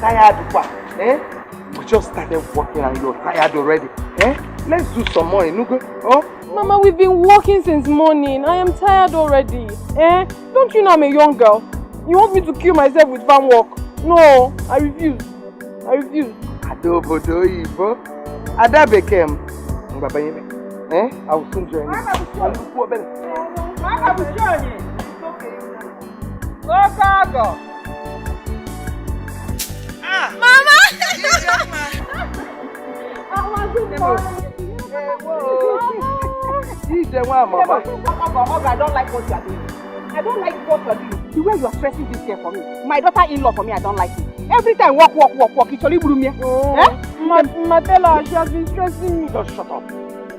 Tired what? Eh? We just started working and you're tired already. Eh? Let's do some more, Nugo. Oh? Mama, we've been working since morning. I am tired already. Eh? Don't you know I'm a young girl? You want me to kill myself with farm work? No, I refuse. I refuse. Adobodo Ibo. Adabekem. Eh? I will soon join you. Mama, will join you. Go. Mama! Mama. I don't like what you are doing. I don't like what you are doing. The way you are stressing this here for me. My daughter-in-law for me, I don't like it. Every time walk, it's only blue me. Matela, she has been stressing me. Just shut up.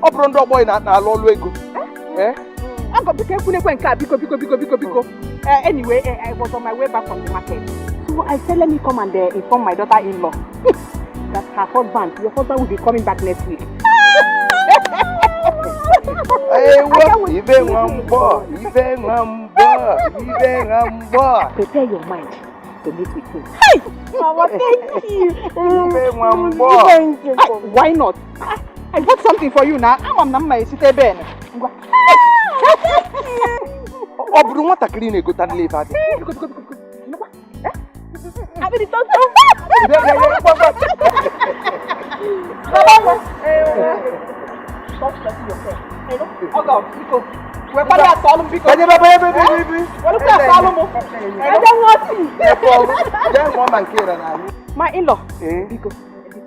Oprondo boy na lolwego. Eh? I'm going to be careful because anyway, I was on my way back from the market. So I said, let me come and inform my daughter-in-law that her husband, your husband will be coming back next week. Hey, what? Even one boy. Prepare your mind to meet with him. Hey! Mama, thank you. Even one boy. Thank you. Why not? I got something for you now. I'm on my city ben. Obru wanta clean go tan leave at. I mean, it's stop stressing yourself. Oh God, Etiko. We're going to solve him because. My in-law. Etiko.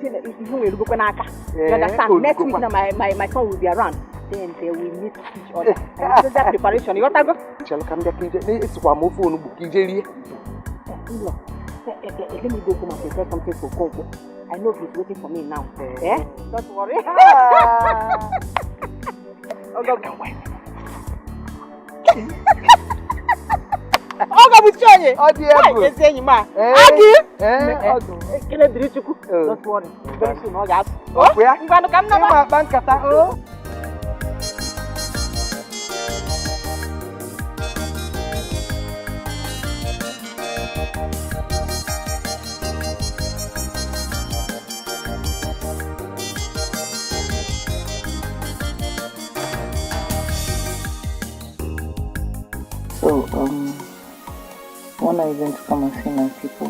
You understand? Next week now my son will be around. Then they will meet each other. And that preparation. You want to go? Shall come back? It's one more phone book. In-law. Let me go home and prepare something for Okonkwo. I know he's waiting for me now. Eh? Don't worry. Oh God. Oh God, with Chinenye. Oh dear. Yes, saying ma. Agi. Don't worry. Very soon, oh yes. Oh, where? I'm going to come now. Bankata. Oh. So, when are you going to come and see my people?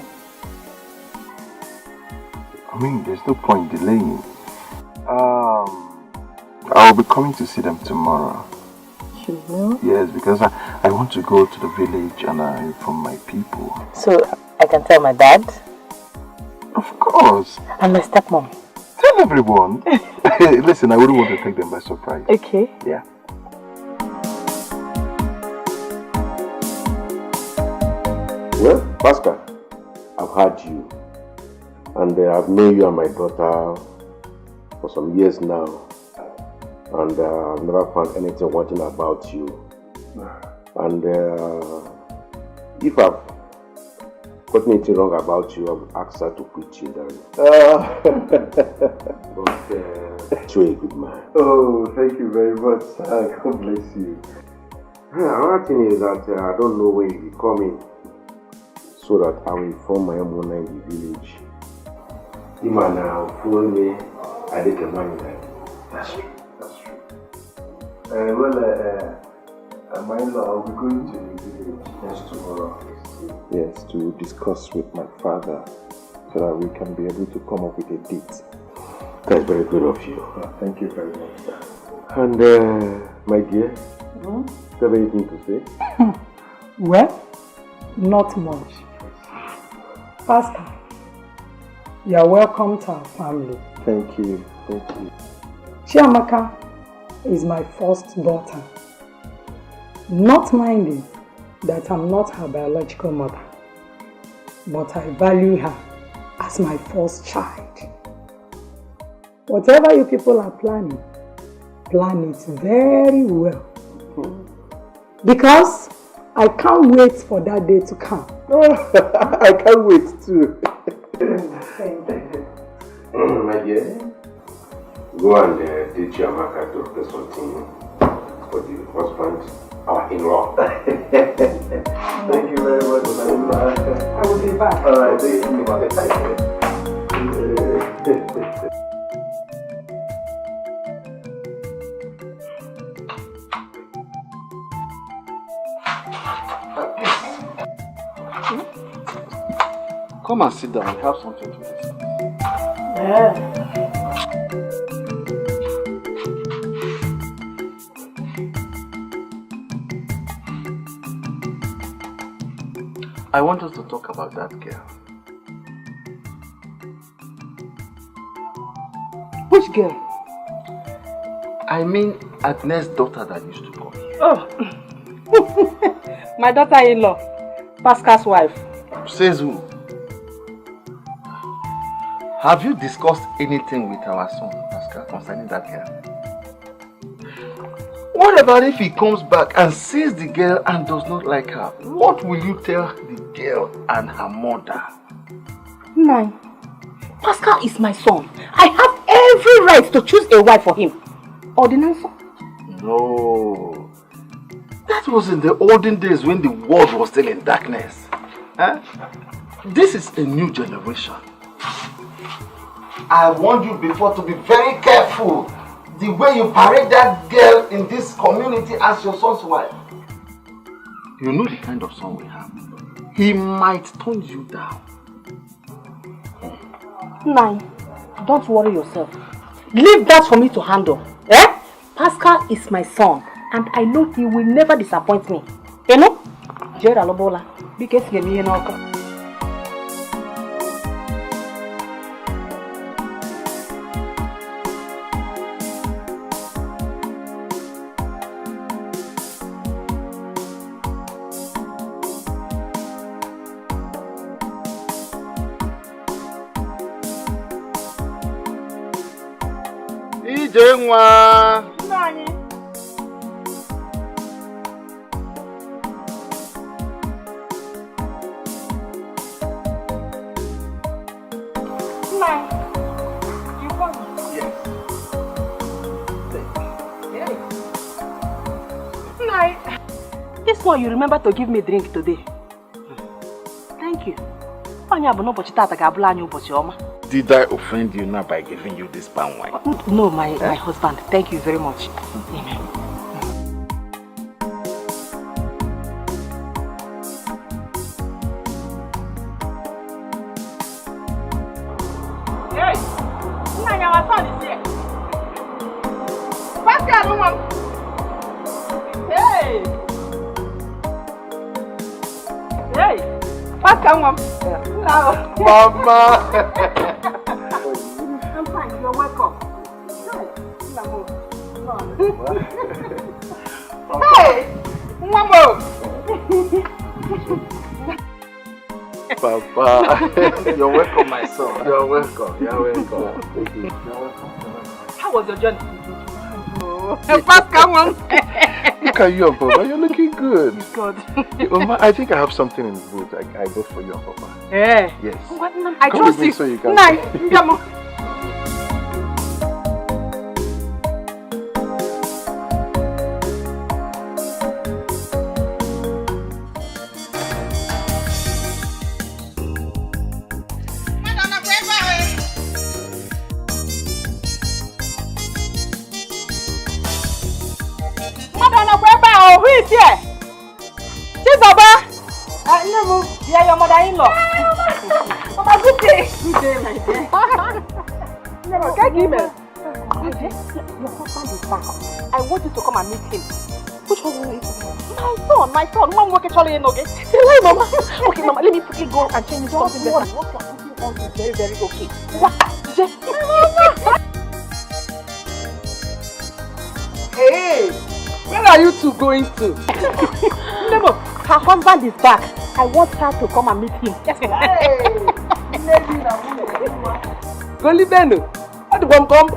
I mean, there's no point delaying. I'll be coming to see them tomorrow. You will? Yes, because I want to go to the village and inform my people. So, I can tell my dad? Of course. And my stepmom? Tell everyone. Listen, I wouldn't want to take them by surprise. Okay. Yeah. Well, Pascal, I've had you, and I've known you and my daughter for some years now, and I've never found anything wanting about you. And if I've got anything wrong about you, I would ask her to quit you then. But you're a good man. Oh, thank you very much, sir. God bless you. Another thing is that I don't know when you'll be coming, so that I will inform my mother in the village. The man will follow me, I take a money. That's true. My in-law, I'll be going to the village next tomorrow. Yes, to discuss with my father, so that we can be able to come up with a date. That's very good of you. Thank you very much, sir. And my dear, do you have anything to say? Well, not much. Pascal, you are welcome to our family. Thank you. Thank you. Chiamaka is my first daughter. Not minding that I'm not her biological mother, but I value her as my first child. Whatever you people are planning, plan it very well. Because I can't wait for that day to come. I can't wait too. My dear, go and teach Amaka to prepare something for the husband our in-law. Thank you very much. I will be back. Alright, thank you. Come and sit down. We have something to discuss. Yeah. I want us to talk about that girl. Which girl? I mean, Agnes' daughter that used to come here. Oh, my daughter-in-law, Pascal's wife. Says who? Have you discussed anything with our son, Pascal, concerning that girl? What about if he comes back and sees the girl and does not like her? What will you tell the girl and her mother? Nine. Pascal is my son. I have every right to choose a wife for him. Ordinance? No. That was in the olden days when the world was still in darkness. Huh? This is a new generation. I warned you before to be very careful the way you parade that girl in this community as your son's wife. You know the kind of son we have. He might turn you down. Nine, don't worry yourself. Leave that for me to handle. Eh? Pascal is my son and I know he will never disappoint me. You know? Jera Lobola, because you know. Ijenwa. Nani? You want me? Yes. Nai. This one you remember to give me drink today. Thank you. Did I offend you now by giving you this palm wine? No, my husband. Thank you very much. Amen. Hey! Nanya, my son is here. Pascal, woman. Hey! Hey! Pascal, woman. Mama! I'm fine, you're welcome. Hey! Mama! Papa, you're welcome, my son. You're welcome. You're welcome. How was your journey? Pascal, woman. Look at you, Papa. You're looking good. God. Mama, I think I have something in the boot. I bought for you, Papa. Hey. Yes. What? I Come trust with me you. so you can. Nice. Come on. Who is here? Chizoba! Nnebe, you are your mother-in-law. Mama, good day. Good day, my dear. Nnebe, can you email? Your husband is back. I want you to come and meet him. Which one is it? My son. Mama, what can you okay? Say hi, Mama. Okay, Mama, let me quickly go and change something better. What you are putting on is very, very okay. What? Just... Hey! Where are you two going to? Nnebe, her husband is back. I want her to come and meet him. Golibeno, what do you come?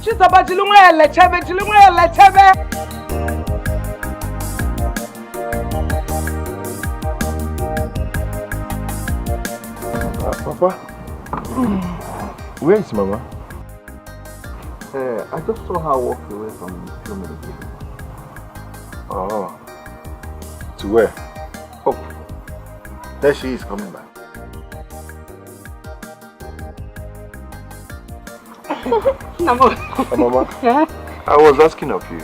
She's about Jilunga Lechebe. Papa, where is Mama? I just saw her walk away from a few minutes ago. Oh, To where? Oh, there she is coming back. Mama, I was asking of you.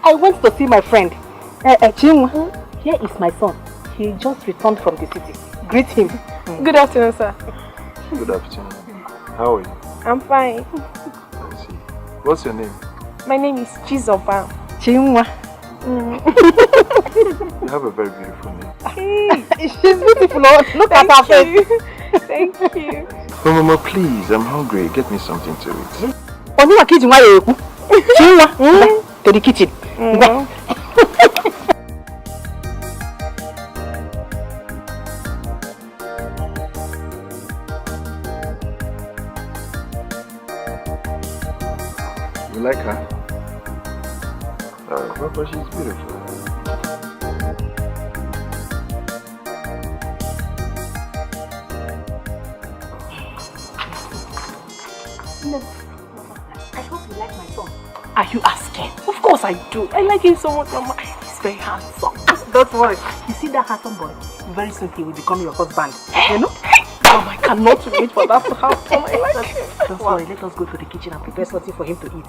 I went to see my friend. Chinenye, here is my son. He just returned from the city. Greet him. Good afternoon, sir. Good afternoon. How are you? I'm fine. I see. What's your name? My name is Chizoba. Chinenye. You have a very beautiful name. Hey, she's beautiful. Look at her face. Thank you. Oh, Mama, please, I'm hungry. Get me something to eat. Chinenye, to the kitchen. You like her? Papa, she's beautiful. I hope you like my son. Are you asking? Of course I do. I like him so much, Mama. He's very handsome. Don't worry. You see that handsome boy? Very soon he will become your husband. You know? Mama, I cannot wait for that to happen. I like him. Don't worry. Let us go to the kitchen and prepare something for him to eat.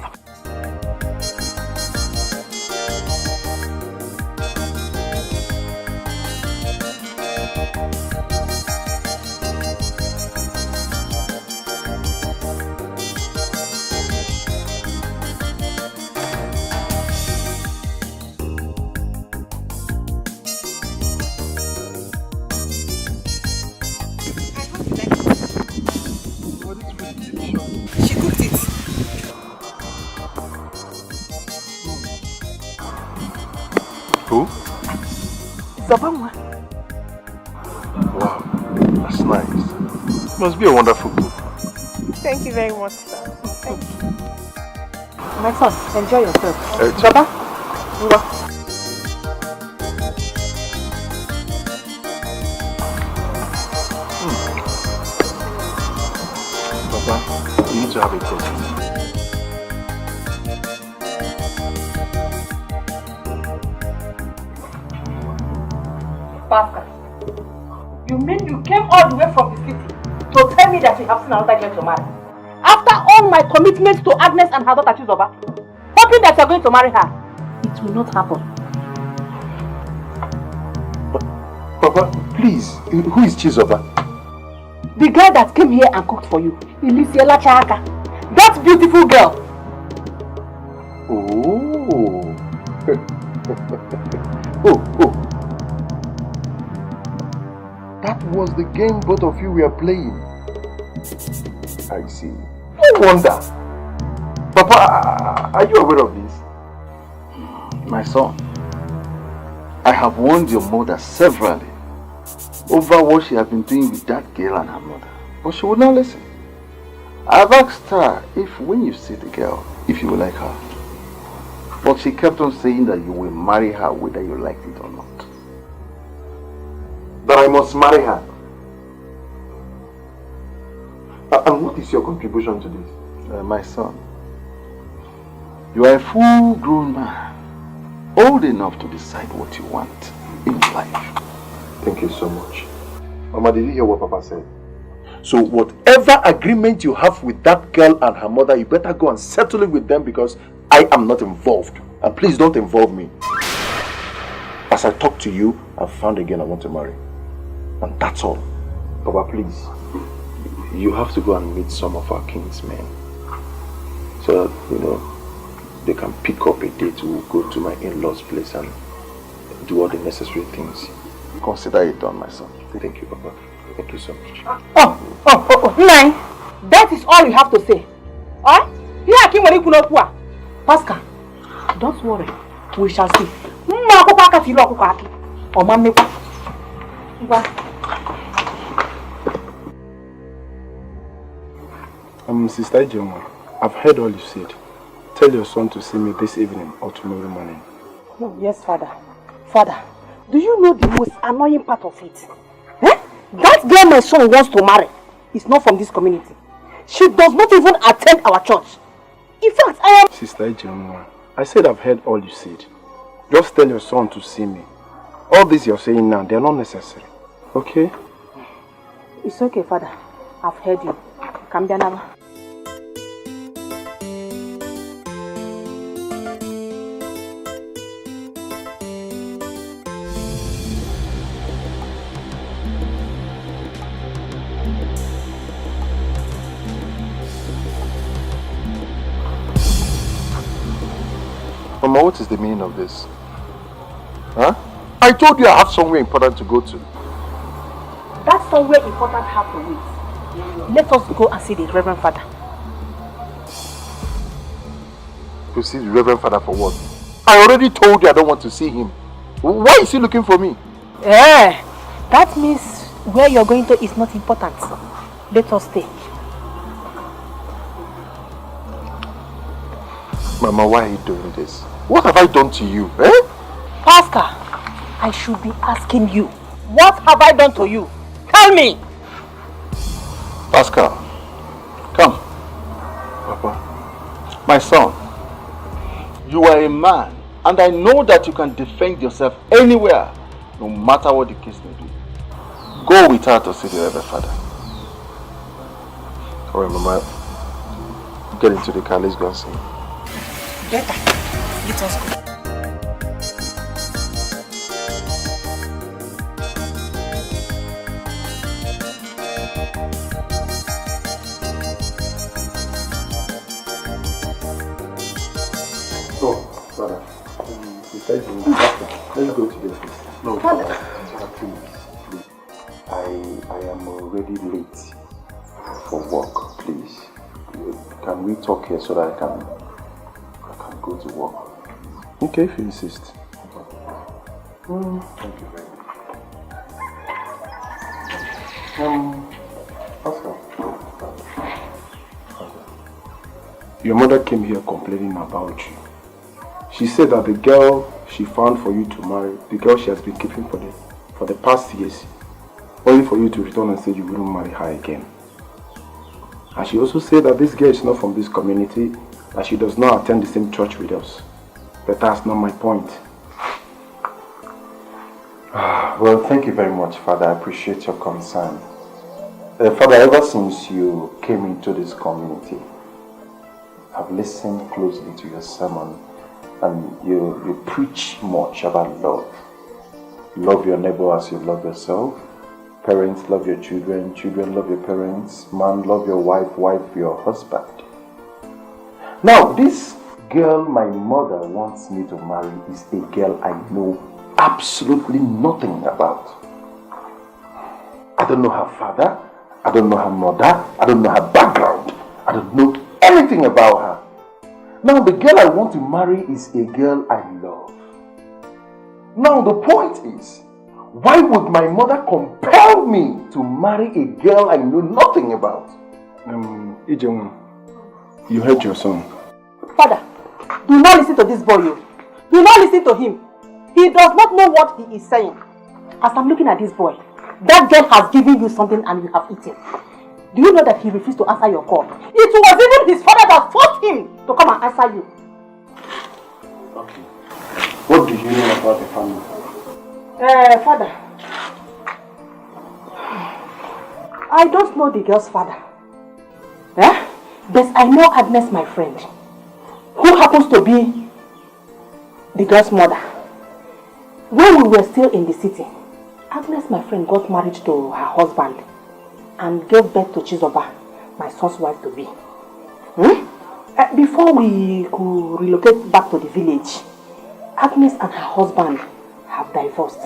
Wow, that's nice. Must be a wonderful book. Thank you very much, sir. Thank you. My son, enjoy yourself. Papa? Papa, you need to have a coffee. Pascal, you mean you came all the way from the city to tell me that you have seen another girl to marry? After all my commitments to Agnes and her daughter Chizoba, hoping that you are going to marry her, it will not happen. Papa, please, who is Chizoba? The girl that came here and cooked for you, Elisiela Chaka. That beautiful girl. Oh. oh. That was the game both of you were playing. I see. No wonder. Papa, are you aware of this? My son, I have warned your mother severally over what she has been doing with that girl and her mother, but she would not listen. I have asked her if when you see the girl, if you will like her, but she kept on saying that you will marry her whether you liked it or not. That I must marry her. And what is your contribution to this? My son, you are a full-grown man, old enough to decide what you want in life. Thank you so much. Mama, did you hear what Papa said? So whatever agreement you have with that girl and her mother, you better go and settle it with them because I am not involved. And please don't involve me. As I talk to you, I've found a girl I want to marry. And that's all. Papa, please. You have to go and meet some of our kinsmen. So that, they can pick up a date to go to my in-laws' place and do all the necessary things. Consider it done, my son. Thank you, Papa. Thank you so much. Nine. That is all you have to say. Pascal, don't worry. We shall see. Sister Ijoma, I've heard all you said. Tell your son to see me this evening or tomorrow morning. Oh, yes, Father. Father, do you know the most annoying part of it? That girl my son wants to marry is not from this community. She does not even attend our church. In fact, I am... Sister Ijoma, I said I've heard all you said. Just tell your son to see me. All this you're saying now, they're not necessary. Okay? It's okay, Father. I've heard you. Come down now. Mama, what is the meaning of this? Huh? I told you I have somewhere important to go to. That's somewhere important have to wait. Let us go and see the Reverend Father. To see the Reverend Father for what? I already told you I don't want to see him. Why is he looking for me? That means where you're going to is not important. Let us stay. Mama, why are you doing this? What have I done to you? Pascal, I should be asking you. What have I done to you? Tell me! Pascal, come. Papa. My son, you are a man, and I know that you can defend yourself anywhere, no matter what the case may be. Go with her to see the Reverend Father. Alright, Mama. Get into the car, let's go and see him. Better. Let us go. Father, let's go to the office. No, Father, please. I am already late for work, please. Can we talk here so that I can go to work? Okay, if you insist. Thank you very much. Pascal. Your mother came here complaining about you. She said that the girl she found for you to marry, the girl she has been keeping for the past years, only for you to return and say you wouldn't marry her again. And she also said that this girl is not from this community, that she does not attend the same church with us. But that's not my point. Well, thank you very much, Father. I appreciate your concern. Father, ever since you came into this community, I've listened closely to your sermon. And you preach much about love. Love your neighbor as you love yourself. Parents love your children. Children love your parents. Man love your wife. Wife your husband. Now, this girl my mother wants me to marry is a girl I know absolutely nothing about. I don't know her father. I don't know her mother. I don't know her background. I don't know anything about her. Now, the girl I want to marry is a girl I love. Now, the point is, why would my mother compel me to marry a girl I know nothing about? Ijeon, you heard your son. Father, do not listen to this boy. Do not listen to him. He does not know what he is saying. As I'm looking at this boy, that girl has given you something and you have eaten. Do you know that he refused to answer your call? It was even his father that forced him to come and answer you. Okay. What do you know about the family? Father, I don't know the girl's father. But I know Agnes, my friend, who happens to be the girl's mother. When we were still in the city, Agnes, my friend, got married to her husband and gave birth to Chizoba, my son's wife to be. Before we could relocate back to the village, Agnes and her husband have divorced.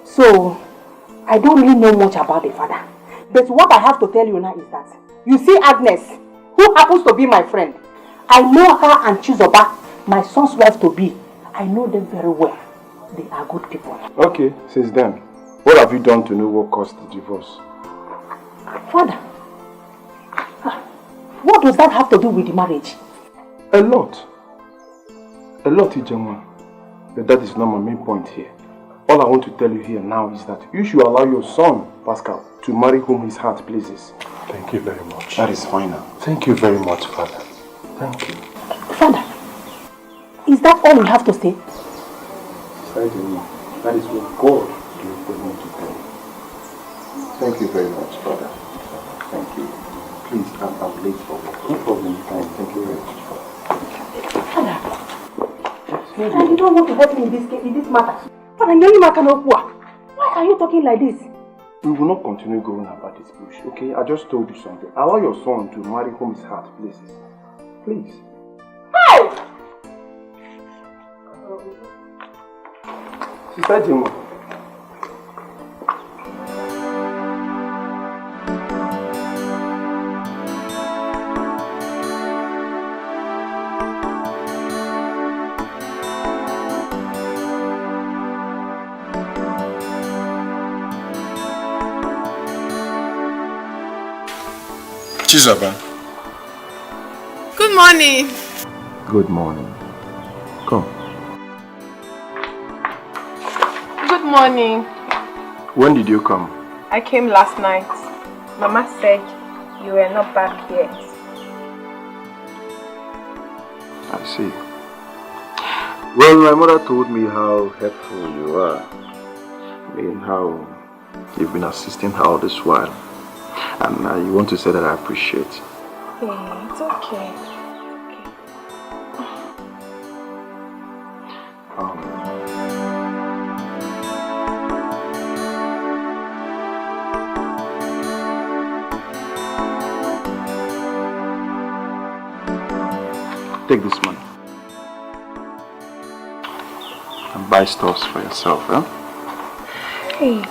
So, I don't really know much about the father. But what I have to tell you now is that, you see Agnes, who happens to be my friend, I know her and Chizoba, my son's wife to be. I know them very well. They are good people. Okay, since then, what have you done to know what caused the divorce? Father, what does that have to do with the marriage? A lot. A lot, Ijeon. But that is not my main point here. All I want to tell you here now is that you should allow your son, Pascal, to marry whom his heart pleases. Thank you very much. That is final. Thank you very much, Father. Thank you. Father, is that all you have to say? That is what God gave for me to tell you. Thank you very much, Father. Thank you. Please, I'm late for work. No problem. Thank you very much, Father. Father, you don't want to help me in this matter. Father, why are you talking like this? We will not continue going about this bush, okay? I just told you something. Allow your son to marry whom his heart pleases. Please. Hey! Sister Jimo. Chizaba. Good morning. Good morning. Come. Good morning. When did you come? I came last night. Mama said you were not back yet. I see. Well, my mother told me how helpful you are. I mean, how you've been assisting her all this while. And you want to say that I appreciate. Hey, it's okay. Take this money and buy stuffs for yourself, huh? Hey,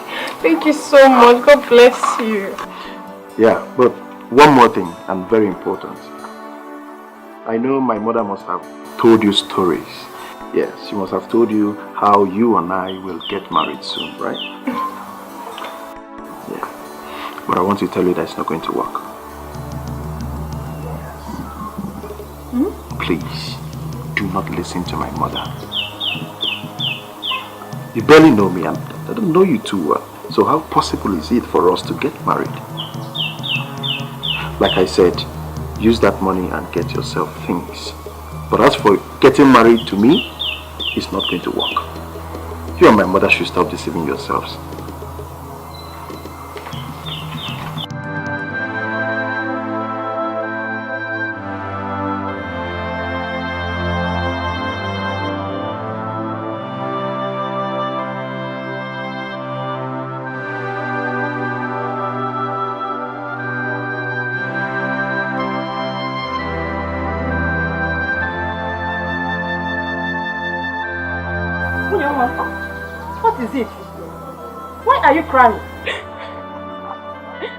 thank you so much. God bless you. Yeah, but one more thing, and very important. I know my mother must have told you stories. Yes, she must have told you how you and I will get married soon, right? Yeah, but I want to tell you that it's not going to work. Please, do not listen to my mother. You barely know me, and I don't know you too well. So how possible is it for us to get married? Like I said, use that money and get yourself things. But as for getting married to me, it's not going to work. You and my mother should stop deceiving yourselves. What is it? Why are you crying?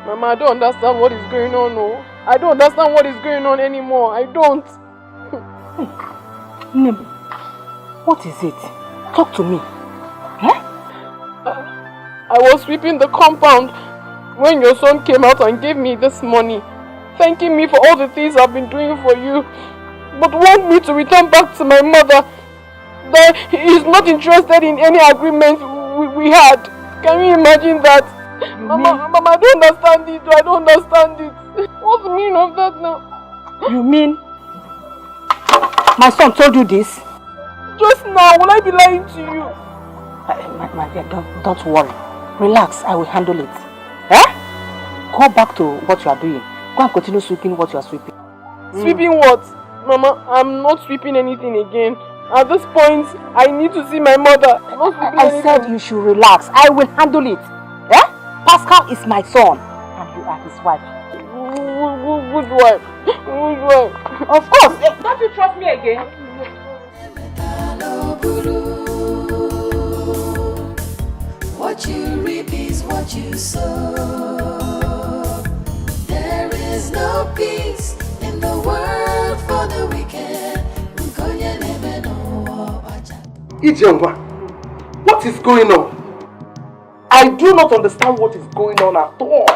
Mama, I don't understand what is going on. No. I don't understand what is going on anymore. I don't. Nnebe, what is it? Talk to me. Eh? I was sweeping the compound when your son came out and gave me this money, thanking me for all the things I've been doing for you, but want me to return back to my mother. That he is not interested in any agreement we had. Can you imagine that? Mama, I don't understand it. I don't understand it. What's the meaning of that now? You mean my son told you this? Just now, will I be lying to you? My dear, don't worry. Relax, I will handle it. Eh? Go back to what you are doing. Go and continue sweeping what you are sweeping. Sweeping what? Mama, I'm not sweeping anything again. At this point, I need to see my mother. I said you should relax. I will handle it. Eh? Pascal is my son, and you are his wife. Good wife. Good wife. Of course. Don't you trust me again? What you reap is what you sow. There is no peace in the world for the wicked. Ijengwa, what is going on? I do not understand what is going on at all.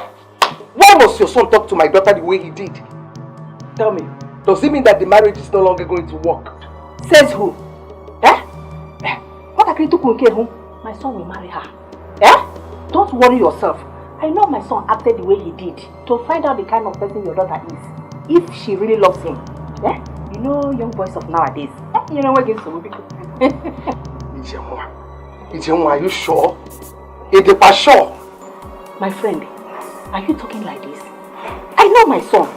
Why must your son talk to my daughter the way he did? Tell me, does it mean that the marriage is no longer going to work? Says who? Eh? What are you doing? My son will marry her. Eh? Don't worry yourself. I know my son acted the way he did to find out the kind of person your daughter is. If she really loves him. Eh? You know young boys of nowadays. You know what gives them because Are you sure? It's sure. My friend, are you talking like this? I know my son.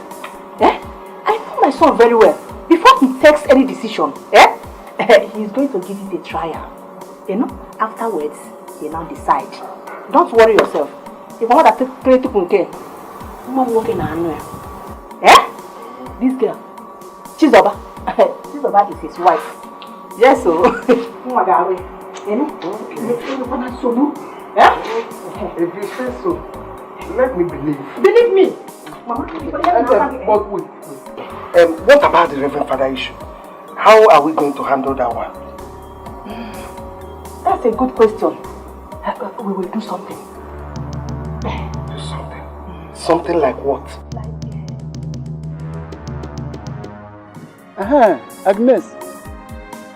Eh? I know my son very well. Before he takes any decision, he's going to give it a trial. You know, afterwards, he now decide. Don't worry yourself. If I want to take to Punke, I'm not working on her. This girl, Chizoba. Chizoba is his wife. Yes, so. You know? If you say so, let me believe. Believe me. Mama, but wait. What about the Reverend Father issue? How are we going to handle that one? That's a good question. We will do something. Do something? Something like what? Agnes,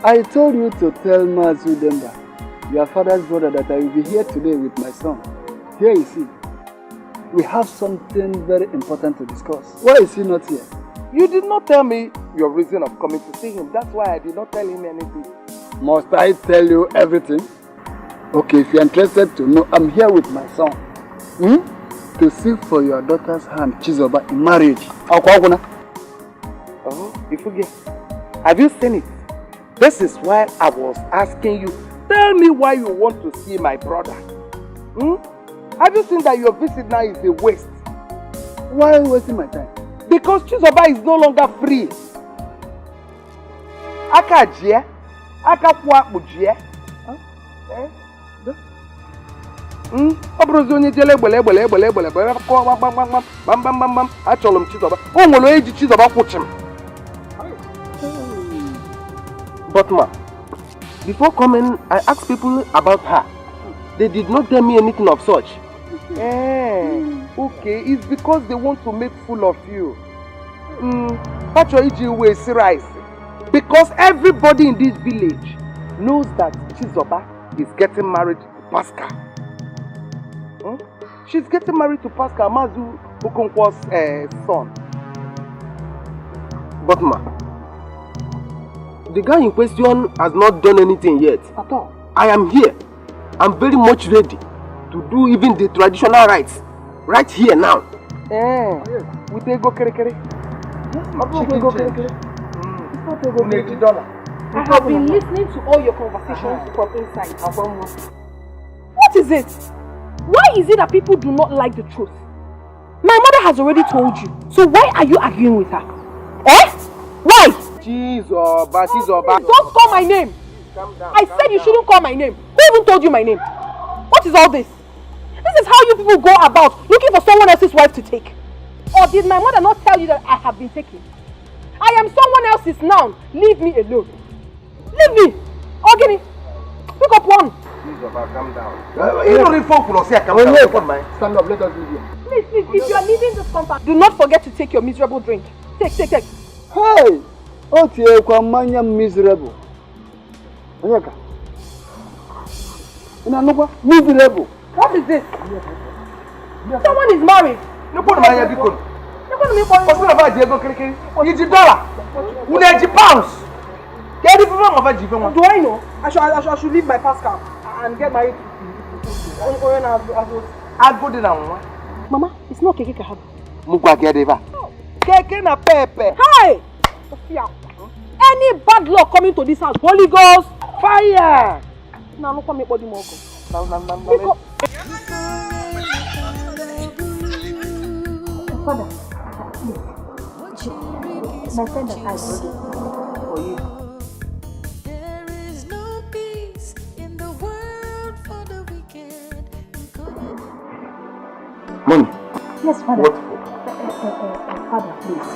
I told you to tell Mazu Demba, your father's brother, that I will be here today with my son. Here is he. We have something very important to discuss. Why is he not here? You did not tell me your reason of coming to see him. That's why I did not tell him anything. Must I tell you everything? Okay, if you're interested to know, I'm here with my son. To seek for your daughter's hand, Chizoba, in marriage. Oh, Ifuge, have you seen it? This is why I was asking you, tell me why you want to see my brother. Have you seen that your visit now is a waste? Why are you wasting my time? Because Chizoba is no longer free. Aka jie, aka puakpu jie. Obrozo onye jele egbele bam achọrọ m Chizoba. O nwere eji Chizoba kwụchim. But ma, before coming, I asked people about her. They did not tell me anything of such. Okay, it's because they want to make fool of you. Because everybody in this village knows that Chizoba is getting married to Pascal. She's getting married to Pascal, Mazu Okonkwo's son. But ma, the guy in question has not done anything yet. At all. I am here. I'm very much ready to do even the traditional rites right here now. With Ego Kerekere. I have been listening to all your conversations from inside. What is it? Why is it that people do not like the truth? My mother has already told you. So why are you arguing with her? Why? Don't call my name. I said you shouldn't call my name. Who even told you my name? What is all this? This is how you people go about looking for someone else's wife to take. Or did my mother not tell you that I have been taken? I am someone else's now. Leave me alone. Leave me. Ogini, pick up one. Calm down. Stand up, let us leave here. Please, if you are leaving this compound, do not forget to take your miserable drink. Take. Hey! Otie kwa manya miserable. Onyeka. Miserable. What is this? Someone is married. Do I know? I should leave my Pascal and get married to Mama, it's not Keke Kahab. Keke na pepe. Hey! Any bad luck coming to this house, Holy Ghost, fire! Now look at me body more. Father, my friend that I brought for you. There is no peace in the world for the wicked. Mommy. Yes, Father. What? Father, please.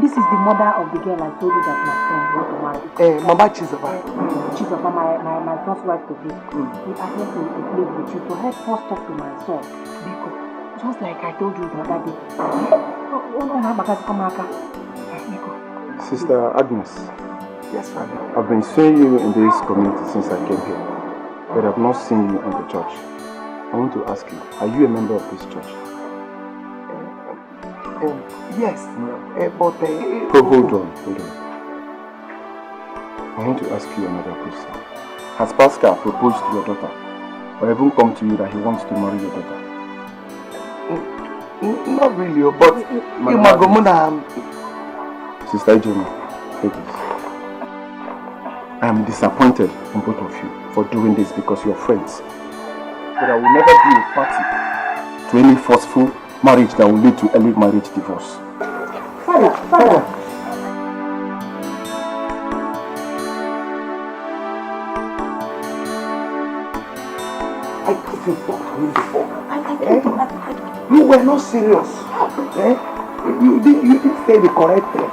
This is the mother of the girl I told you that my friend want to marry. Mama Chizoba. Chizoba, my first wife to be. We are here to play with you to help us talk to my son. Because just like I told you the other day. Sister Agnes. Yes, Father. I've been seeing you in this community since I came here, but I've not seen you in the church. I want to ask you, are you a member of this church? Yes, but... hold on. I want to ask you another question. Has Pascal proposed to your daughter? Or even come to you that he wants to marry your daughter? Not really, but Sister Ijoma, take this. I am disappointed in both of you for doing this because you're friends. But I will never be a party to any forceful marriage that will lead to early marriage divorce. Father. I thought you talked to him before. You were not serious. You didn't say the correct thing.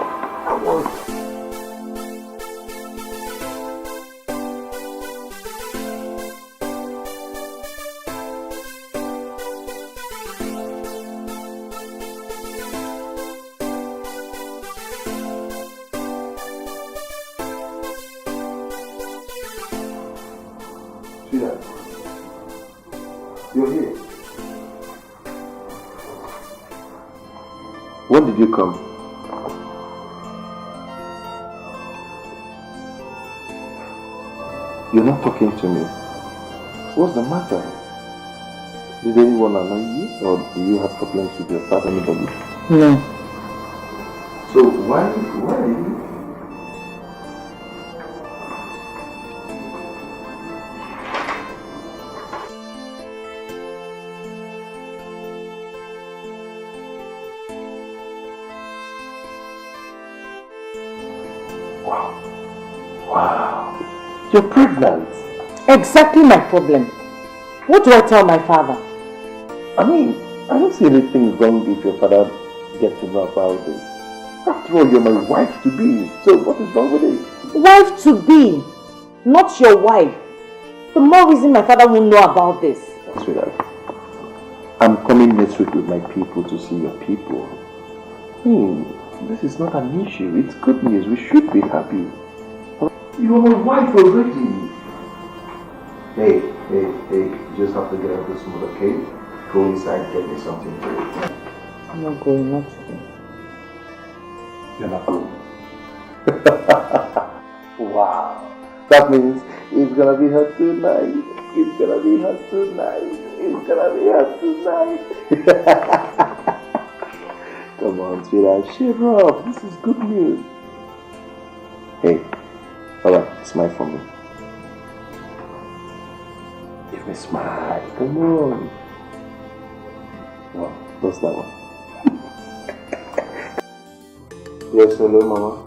You're here. When did you come? You're not talking to me. What's the matter? Did anyone annoy you? Or do you have problems with your father, anybody? No. So why are you? Wow. You're pregnant. Exactly my problem. What do I tell my father? I mean, I don't see anything wrong if your father gets to know about this. After all, you're my wife-to-be. So what is wrong with it? Wife-to-be, not your wife. The more reason my father won't know about this. Sweetheart, I'm coming next week with my people to see your people. This is not an issue. It's good news. We should be happy. You're my wife already. Hey, you just have to get out of this mood, okay? Go inside, get me something to eat. I'm not going, not today. You're not going? Wow. That means it's gonna be hot tonight. It's gonna be hot tonight. It's gonna be hot tonight. Come on, sweetheart, cheer up. This is good news. Hey, alright, smile for me. Give me a smile. Come on. Oh, what's that one? Yes, hello, Mama.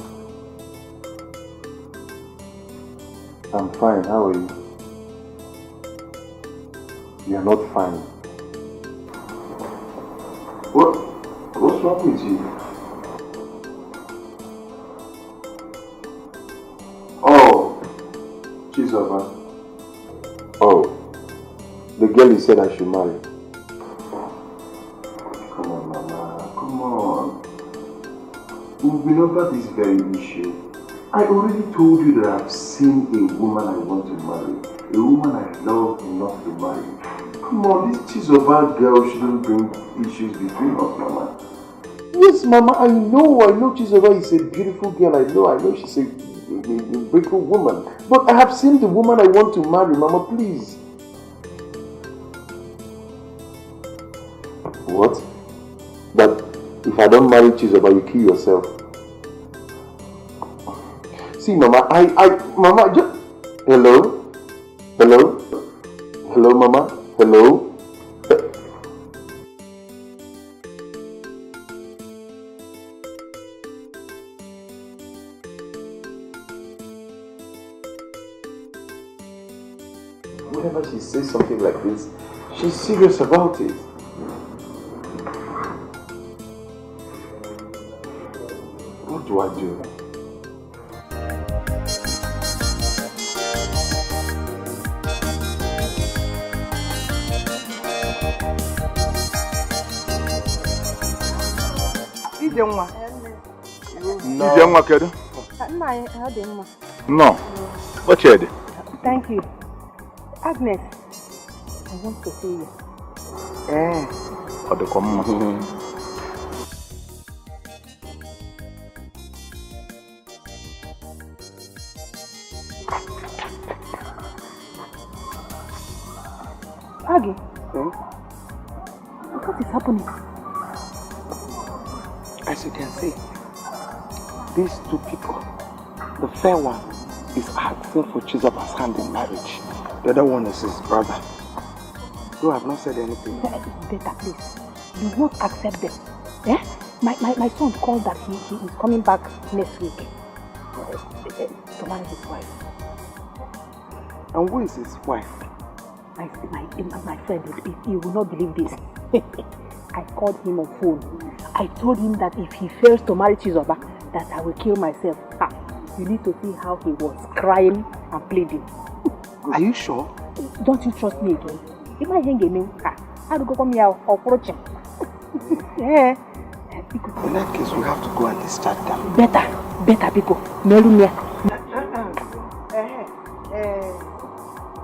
I'm fine. How are you? You're not fine. What's wrong with you? Oh, Jesus. Oh, the girl you said I should marry. Come on, Mama. Come on. We've been over this very issue. I already told you that I've seen a woman I want to marry. A woman I love enough to marry. Come on, this Chizoba girl shouldn't bring issues between us, Mama. Yes, Mama, I know Chizoba is a beautiful girl. I know she's a beautiful woman. But I have seen the woman I want to marry, Mama, please. What? That if I don't marry Chizoba, you kill yourself. See, Mama, Mama, just... Hello? Hello? Hello, Mama? Hello? Whenever she says something like this, she's serious about it. What do I do? No. What's it? Thank you. Agnes, I want to see you. Agi, what is happening? As you can see, these two people, the fair one is asking for Chizoba's hand in marriage. The other one is his brother. You have not said anything. Better, please. Do not accept them. Eh? My son called that he is coming back next week to marry his wife. And who is his wife? My friend, you will not believe this. I called him on phone. I told him that if he fails to marry Chizoba, that I will kill myself. You need to see how he was crying and pleading. Are you sure? Don't you trust me again? If I hang him, I will go come here or approach him. Yeah. In that case, we have to go and discharge them. Better, Biko. Melumia.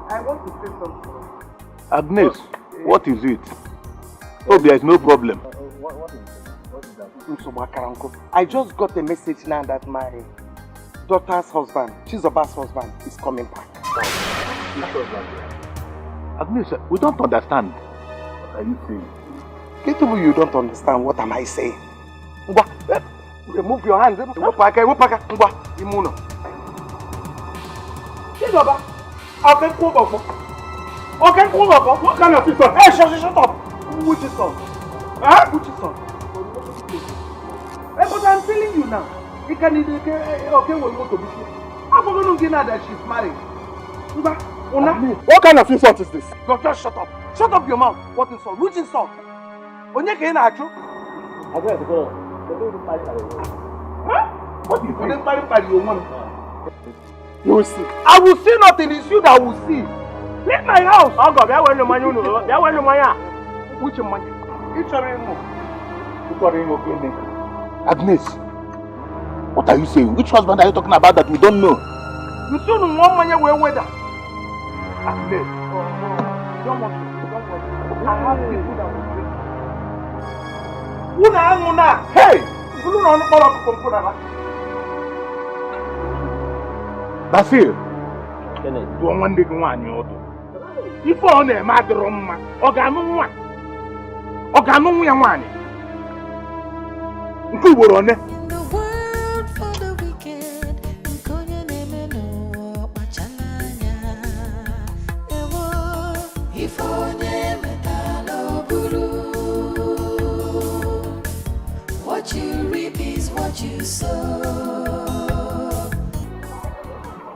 I want to say something. Agnes, what is it? Oh, there is no problem. What is that? I just got a message now that my daughter's husband, Chizoba's husband, is coming back. Agnes, we don't understand. What are you saying? Get you don't understand. What am I saying? Remove your hand. Chizoba, Okonkwo. What kind of people? Hey, shut up! Which is son? Huh? Which is son? Hey, but I'm telling you now. You can okay, we'll go to business. I'm going to get that she's married. What kind of insult is this? Just shut up. Shut up your mouth. What insult? Which insult? Onye ke na achu? Huh? What is it? You will see. I will see nothing. It's you that will see. Leave my house. Oh God, which money? Agnes, what are you saying? Which husband are you talking about that we don't know? You soon one money where weather. Agnes, don't want to. I have people that will bring. Una. Hey, you don't know all of the Basil, do one day go on your door. If only a matter of man, Oganu one. Who were on it? The world for the wicked, Chinenye no Chinenye. If only metalo buru, what you reap is what you sow.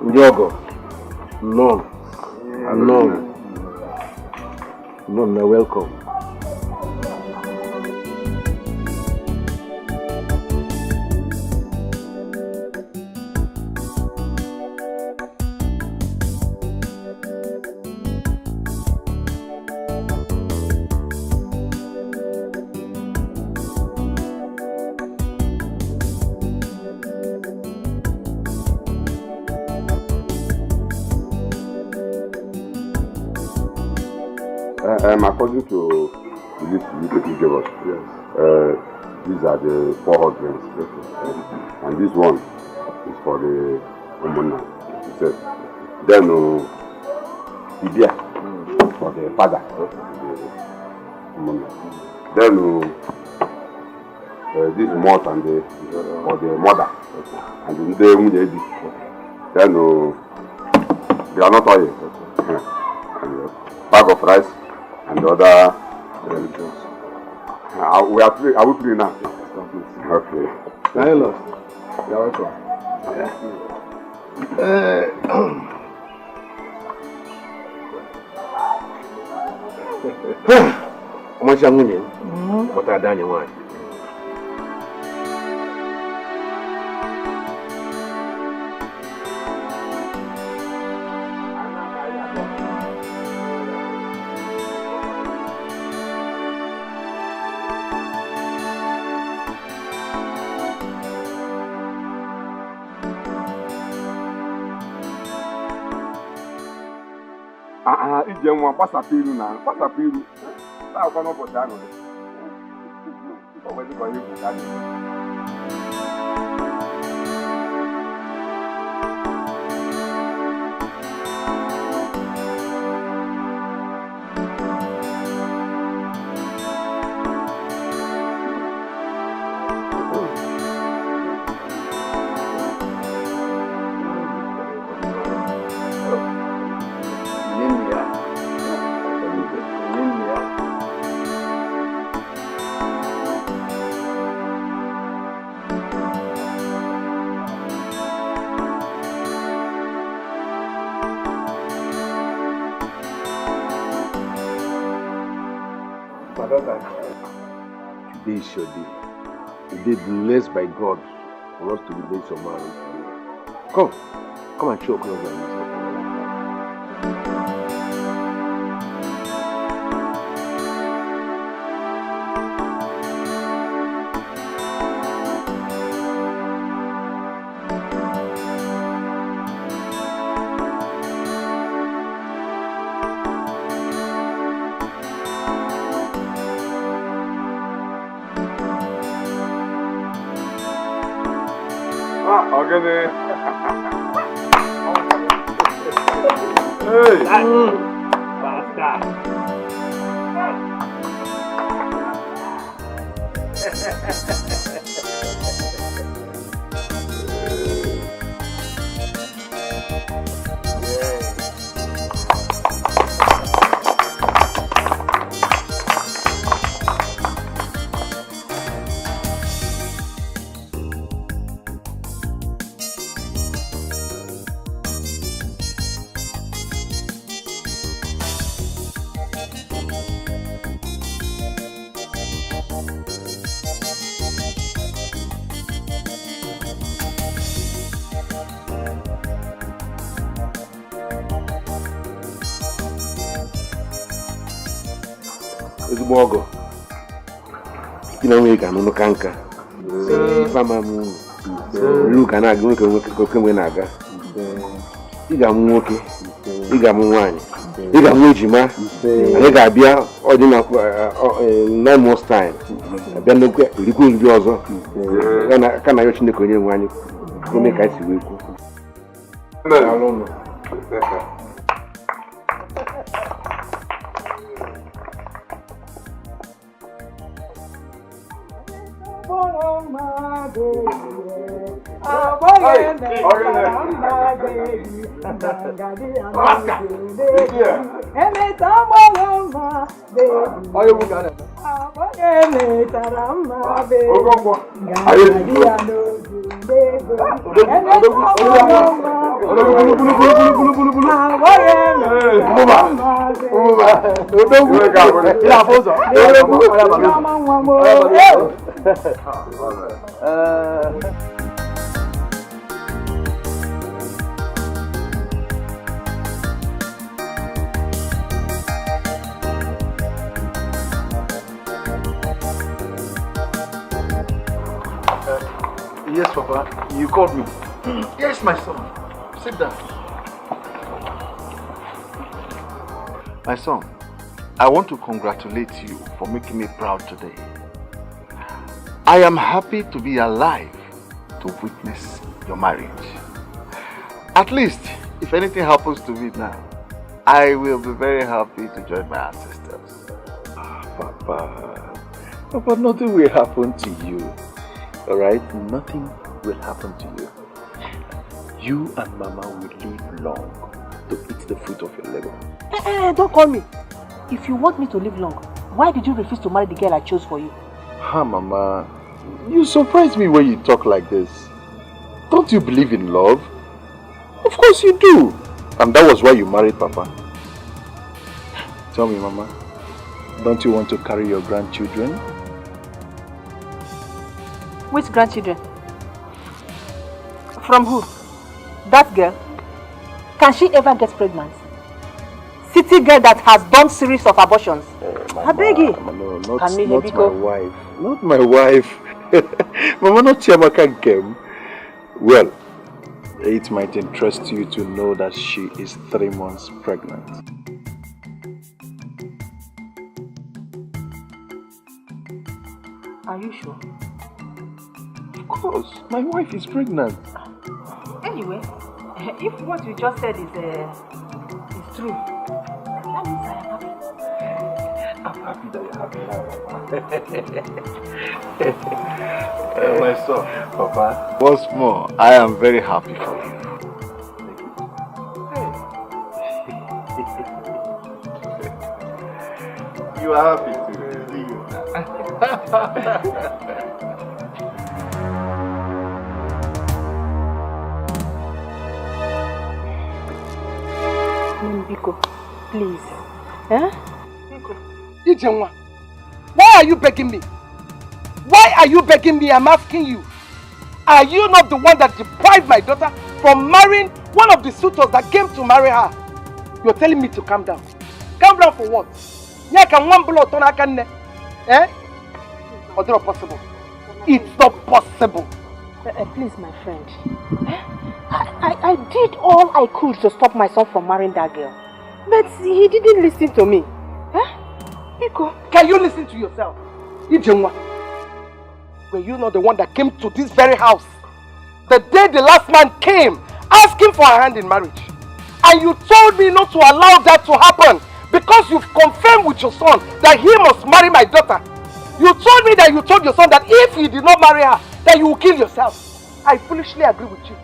Yogo, no, welcome. According to the list you gave us, yes. These are the 4 husbands, and this one is for the Omona. Then Ibia for the father, then this Mort and for the mother, and the Nnebe. Then they are not oil, and bag of rice. And the other religions. Are we free now? Okay. Hello. You're welcome. What are done you want? Ije nwa gbasapụ iru na gbasapụ iru na-akwa n'ụbọchị ahụ o wee dịka onye kwuta dị Today is your day. A day blessed by God for us to be made some marriage today. Come and show close on yourself. Hey! Pascal! Bogo. You know, we can look anchor. Mama moon. Look and I look at Naga. You got Moki. You got Mwani. You got Mujima. You got Bia or 9 months time. Then look at the good Jozo. And I can't watch the Korean one. You make I see. I don't know. Yes, Papa, you called me. Yes, my son. Sit down. My son, I want to congratulate you for making me proud today. I am happy to be alive to witness your marriage. At least, if anything happens to me now, I will be very happy to join my ancestors. Papa, nothing will happen to you. Alright? Nothing will happen to you. You and Mama will live long to eat the fruit of your labor. Don't call me. If you want me to live long, why did you refuse to marry the girl I chose for you? Mama, you surprise me when you talk like this. Don't you believe in love? Of course you do. And that was why you married Papa. Tell me, Mama, don't you want to carry your grandchildren? Which grandchildren? From who? That girl? Can she ever get pregnant? City girl that has done series of abortions. I beg you. No, not my wife. Not my wife. Mama, not Chiamaka Kem. Well, it might interest you to know that she is 3 months pregnant. Are you sure? Of course, my wife is pregnant. Anyway, if what you just said is true, that means I am happy. I'm happy that you're happy. My son, Papa. once more, I am very happy for you. You are happy to see you. Biko, please. Eh? Ichenwa, Why are you begging me? Why are you begging me? I'm asking you. Are you not the one that deprived my daughter from marrying one of the suitors that came to marry her? You're telling me to calm down. Calm down for what? Eh? Or is it not possible? It's not possible. Please, my friend. I did all I could to stop my son from marrying that girl. But he didn't listen to me. Can you listen to yourself? Were you not the one that came to this very house the day the last man came asking for a hand in marriage? And you told me not to allow that to happen because you've confirmed with your son that he must marry my daughter. You told me that you told your son that if he did not marry her, that you will kill yourself. I foolishly agree with you.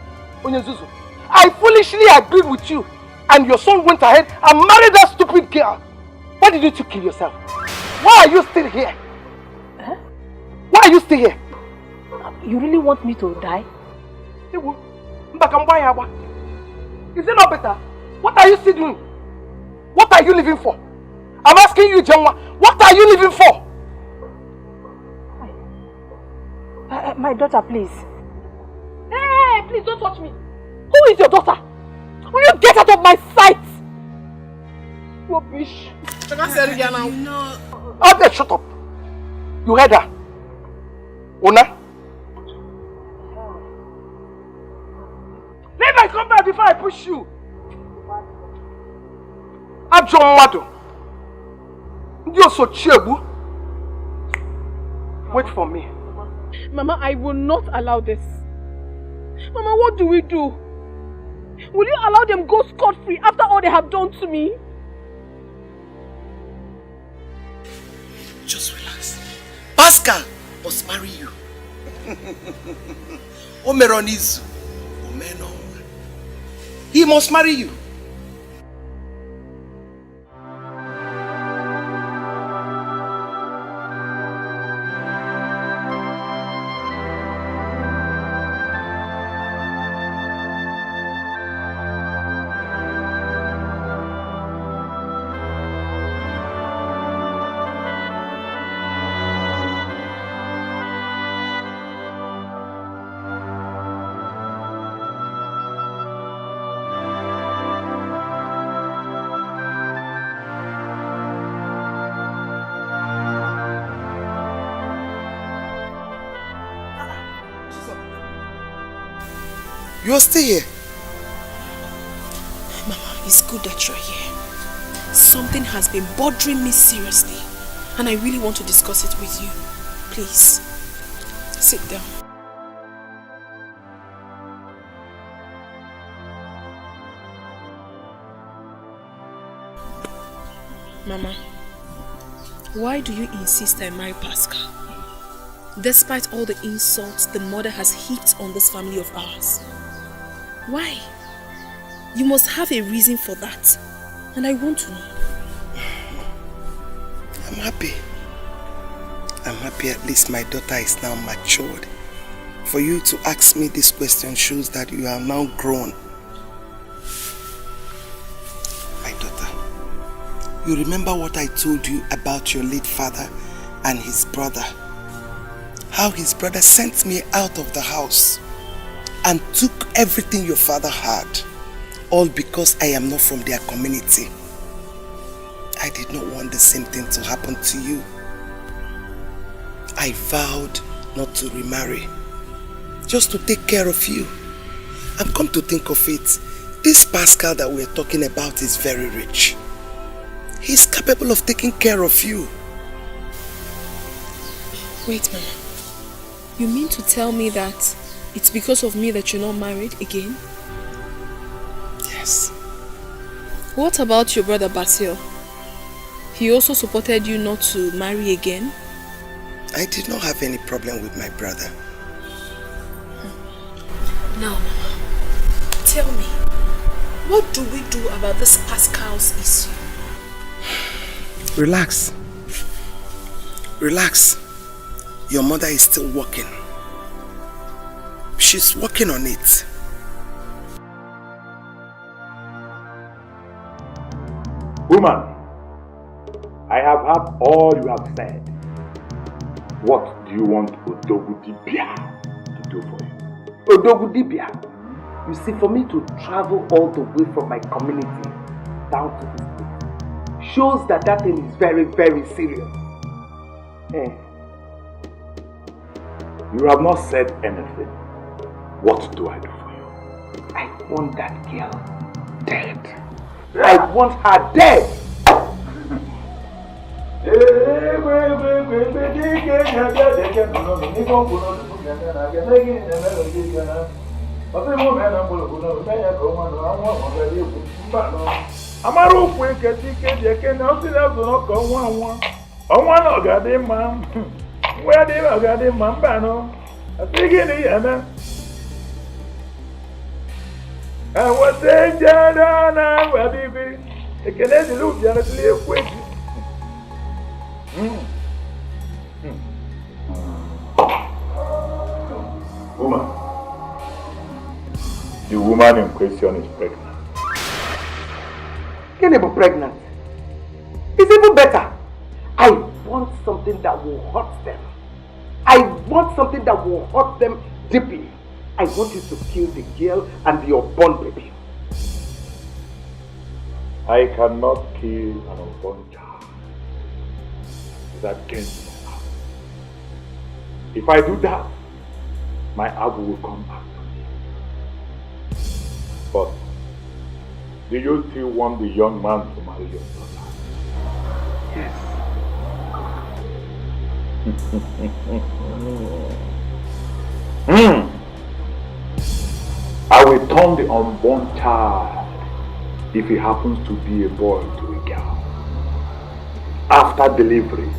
Onyezuzu, I foolishly agreed with you. And your son went ahead and married that stupid girl. Why did you kill yourself? Why are you still here? Huh? Why are you still here? You really want me to die? Is it not better? What are you still doing? What are you living for? I'm asking you, Jenwa, what are you living for? My daughter, please. Hey, please don't touch me. Who is your daughter? Will you get out of my sight? Rubbish. Abia, shut up. You heard her. Una? Let me come back before I push you. Abjom Mado. You're so cheerful. Wait for me. Mama, I will not allow this. Mama, what do we do? Will you allow them go scot-free after all they have done to me? Just relax. Pascal must marry you. Omeronizu. Omeno. He must marry you. You're still here. Mama, it's good that you're here. Something has been bothering me seriously, and I really want to discuss it with you. Please, sit down. Mama, why do you insist I marry Pascal? Despite all the insults the mother has heaped on this family of ours. Why? You must have a reason for that. And I want to know. I'm happy. I'm happy at least my daughter is now matured. For you to ask me this question shows that you are now grown. My daughter, you remember what I told you about your late father and his brother? How his brother sent me out of the house and took everything your father had, all because I am not from their community. I did not want the same thing to happen to you. I vowed not to remarry, just to take care of you. And come to think of it, this Pascal that we're talking about is very rich. He's capable of taking care of you. Wait, Mama. You mean to tell me that it's because of me that you're not married again? Yes. What about your brother Basil? He also supported you not to marry again? I did not have any problem with my brother. Now, Mama, tell me, what do we do about this Pascal's issue? Relax. Relax. Your mother is still working. She's working on it. Woman, I have heard all you have said. What do you want Odogudibia to do for you? Odogudibia? You see, for me to travel all the way from my community down to this place shows that that thing is very, very serious. You have not said anything. What do I do for you? I want that girl dead. I want her dead. Woman, the woman in question is pregnant. Nnebe pregnant? It's even better. I want something that will hurt them. I want something that will hurt them deeply. I want you to kill the girl and the unborn baby. I cannot kill an unborn child. It's against my heart. If I do that, my Abu will come back to me. But do you still want the young man to marry your daughter? Yes. I will turn the unborn child, if he happens to be a boy, to a girl. After delivery,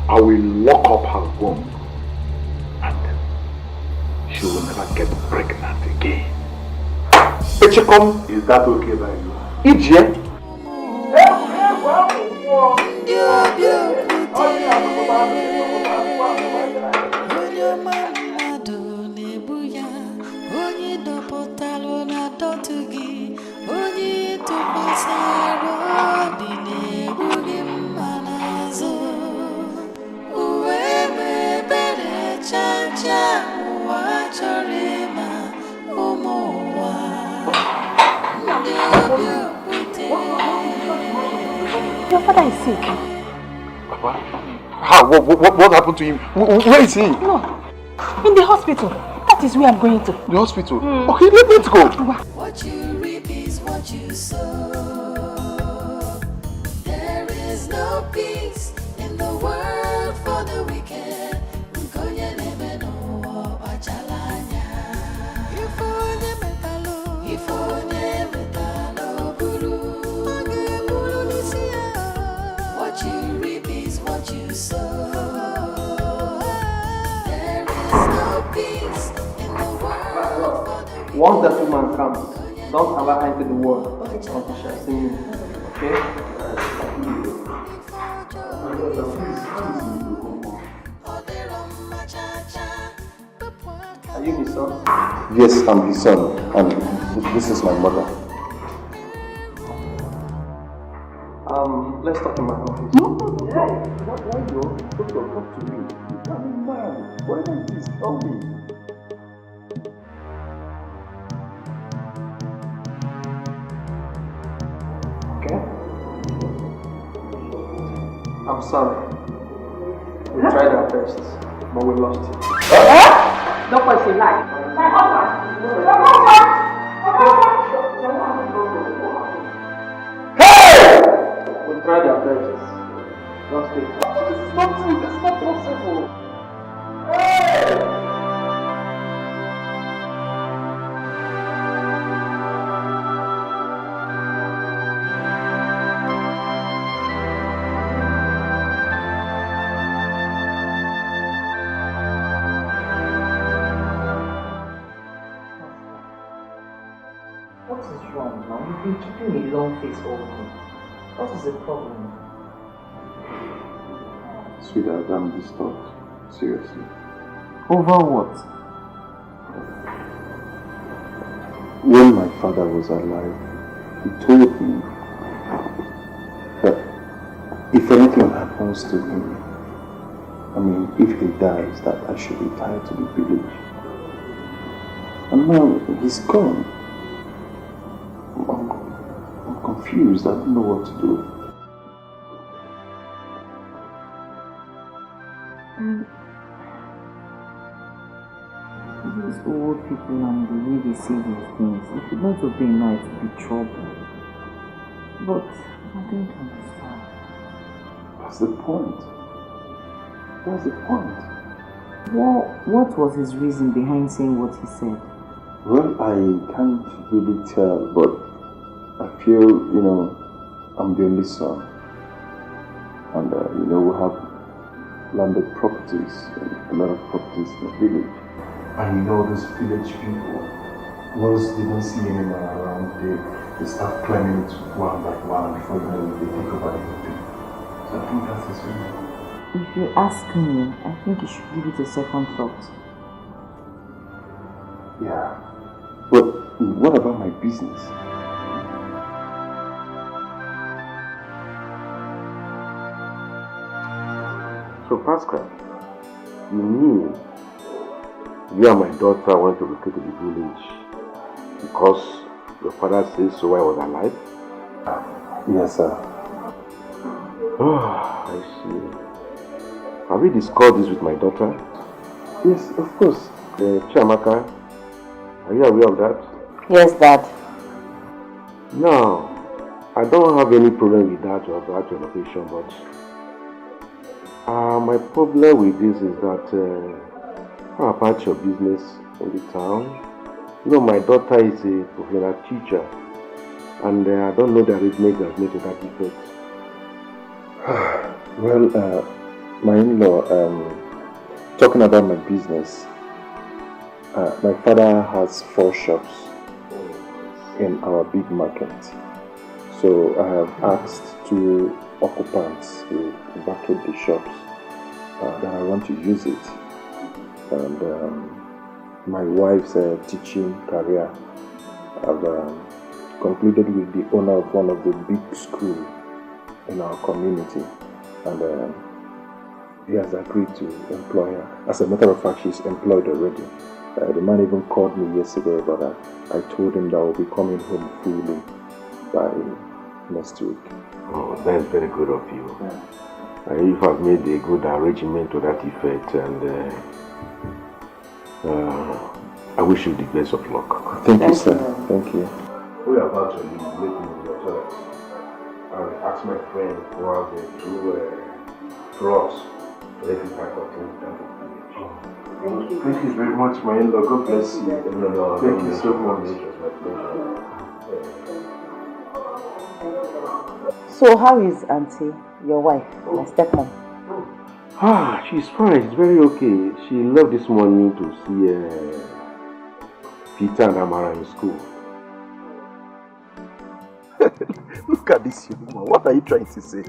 I will lock up her womb and she will never get pregnant again. Etiko, is that okay by you? Idiot? Your father is sick. Papa? How? What happened to him? Where is he? No, in the hospital. That is where I'm going to. The hospital? Okay, let's go. What you reap is what you sow. There is no peace in the world for the wicked. Nkonye no achalanya. Ifonye metalo buru. What you reap is what you sow. There is no peace in the world for the wicked. Once that woman comes, don't allow her into the world until she has seen you. Okay? Are you his son? Yes, I'm his son, and this is my mother. Let's talk in my office. No. Why you talk to me? I'm a man. Whatever it is, tell me. Okay? I'm sorry. We tried our best, but we lost it. Don't want to lie. My husband. We tried our best. Lost it. This is not true. This is not possible. What is wrong now? You've been keeping a long face all day. What is the problem? Sweetheart, I'm disturbed. Seriously. Over what? When my father was alive, he told me that if anything happens to him, I mean, if he dies, that I should retire to the village. And now he's gone. I'm confused. I don't know what to do. These old people and the way they say these things, if you don't obey now, it will be trouble. But I don't understand. What's the point? What's the point? What was his reason behind saying what he said? Well, I can't really tell, but I feel, I'm the only son. And, we have landed properties, a lot of properties in the village. And those village people, once they don't see any man around, they start climbing it one by one before they take over everything. So I think that's his reason. If you ask me, I think you should give it a second thought. Yeah. But what about my business? So Pascal, you mean you and my daughter went to relocate to the village because your father says so I was alive? Yes, sir. Oh, I see. Have you discussed this with my daughter? Yes, of course. Chiamaka, are you aware of that? Yes, Dad. No, I don't have any problem with that or that relocation, but my problem with this is that how about your business in the town? My daughter is a professional teacher, and I don't know the arrangement that's made to that effect. Well, my in-law, talking about my business, my father has 4 shops in our big market. So I have asked 2 occupants to vacate the shops that I want to use it. And my wife's teaching career, I've concluded with the owner of one of the big schools in our community. And he has agreed to employ her. As a matter of fact, she's employed already. The man even called me yesterday, but I told him that I will be coming home fully by next week. Oh, that's very good of you. Yeah. If I've made a good arrangement to that effect, and I wish you the best of luck. Thank you, sir. Thank you. We are about to leave. Let me your toilet. I'll ask my friend who has the 2 trucks to let me pack up things down. Thank you. Thank you very much, my in-law. God bless you. Thank you so much. So how is Auntie, your wife, my stepmom? She's fine. She's very okay. She left this morning to see Peter and Amara in school. Look at this young man. What are you trying to say?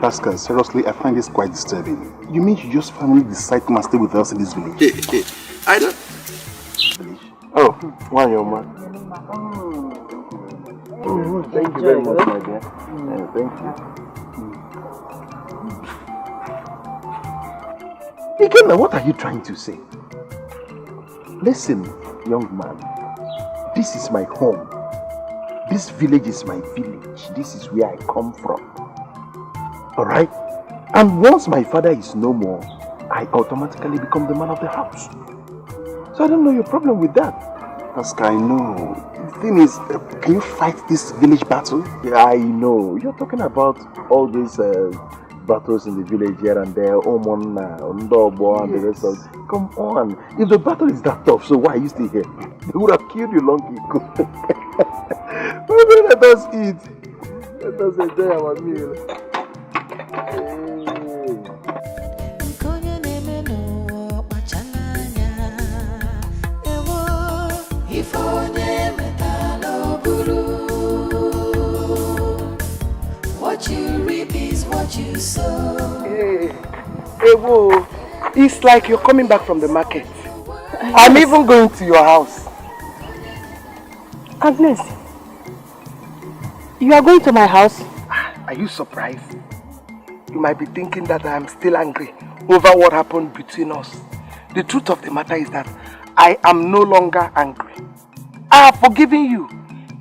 Pascal, seriously, I find this quite disturbing. You mean you just finally decide to come and stay with us in this village? I don't... Oh, one young man. Thank you very much, my dear. Thank you. Again, what are you trying to say? Listen, young man. This is my home. This village is my village. This is where I come from. Alright? And once my father is no more, I automatically become the man of the house. So I don't know your problem with that. Pascal, I know. The thing is, can you fight this village battle? Yeah, I know. You're talking about all these battles in the village here and there. Omona, Ndobo, and the rest of it. Come on. If the battle is that tough, so why are you still here? They would have killed you long ago. Let us eat. Let us enjoy our meal. What you reap is what you sow. Hey, whoa. It's like you're coming back from the market. I'm even going to your house. Agnes, you are going to my house? Are you surprised? you might be thinking that I am still angry over what happened between us. The truth of the matter is that I am no longer angry. I have forgiven you.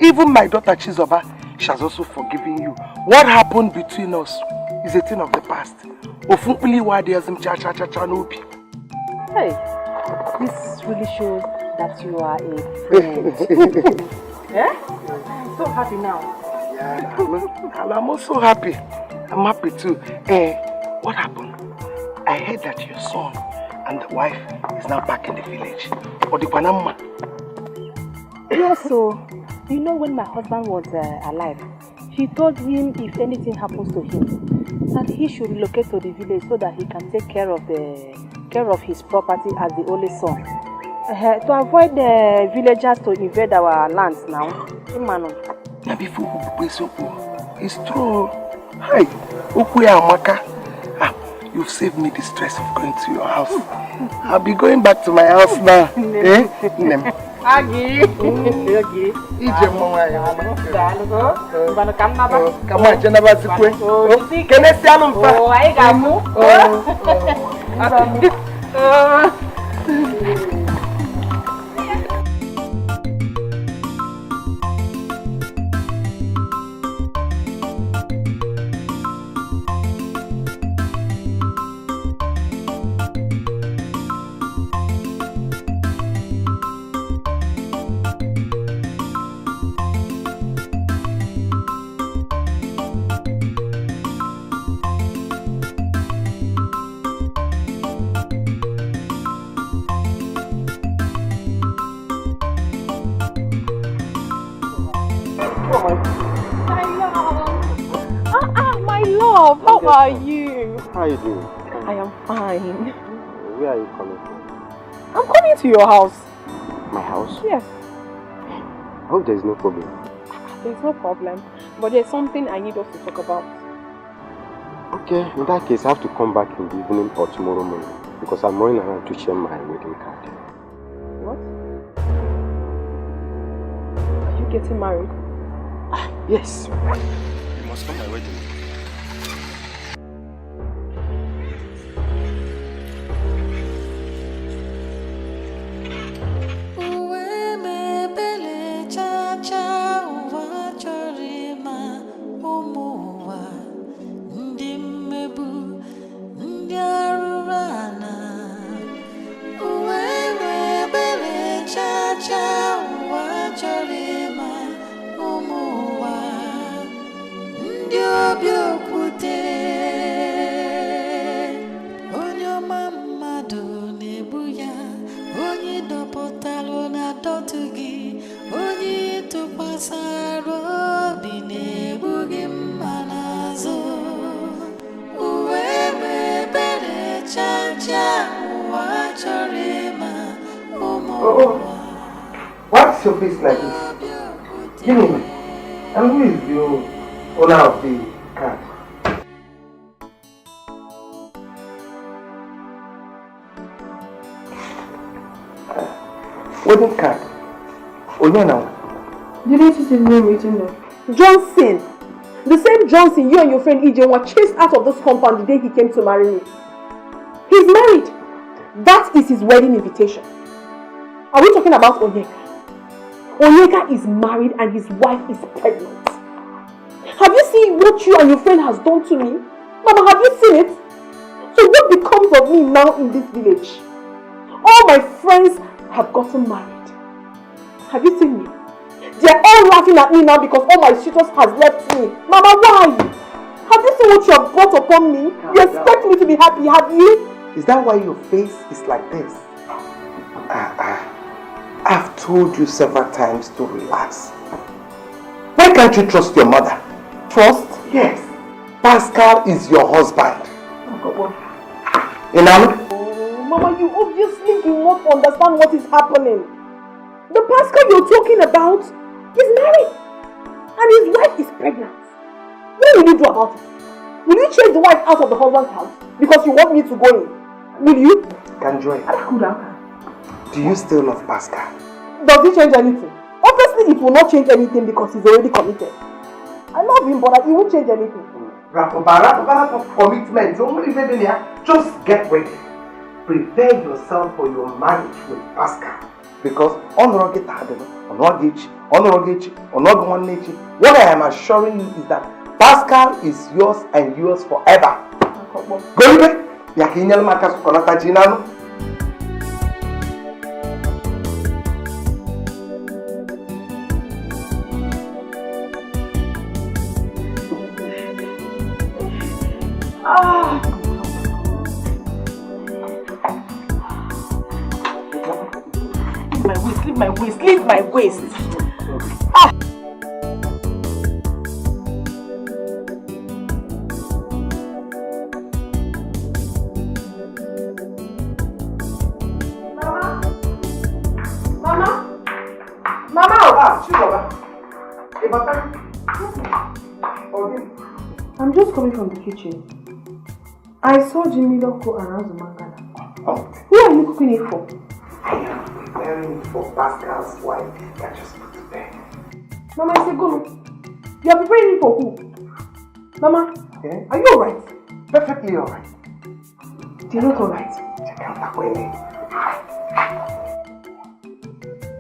Even my daughter Chizoba, she has also forgiven you. What happened between us is a thing of the past. Hey, this really shows that you are a friend. Yeah? I'm so happy now. Yeah, I'm also happy. I'm happy too. What happened? I heard that your son and the wife is now back in the village. Or the Panama. Yeah, so, you know when my husband was alive, he told him if anything happens to him, that he should relocate to the village so that he can take care of his property as the only son. To avoid the villagers to invade our lands now. It's true. Hi, Ukuya Amaka. You've saved me the stress of going to your house. I'll be going back to my house now. Nnebe. Agi. Agi. Come on, Jenaba Sikwe. Can I see Alumpa? Oh, I got How are you? How are you doing? I am fine. Where are you coming from? I'm coming to your house. My house? Yes. I hope there is no problem. There's no problem. But there's something I need us to talk about. Okay, in that case, I have to come back in the evening or tomorrow morning because I'm running around to share my wedding card. What? Are you getting married? Yes. You must come my wedding. What's your face like this? Give me. And who is the owner of the card? Wedding card. Onyana. You need to see his name written there. Johnson! The same Johnson you and your friend EJ were chased out of this compound the day he came to marry me. He's married. That is his wedding invitation. Are we talking about Onyeka? Onyeka is married and his wife is pregnant. Have you seen what you and your friend has done to me? Mama, have you seen it? So what becomes of me now in this village? All my friends have gotten married. Have you seen me? They are all laughing at me now because all my suitors has left me. Mama, why? Have you seen what you have brought upon me? You expect me to be happy, have you? Is that why your face is like this? I've told you several times to relax. Why can't you trust your mother? Trust? Yes. Pascal is your husband. Annan? Oh, Mama, you obviously do not understand what is happening. The Pascal you're talking about is married. And his wife is pregnant. What will you do about it? Will you chase the wife out of the husband's house because you want me to go in? Will you? Kanjoy, do you still love Pascal? Does it change anything? Obviously it will not change anything because he's already committed. I love him, but it won't change anything. commitment. Just get ready. Prepare yourself for your marriage with Pascal. Because what I am assuring you is that Pascal is yours and yours forever. Go Leave my waist. I'm just coming from the kitchen. I saw Jimmy Loko around the mangala. Oh. Who are you cooking it for? I am preparing for Pascal's wife that just put to bed. Mama, I said go. You are preparing it for who? Mama, are you alright? Perfectly alright. You're not alright.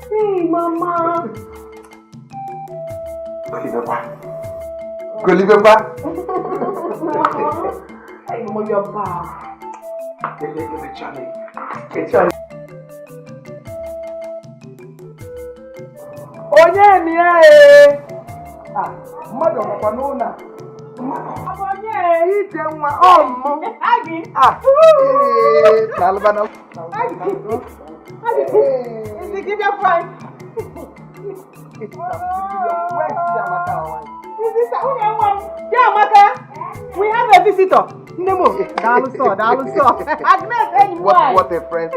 Hey, Mama. Hey, Mama, you're bad. Onye ni mmadụ ọkwa n'ụlọ onye ite nwa ọmụ n'alụbana We have a visitor. Nemo, Daluso. Agnes, hey, what a friend.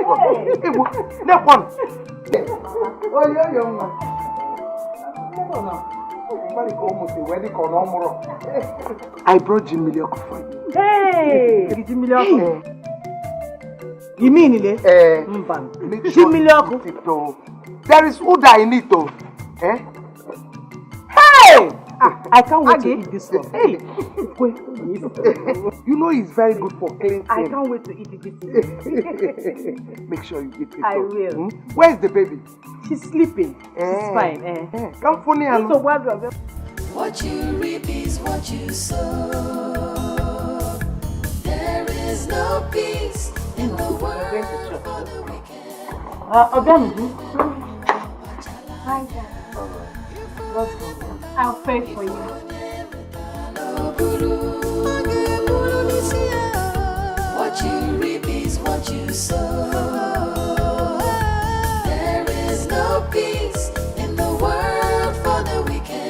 I brought Jimilio for you. Hey, Jimilio. You mean it? Jimilio. There is Uda in it, though. Hey! I can't wait to eat this one. Hey! You know it's very good for cleansing. I can't wait to eat it. Make sure you eat it. I will. Where's the baby? She's sleeping. She's fine. Come for me. What you reap is what you sow. There is no peace in the world for the wicked. Obio. Hi, Dad. I'll pray for you. What you reap is what you sow. There is no peace in the world for the wicked.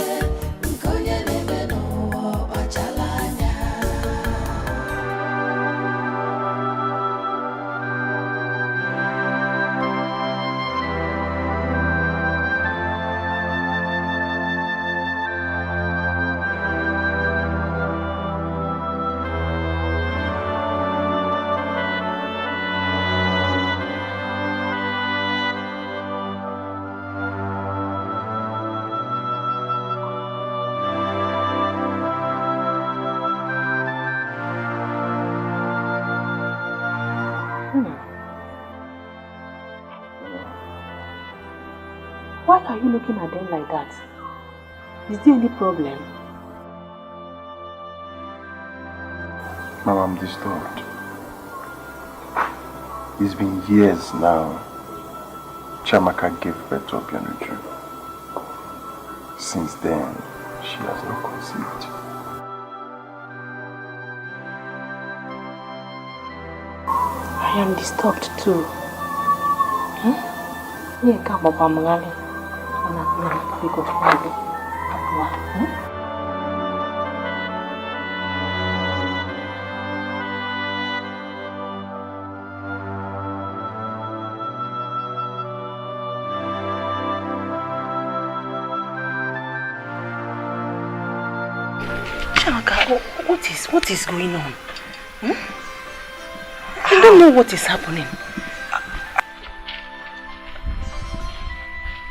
Why are you looking at them like that? Is there any problem? Mama, I'm disturbed. It's been years now. Chamaka gave birth to Obio. Since then, she has not conceived. I am disturbed too. Yeah, come up, I'm going. What is going on? I don't know what is happening.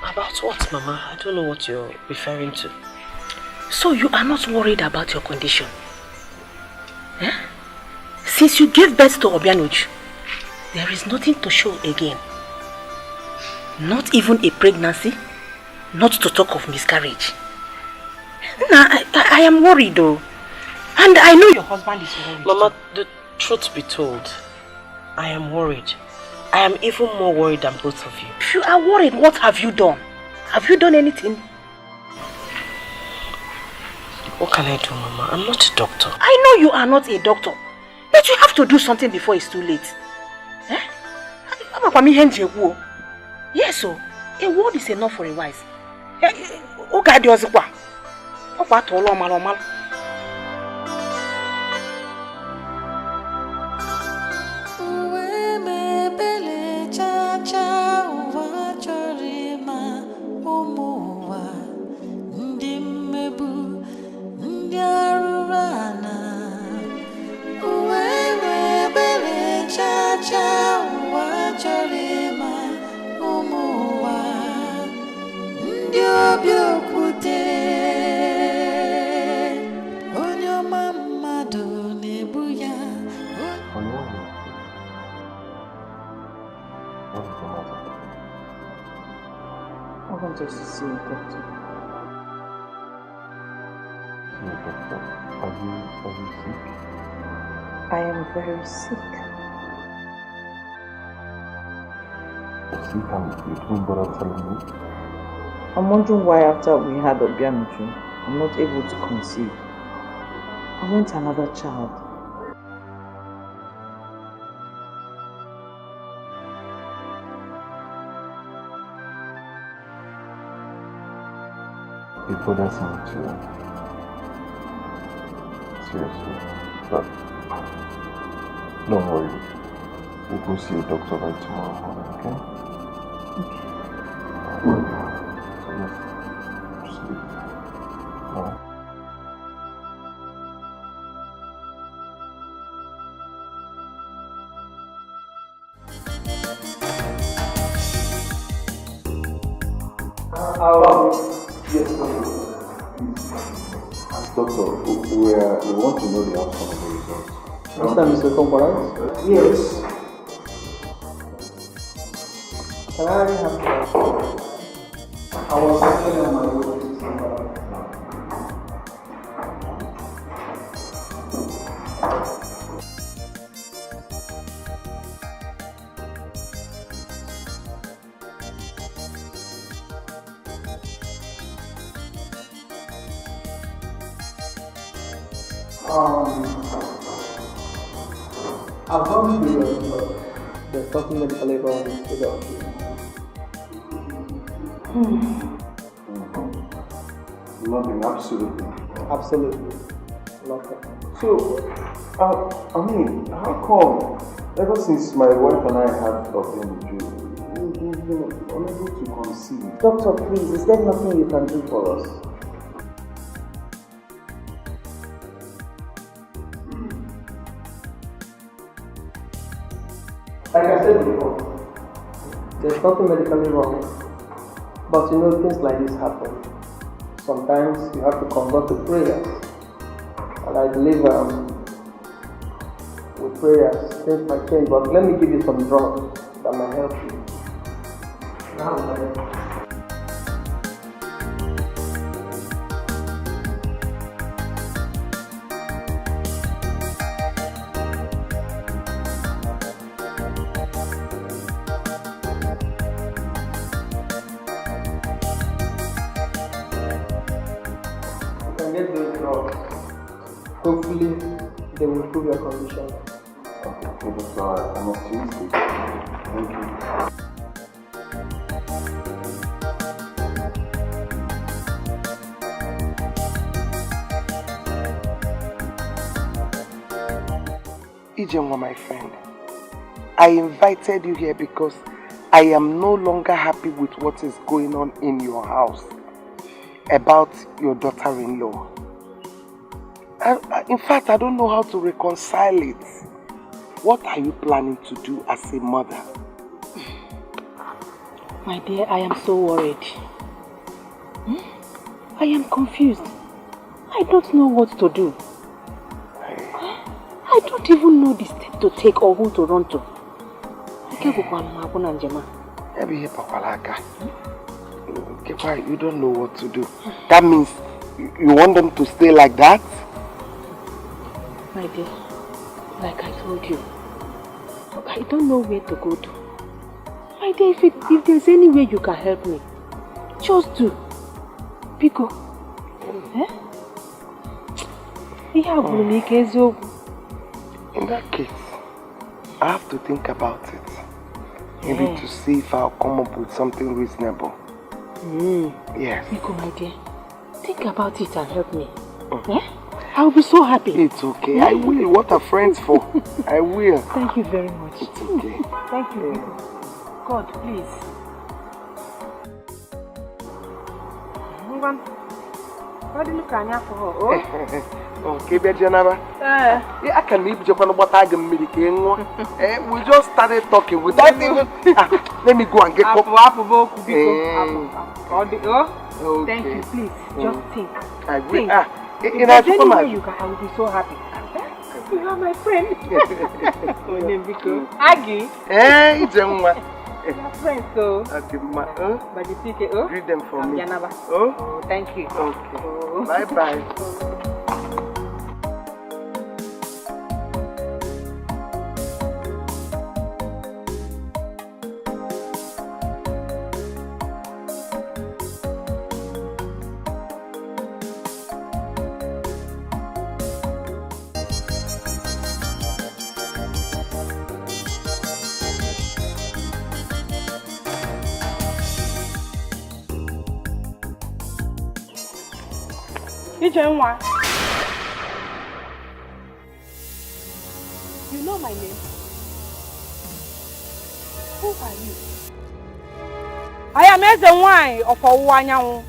About what, Mama? I don't know what you're referring to. So you are not worried about your condition? Since you gave birth to Obianuj, there is nothing to show again. Not even a pregnancy, not to talk of miscarriage. Nah, I am worried though. And I know your husband is worried. Mama, the truth be told, I am worried. I am even more worried than both of you. If you are worried, what have you done? Have you done anything? What can I do, Mama? I'm not a doctor. I know you are not a doctor. But you have to do something before it's too late. Eh? Yes, so a word is enough for a wise. Oh God, yours is what? I want us to see a doctor. See a doctor? Are you sick? I am very sick. You're sick and you didn't bother telling me? I'm wondering why after we had Obianuju, I'm not able to conceive. I want another child. It bothers me too. Seriously. But don't worry. We'll go see a doctor by tomorrow morning, okay? So just sleep. Alright? Yes, Doctor, we want to know the outcome of the results. Mr. Okonkwo? Yes. Can I have I was actually on my way to somewhere. I've gone through the talking medical labor on this figure. Nothing, absolutely. Absolutely. Nothing. So, I mean, how come ever since my wife and I had problem with you, we've been unable to conceive? Doctor, please, is there nothing you can do for us? Like I said before, there's nothing medically wrong, but you know things like this happen. Sometimes you have to convert to prayers, and I believe with prayers things might change. But let me give you some drugs that might help you. Now, get those drugs. Hopefully, they will improve your condition. Okay, Doctor, I'm optimistic. Thank you. Ijenwa, my friend, I invited you here because I am no longer happy with what is going on in your house about your daughter-in-law. In fact, I don't know how to reconcile it. What are you planning to do as a mother? My dear, I am so worried. I am confused. I don't know what to do. I I don't even know the step to take or who to run to. You don't know what to do. That means you want them to stay like that? My dear, like I told you, I don't know where to go to. My dear, if there's any way you can help me, just do. Pico. Eh? In that case, I have to think about it. Maybe to see if I'll come up with something reasonable. Yes. Pico, my dear, think about it and help me. Eh? I'll be so happy. It's okay. I will. What are friends for? I will. Thank you very much. It's okay. Thank you. God, please. Okay, Bejanaba. I can leave Japan what I can make. We just started talking without even. Let me go and get apple. Thank you, please. Just think. I will. If there's any way you can, I will be so happy. You are my friend. Aggie. Hey, Jemma. We are friends, so. Okay, But the ticket, read them for me. Oh, thank you. Okay. Bye-bye. Chinenye. You know my name? Who are you? I am Ezenwai of Owanyawu.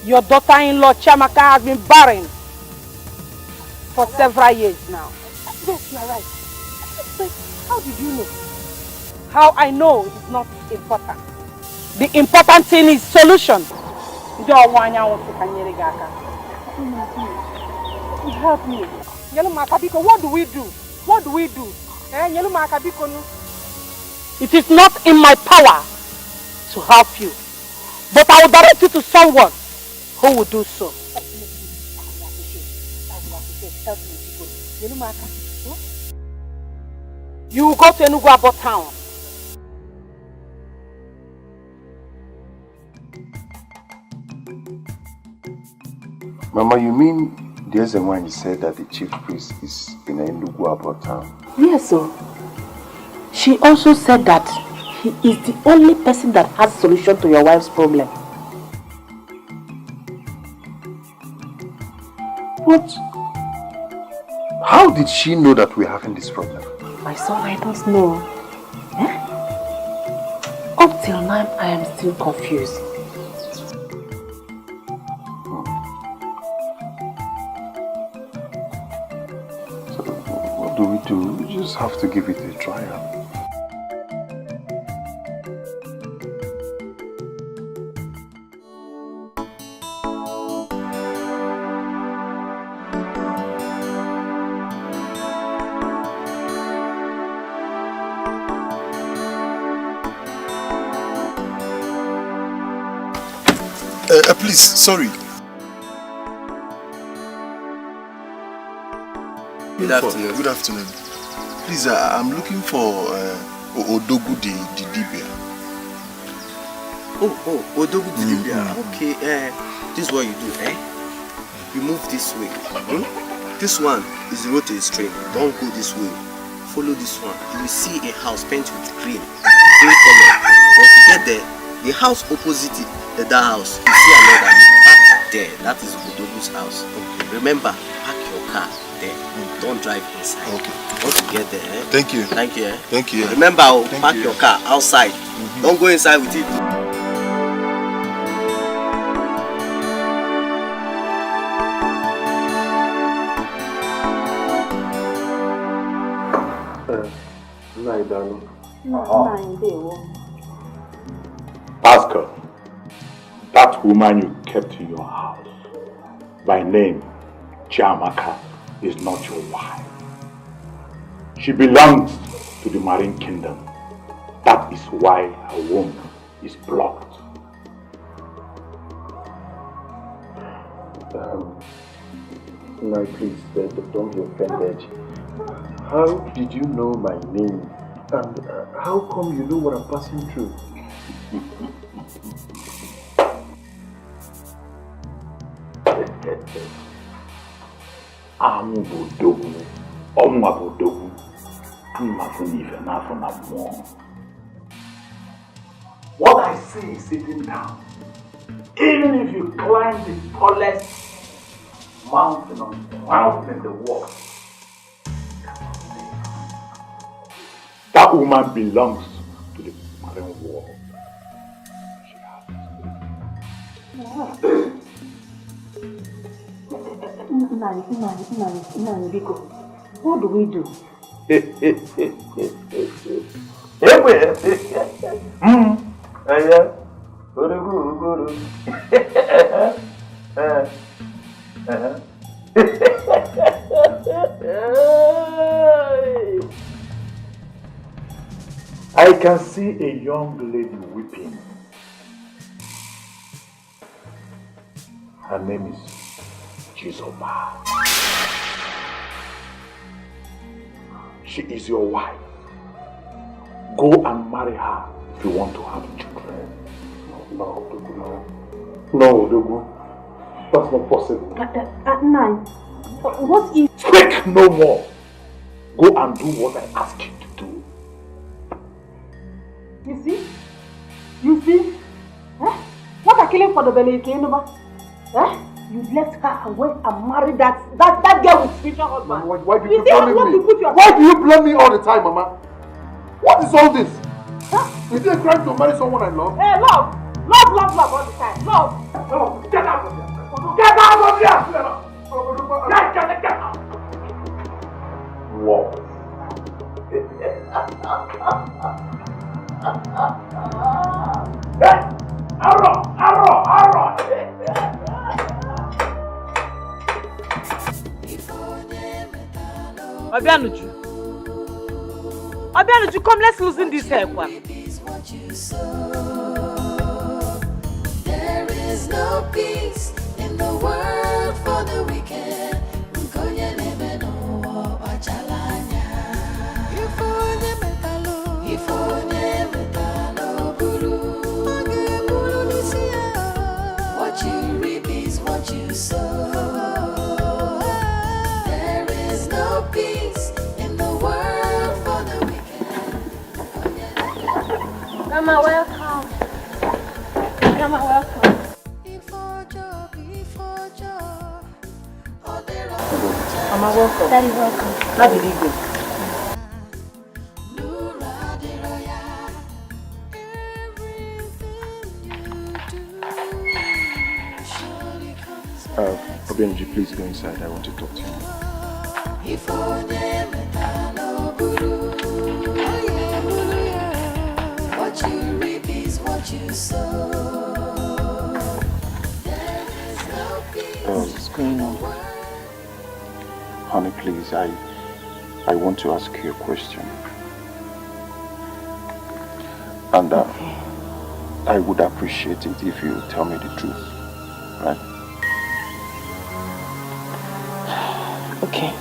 Your daughter-in-law Chiamaka has been barren for several years now. Yes, you are right. But how did you know? How I know is not important. The important thing is solution. Help me. What do we do? What do we do? It is not in my power to help you, but I will direct you to someone who will do so. You will go to Enugu town. Mama, you mean there's a one you said that the chief priest is in Enugu town? Yes, sir. She also said that he is the only person that has a solution to your wife's problem. What? How did she know that we're having this problem? My son, I don't know. Eh? Up till now, I am still confused. What do we do? We just have to give it a trial. Please, sorry. Good afternoon. Good afternoon. Please, I'm looking for Odogu the Dibia. Oh, Odogu the Dibia. Okay, this is what you do, eh? You move this way. This one is the road to the stream. Don't go this way. Follow this one. You will see a house painted with green color. Once you get there, the house opposite that house, you see another. You park there. That is Odogu's house. Okay. Remember, park your car there. Don't drive inside. Okay. Once you get there, eh? Thank you. Thank you. Thank you. Remember, park your car outside. Don't go inside with it. Pascal, that woman you kept in your house, by name Chiamaka, is not your wife. She belongs to the marine kingdom. That is why her womb is blocked. Now please, don't be offended. How did you know my name? And how come you know what I'm passing through? I'm Bodogu. Omwa Bodogu. I'm Mafunife Nafonamo. What I see is sitting down. Even if you climb the tallest mountain in the world, that woman belongs to the marine world. What do we do? I can see a young lady weeping. Her name is Chizoba. She is your wife. Go and marry her if you want to have children. No, Dogu. That's not possible. Nine. What if... Speak no more. Go and do what I ask you to do. You see? You see? Eh? What are killing for the belly, Nnebe? Eh? You left her and went and married that girl with spiritual husband. Why do you blame me? Why do you blame me all the time, Mama? What is all this? Huh? Is it a crime to marry someone I love? Hey, love! Love all the time. Love! No, get out of here! Get out of here! Get out! Love. Arrow! Obianuju, come, let's loosen this hair. There is no peace in the world for the wicked. Nnebe no achalanya. Ifonye metalo buru. What you reap is what you sow. There is no peace in the world for the wicked. Grandma, welcome. Grandma, welcome. Mama, welcome. Daddy, welcome. How did you go? Obio, please go inside. I want to talk to you. What you reap is what you sow. What's going on? Honey, please, I want to ask you a question. And I would appreciate it if you tell me the truth, right? Okay.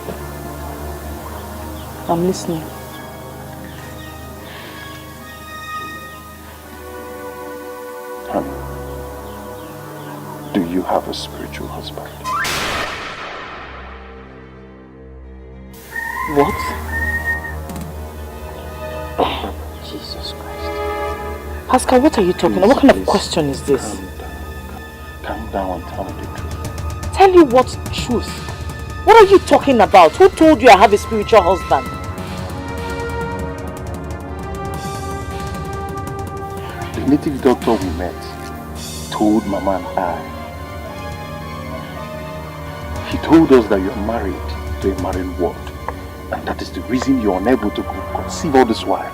I'm listening. Honey, do you have a spiritual husband? What? Jesus Christ. Pascal, what are you talking about? What kind of question is this? Calm down and tell me the truth. Tell you what truth? What are you talking about? Who told you I have a spiritual husband? The native doctor we met told Mama and I. He told us that you're married to a marine world. And that is the reason you're unable to conceive all this while.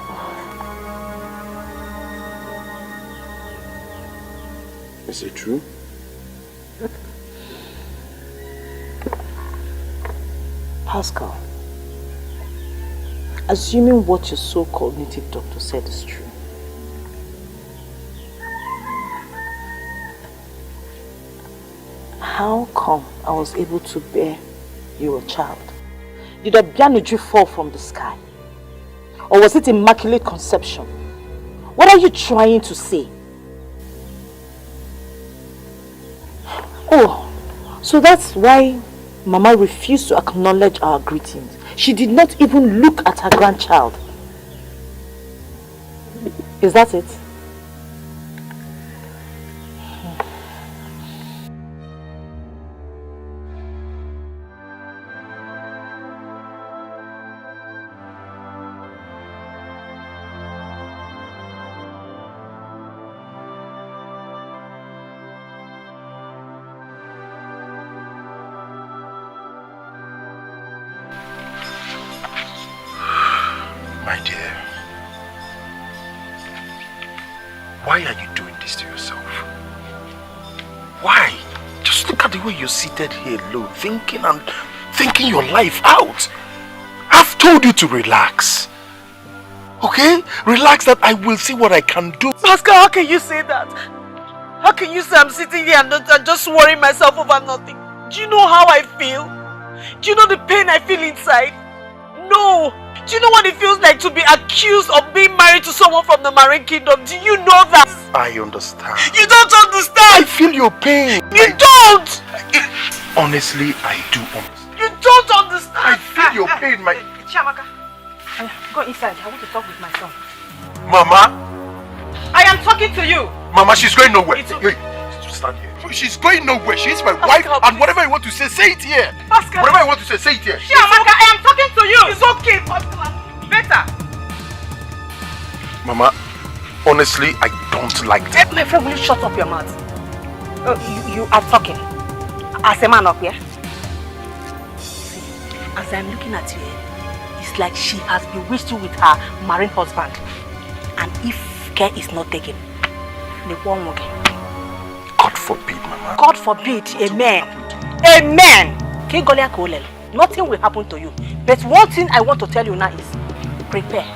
Is it true? Pascal, assuming what your so-called native doctor said is true, how come I was able to bear you a child? Did Obianuju fall from the sky? Or was it immaculate conception? What are you trying to say? Oh, so that's why Mama refused to acknowledge our greetings. She did not even look at her grandchild. Is that it? My dear, why are you doing this to yourself? Why? Just look at the way you're seated here alone, thinking your life out. I've told you to relax. Okay? Relax that I will see what I can do. Pascal, how can you say that? How can you say I'm sitting here and just worrying myself over nothing? Do you know how I feel? Do you know the pain I feel inside? No! Do you know what it feels like to be accused of being married to someone from the Marine Kingdom? Do you know that? I understand. You don't understand! I feel your pain. You don't! Honestly, I do understand. You don't understand! I feel your pain, my... Chiamaka, go inside. I want to talk with my son. Mama? I am talking to you! Mama, she's going nowhere. Hey, stand here. She's going nowhere. She's my wife, and whatever you want to say it here. Pascal. Whatever you want to say it here. Chiamaka, I am talking to you! It's okay, Pascal. Better. Mama, honestly, I don't like that. My friend, will you shut up your mouth? You are talking. As a man up here. See, as I'm looking at you, it's like she has bewitched you with her marine husband. And if care is not taken, the one will get. God forbid, Mama. God forbid, amen. Amen. Nothing will happen to you. But one thing I want to tell you now is, prepare.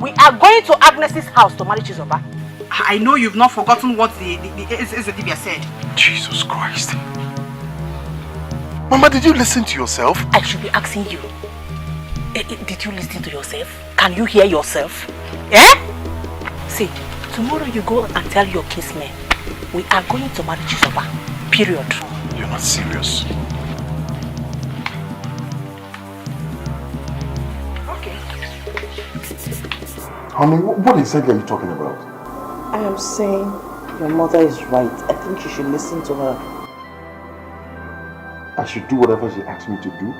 We are going to Agnes's house to marry Chizoba. I know you've not forgotten what the Divisive said. Jesus Christ. Mama, did you listen to yourself? I should be asking you. Did you listen to yourself? Can you hear yourself? Eh? See, tomorrow you go and tell your kinsmen, we are going to marry Chizoba. Period. You're not serious. Okay. Honey, what exactly are you talking about? I am saying your mother is right. I think you should listen to her. I should do whatever she asks me to do?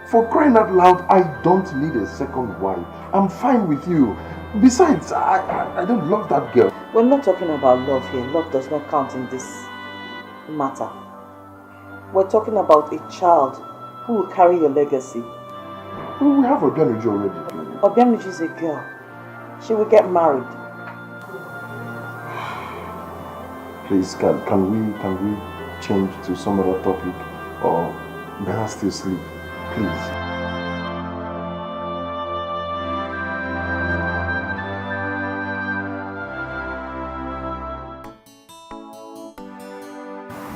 For crying out loud, I don't need a second wife. I'm fine with you. Besides, I don't love that girl. We're not talking about love here. Love does not count in this matter. We're talking about a child who will carry your legacy. Well, we have Obianuju already. Obianuju is a girl. She will get married. Please, can we change to some other topic, or better still sleep, please?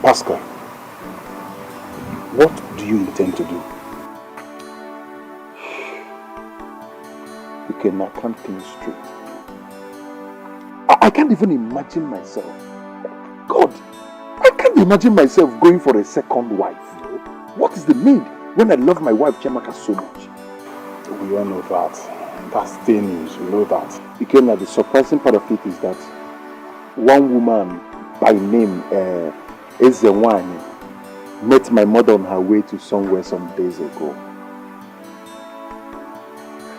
Pascal, what do you intend to do? Okay, now can't think straight. I can't even imagine myself. God, I can't imagine myself going for a second wife. What is the need when I love my wife Chiamaka so much? We all know that. That's the news, we know that. Okay, now the surprising part of it is that one woman by name Ezenwani met my mother on her way to somewhere some days ago.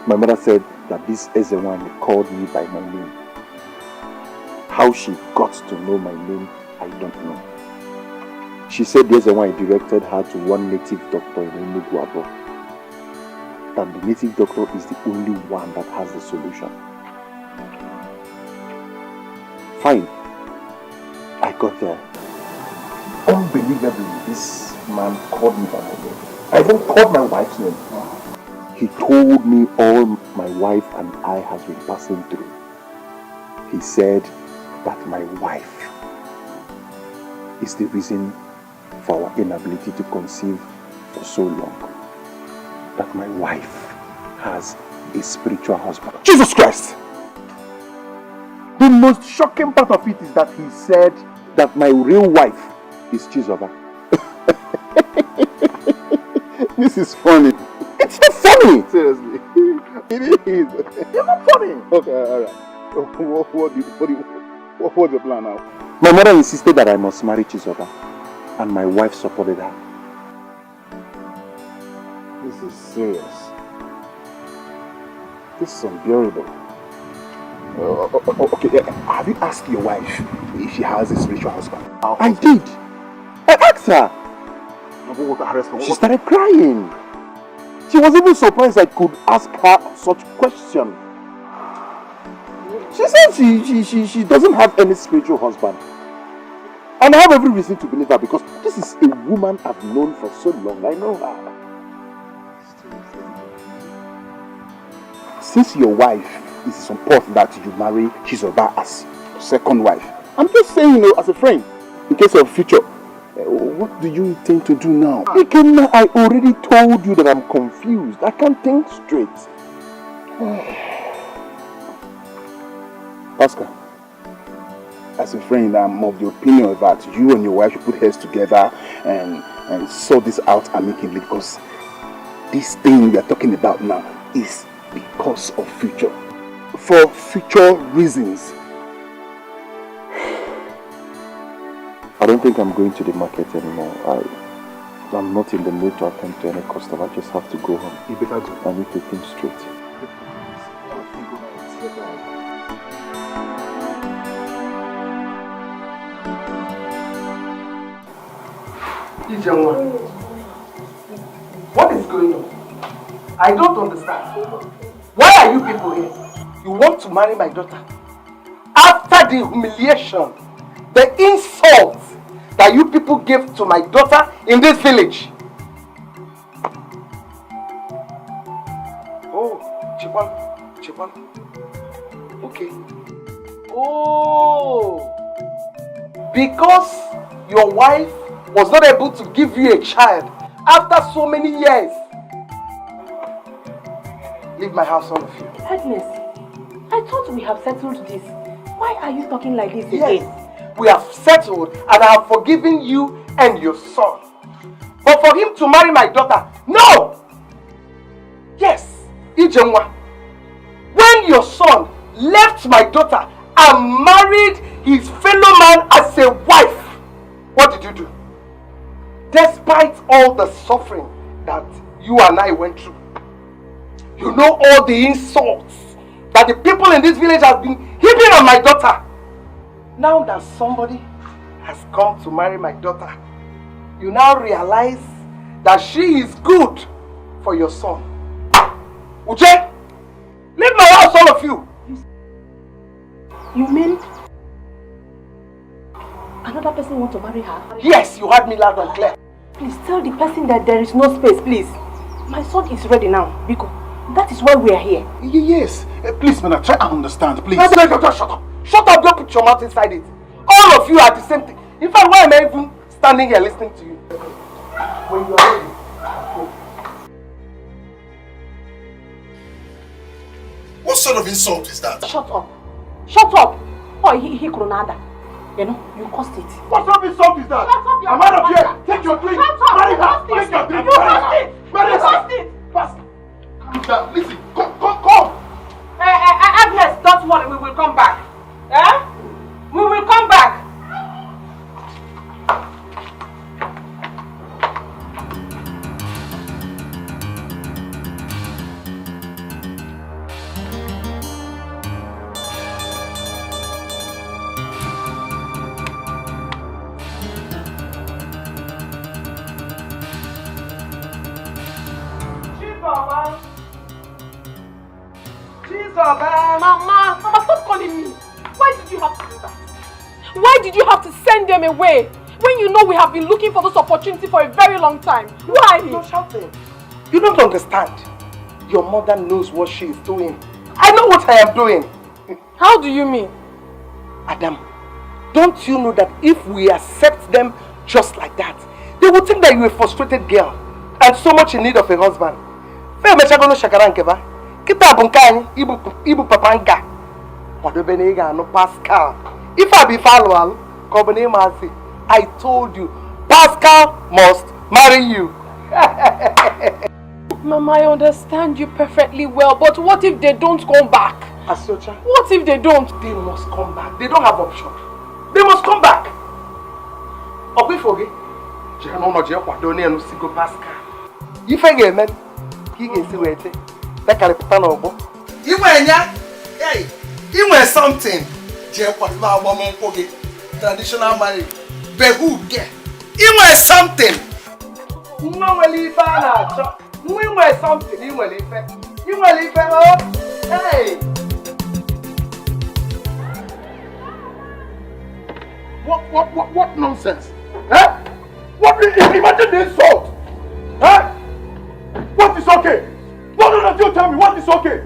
My mother said that this Ezenwani called me by my name. How she got to know my name, I don't know. She said the Ezenwani directed her to one native doctor in Mbunabo. That the native doctor is the only one that has the solution. Fine. I got there. Unbelievably, this man called me by my name. I even called my wife's name. he told me all my wife and I has been passing through. He said that my wife is the reason for our inability to conceive for so long. That my wife has a spiritual husband. Jesus Christ! The most shocking part of it is that he said that my real wife is Chizoba. This is funny. It's not funny! Seriously. It is. You're not funny. Okay, alright. What's the plan now? My mother insisted that I must marry Chizoba, and my wife supported her. This is serious. This is unbearable. Okay, have you asked your wife if she has a spiritual husband? I did. I asked her. She started crying. She was even surprised I could ask her such question. She said she doesn't have any spiritual husband. And I have every reason to believe her because this is a woman I've known for so long. I know her. Since your wife is important that you marry Chizoba as second wife, I'm just saying, as a friend, in case of future, what do you intend to do now? Ikenna, I already told you that I'm confused. I can't think straight. Pascal, as a friend, I'm of the opinion that you and your wife should put heads together and sort this out amicably because this thing we are talking about now is because of future. For future reasons. I don't think I'm going to the market anymore. I'm not in the mood to attend to any customer. I just have to go home. You better go. I need to think straight. What is going on? I don't understand. Why are you people here? You want to marry my daughter? After the humiliation, the insult that you people gave to my daughter in this village. Oh, Chipon. Okay. Oh, because your wife was not able to give you a child after so many years. Leave my house, all of you. Agnes, I thought we have settled this. Why are you talking like this Yes, again? we have settled and I have forgiven you and your son. But for him to marry my daughter, no! Yes, Ijenwa, when your son left my daughter and married his fellow man as a wife, what did you do? Despite all the suffering that you and I went through, you know all the insults that the people in this village have been heaping on my daughter. Now that somebody has come to marry my daughter, you now realize that she is good for your son. Uche, leave my house, all of you. You mean another person wants to marry her? Yes, you heard me loud and clear. Please tell the person that there is no space, please. My son is ready now, Biko. That is why we are here. Yes. Please, man, try and understand, please. No, shut up. Shut up, don't put your mouth inside it. All of you are the same thing. In fact, why am I even standing here listening to you? When you are ready, go. What sort of insult is that? Shut up. Shut up. Oh, he Kronada. You know, you caused it. What sort of insult is that? Shut up, I'm out of here. Take your drink. Shut up. Marry her. You Take your drink. You caused it. Marry You her. caused it. Fast. Calm down. Listen. Come. Agnes, don't worry, we will come back. Eh? We will come back. Mama, stop calling me. Why did you have to do that? Why did you have to send them away when you know we have been looking for this opportunity for a very long time? Why? You're shouting. You don't understand. your mother knows what she is doing. I know what I am doing. How do you mean? Adam, don't you know that if we accept them just like that, they will think that you're a frustrated girl and so much in need of a husband. Ibu papanga. Pascal. If I be follow, I told you, Pascal must marry you. Mama, I understand you perfectly well, but what if they don't come back? Asocha. What if they don't? They must come back. They don't have option. They must come back. Obifoge. Pascal. If I get man, he can see where it is. That can be done. You wear something. Traditional marriage. Behu get. You wear something. You wear something. You wear hey. What nonsense? Huh? Imagine the insult. Huh? What is okay? Why don't you tell me what is okay?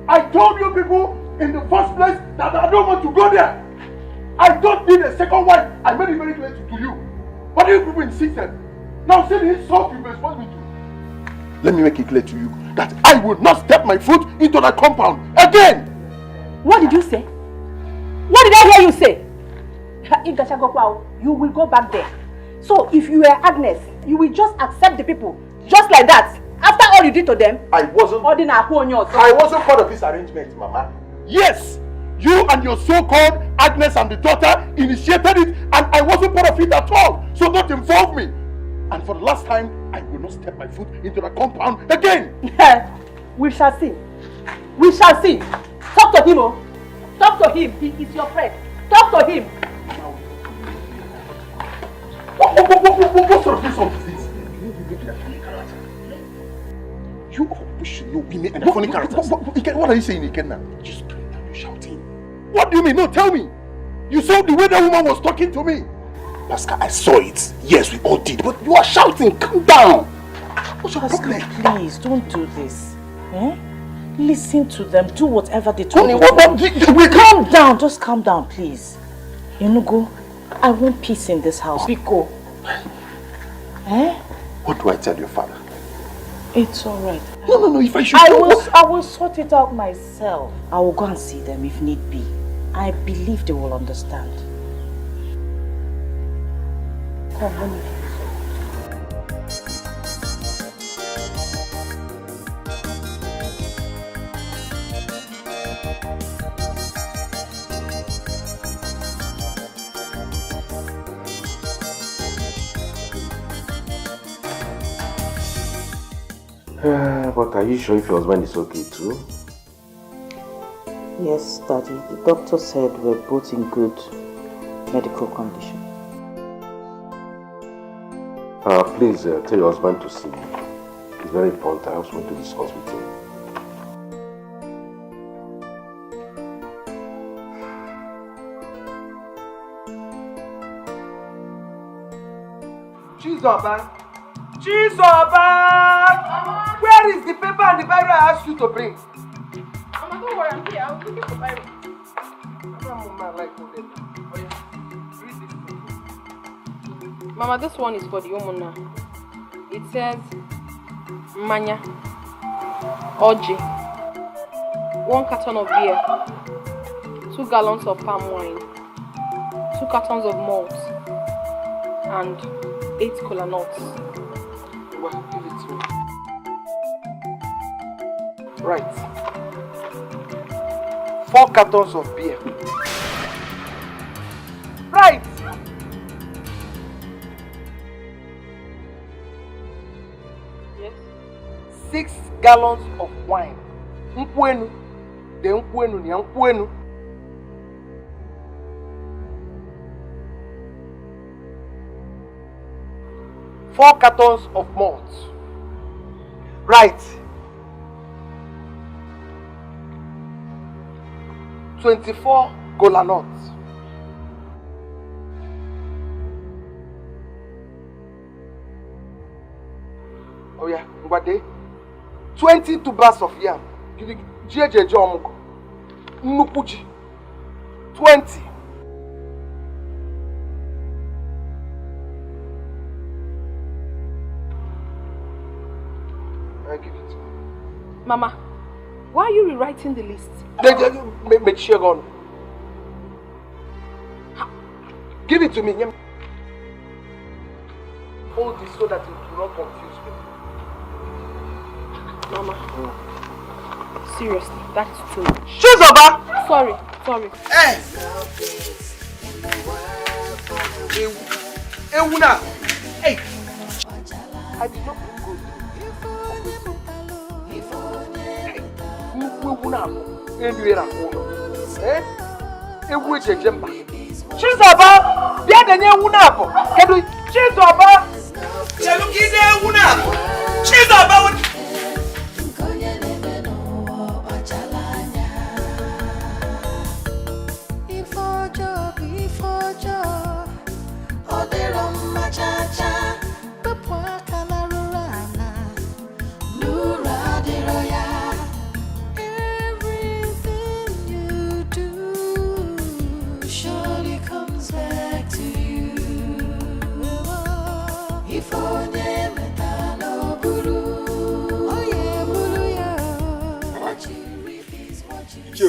I told you people in the first place that I don't want to go there. I don't need a second wife. I made it very clear to you. But you people insisted. Now say the insult you respond me to. Let me make it clear to you that I will not step my foot into that compound again. What did you say? What did I hear you say? You will go back there. So if you were Agnes, you will just accept the people just like that. After all you did to them, I wasn't part of this arrangement, Mama. Yes, you and your so-called Agnes and the daughter initiated it, and I wasn't part of it at all. So don't involve me. And for the last time, I will not step my foot into the compound again. We shall see. We shall see. Talk to him, oh. Talk to him. He is your friend. Talk to him. What sort of insult is this? You should know women and funny characters. What are you saying, Ikenna? Just you're shouting. What do you mean? No, tell me. You saw the way that woman was talking to me. Pascal, I saw it. Yes, we all did. But you are shouting. Calm down. What's your problem? Please, don't do this. Eh? Listen to them. Do whatever they told you. Calm down. Just calm down, please. Enugo, I want peace in this house. Biko. Eh? What do I tell your father? It's alright. No, if I should... I will sort it out myself. I will go and see them if need be. I believe they will understand. Come on. But are you sure if your husband is okay too? Yes, Daddy. The doctor said we're both in good medical condition. Please tell your husband to see me. It's very important. I also want to discuss with him. Chizoba! Where is the paper and the Bible I asked you to bring? Mama, don't worry, I'm here. I was looking for Bible. Mama, this one is for the Omuna. It says Manya, Oji, 1 carton of beer, 2 gallons of palm wine, 2 cartons of malt, and 8 cola nuts. Well, give it to me. Right. 4 cartons of beer. Right. Yes. 6 gallons of wine. Nkwenu. The nkwenu ni nkwenu. 4 cartons of malt. Right. 24 cola nuts. Oh yeah, Ngwade. 20 tubers of yam. Jeje omoko. Nukuji. 20. I give it to you. Mama, why are you rewriting the list? Micheal. Give it to me. Hold this so that it will not confuse me. Mama. Seriously, that's too much. She's over! Sorry. Hey! Ewuna! Hey! I did not put good. Ewuna! Eh? Ewu rejection. She's over! Bia denye ewuna apo. Kedu she's over! Chelu kide ewuna! She's over!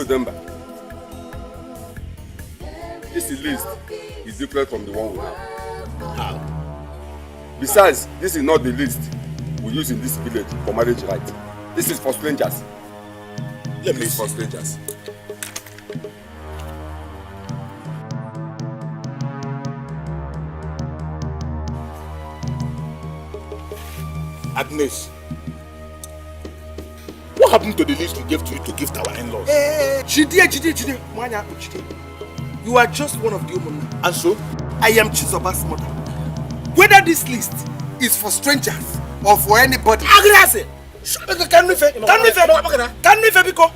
Remember, this list is different from the one we have. How? Besides, this is not the list we use in this village for marriage right. This is for strangers. Let me for strangers. Agnes, what happened to the list we gave to you to give to our in-laws? Chide. You are just one of the women. And so? I am Chizoba's mother. Whether this list is for strangers or for anybody. Agnes! Can we because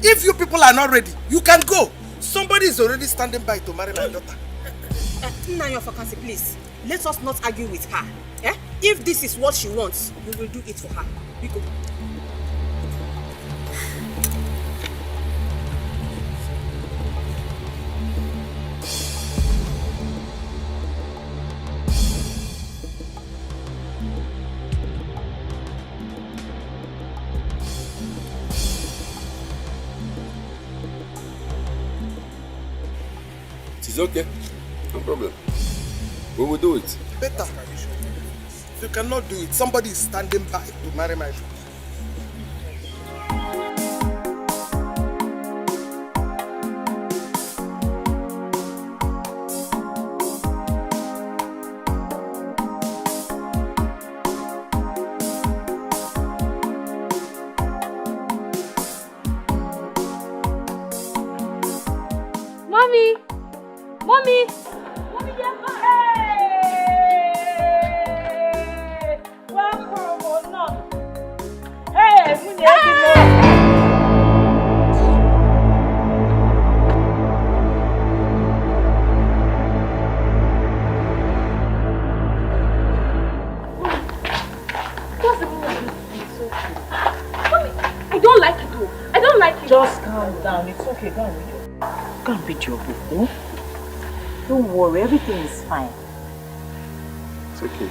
if you people are not ready, you can go. Somebody is already standing by to marry my daughter. Nnebe, for Kasi, please. Let us not argue with her. Eh? If this is what she wants, we will do it for her. We go. It's okay. No problem. We will do it. Better. If you cannot do it, somebody is standing by to marry my daughter. Mommy! Just calm down. It's okay. Go and read your book. Oh? Don't worry. Everything is fine. It's okay.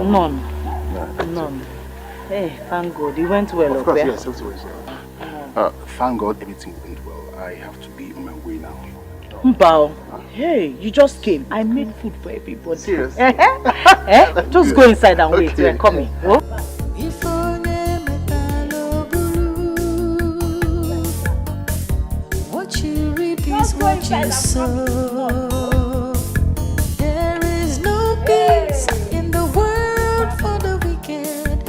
None. Hey, thank God. It went well. Of course, yes. Everything went well. Thank God everything went well. I have to be on my way now. Mbao. Hey, you just came. I made food for everybody. Serious? Just go inside and wait. We're coming. Oh? What you reap is what you sow. There is no peace in the world for the wicked.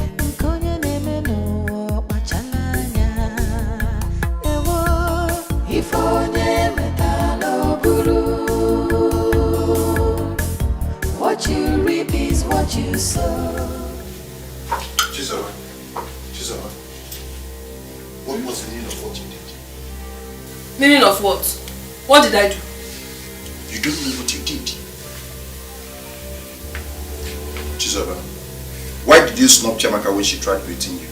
What you reap is what you sow. Chizoba, what was the meaning of what you did? Meaning of what? What did I do? You don't know what you did. Chizoba, why did you snub Chiamaka when she tried greeting you?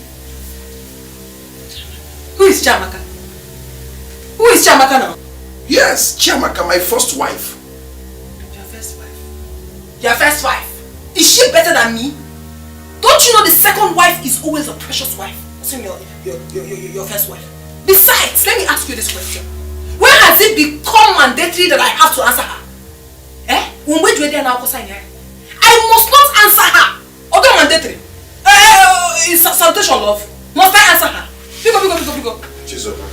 Who is Chiamaka? Who is Chiamaka now? Yes, Chiamaka, my first wife. Your first wife? Your first wife? Is she better than me? Don't you know the second wife is always a precious wife? Assume your first wife. Besides, let me ask you this question. When has it become mandatory that I have to answer her? I must not answer her. Although mandatory. It's a salutation, love. Must I answer her? Go. Chizoba,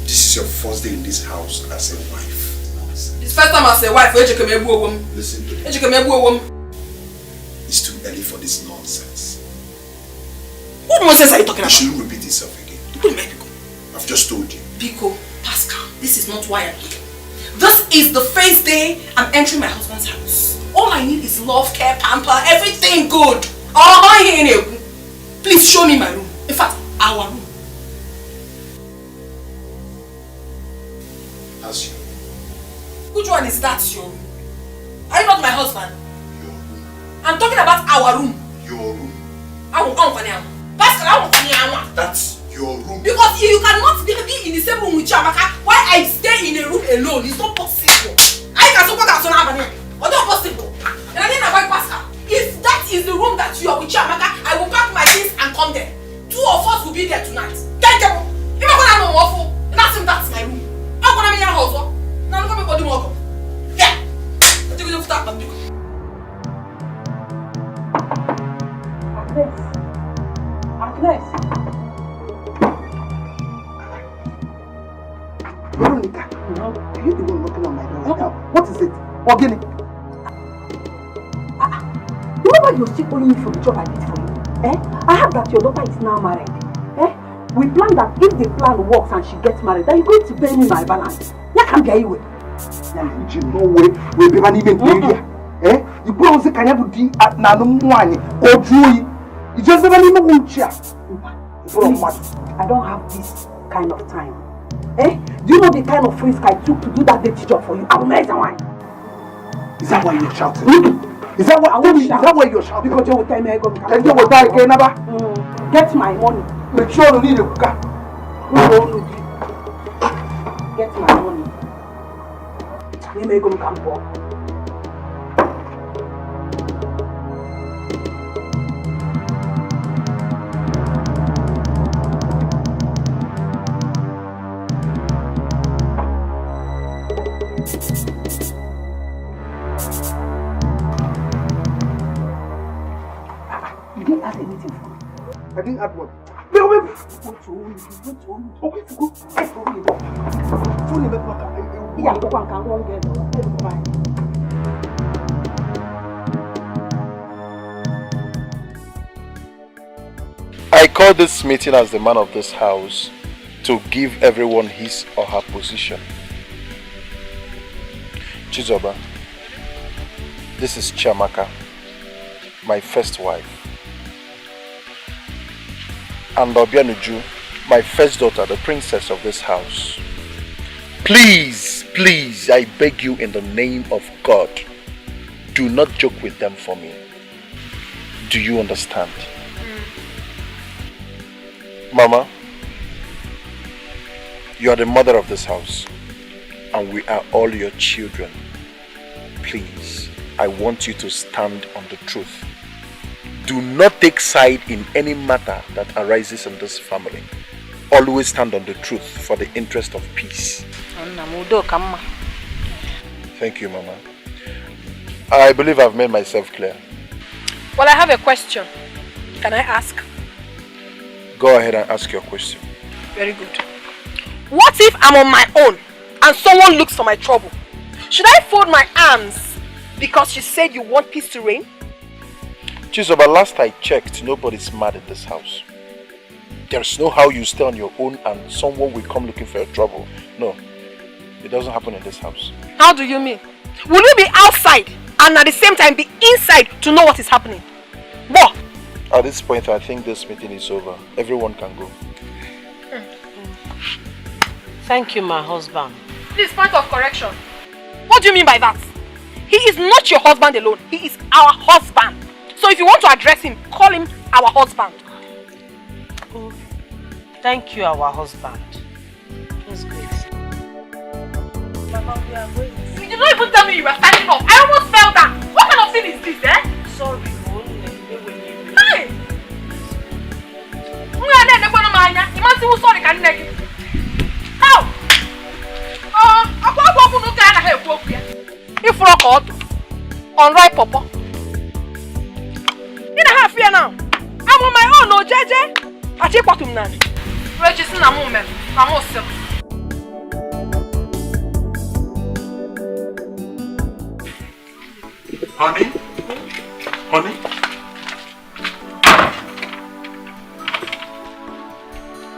this is your first day in this house as a wife. It's first time as a wife. Listen to me. It's too early for this nonsense. What nonsense are you talking about? You shouldn't repeat yourself again. I've just told you. Biko, Pascal, this is not why I'm here. This is the first day I'm entering my husband's house. All I need is love, care, pamper, everything good. Please show me my room. In fact, our room. That's you. Which one is that, your room? Are you not my husband? Your room. I'm talking about our room. Your room. Pascal, that's your room. Because you cannot be in the same room with Chiamaka while I stay in a room alone. It's not possible. I can support that son of a but not possible. And I didn't avoid Pascal. If that is the room that you are with Chiamaka, I will pack my things and come there. 2 of us will be there tonight. Thank you. If I'm going to know awful, that's my room. I'm going to be in your house. Now look at me body more. Yeah. I think you start with Agnes. Veronica, are you the one knocking on my door right now? What is it? Ogini? Remember you were still owing me for the job I did for you? I heard that your daughter is now married. We planned that if the plan works and she gets married, then you're going to pay me my balance. You can't get away. No way. We'll be even here. You go on the Kanya do at Nanumwani or Drew. You just never even want to. I don't have this kind of time. Do you know the kind of risk I took to do that dirty job for you? I will make the wine. Is that why you're shouting? Is that why you're shouting? Because you will tell me I go to you will die again, Naba. Get my money. Make sure you need a car. Get my money. You may go to camp. I didn't add what? I call this meeting as the man of this house to give everyone his or her position. Chizoba, this is Chiamaka, my first wife. And Obianuju, my first daughter, the princess of this house. Please, please, I beg you in the name of God, do not joke with them for me. Do you understand? Mama, you are the mother of this house, and we are all your children. Please, I want you to stand on the truth. Do not take side in any matter that arises in this family. Always stand on the truth for the interest of peace. Thank you, Mama. I believe I've made myself clear. Well, I have a question. Can I ask? Go ahead and ask your question. Very good. What if I'm on my own and someone looks for my trouble? Should I fold my arms because you said you want peace to reign? Chizoba, last I checked, nobody's mad in this house. There's no how you stay on your own and someone will come looking for your trouble. No, it doesn't happen in this house. How do you mean? Will you be outside and at the same time be inside to know what is happening? What? At this point, I think this meeting is over. Everyone can go. Thank you, my husband. Please, point of correction. What do you mean by that? He is not your husband alone. He is our husband. So if you want to address him, call him our husband. Oh, thank you, our husband. That's great. Mama, we are waiting. You did not even tell me you were standing up. I almost fell down. What kind of thing is this, eh? Sorry, Hey! How? If rock out, unripe papa. In a half year now. I'm on my own, no JJ. I check what I'm nan. Register na moment. I'm awesome. Honey? Honey?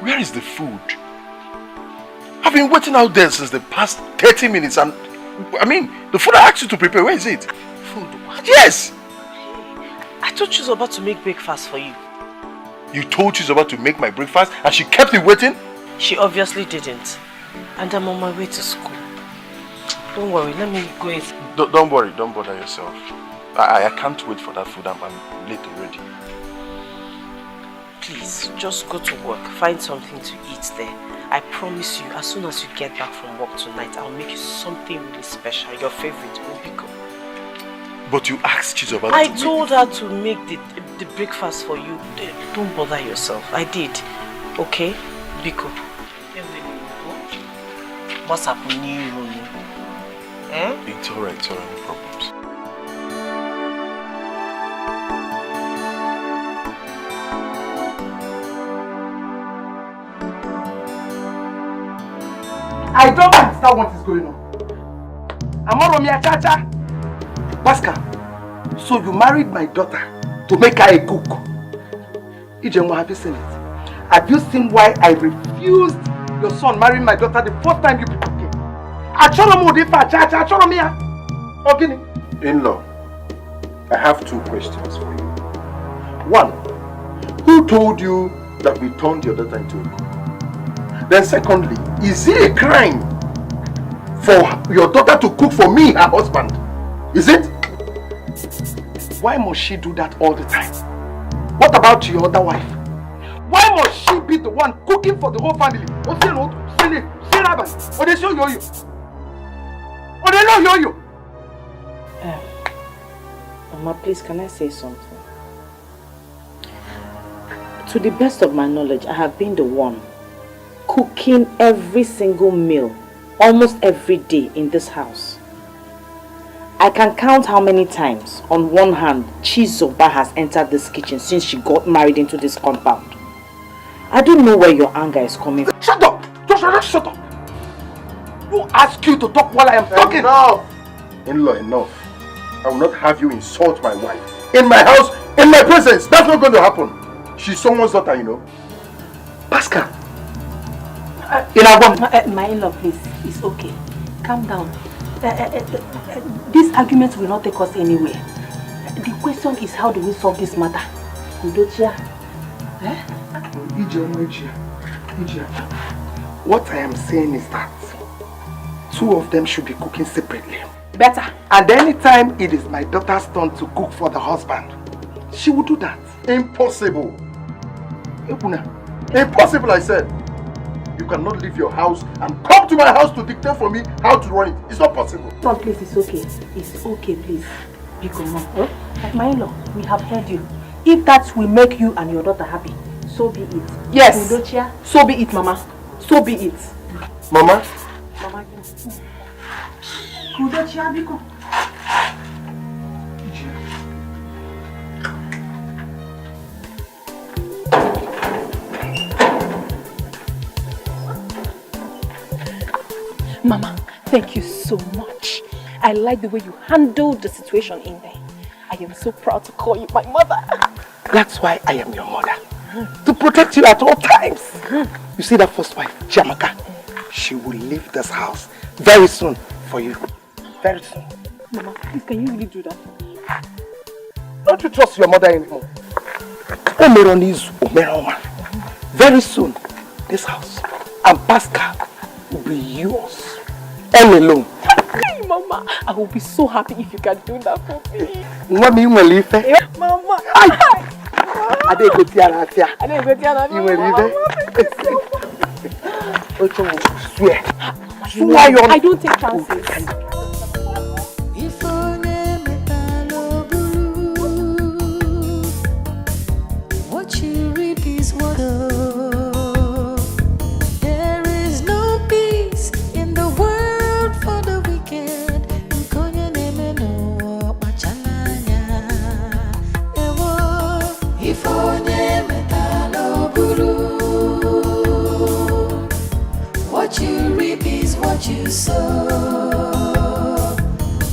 Where is the food? I've been waiting out there since the past 30 minutes and I mean, the food I asked you to prepare, where is it? Food? What? Yes! I told you about to make breakfast for you. You told she's about to make my breakfast and she kept me waiting? She obviously didn't. And I'm on my way to school. Don't worry, let me go in. Don't worry, don't bother yourself. I can't wait for that food, I'm late already. Please, just go to work, find something to eat there. I promise you, as soon as you get back from work tonight, I'll make you something really special, your favorite, Obio. But you asked she's about I told her to make the breakfast for you. Don't bother yourself. I did. Okay? Biko. What's happening? It's alright, no problems. I don't understand what is going on. Amoromia Chacha. Pascal, so you married my daughter to make her a cook. Ijenwa, have you seen it? Have you seen why I refused your son marrying my daughter the first time you came? In-law, I have two questions for you. One, who told you that we turned your daughter into a cook? Then secondly, is it a crime for your daughter to cook for me, her husband? Is it? Why must she do that all the time? What about your other wife? Why must she be the one cooking for the whole family? Mama, please, can I say something? To the best of my knowledge, I have been the one cooking every single meal, almost every day in this house. I can count how many times, on one hand, Chizoba has entered this kitchen since she got married into this compound. I don't know where your anger is coming from. Shut up! Just shut up! Who asked you to talk while I am talking? Enough! In-law, enough. I will not have you insult my wife. In my house, in my presence. That's not going to happen. She's someone's daughter, you know. Pascal. My in-law, please. It's okay. Calm down. This argument will not take us anywhere. The question is, how do we solve this matter? Udochia? What I am saying is that two of them should be cooking separately. Better. And anytime it is my daughter's turn to cook for the husband, she will do that. Impossible. Impossible, I said. You cannot leave your house and come to my house to dictate for me how to run it. It's not possible. No, please, it's okay. It's okay, please. Because my in-law, we have heard you. If that will make you and your daughter happy, so be it. Yes. Udochia? So be it, Mama. So be it. Mama? Mama, Udochia, Biko. Mama, thank you so much. I like the way you handled the situation in there. I am so proud to call you my mother. That's why I am your mother. To protect you at all times. You see that first wife, Jamaka? She will leave this house very soon for you. Very soon. Mama, please, can you really do that? Don't you trust your mother anymore? Omeron is Omeroma. Very soon, this house and Pascal will be yours. All alone. Hey, Mama, I will be so happy if you can do that for me. What mean we leave? Mama. I didn't go to Artus. I didn't go to Annan. You will leave? Swear. I don't take chances. What you reap is what there is no peace in the world for the wicked. Nnebe no Chinenye. If onye metalo buru, what you reap is what you sow.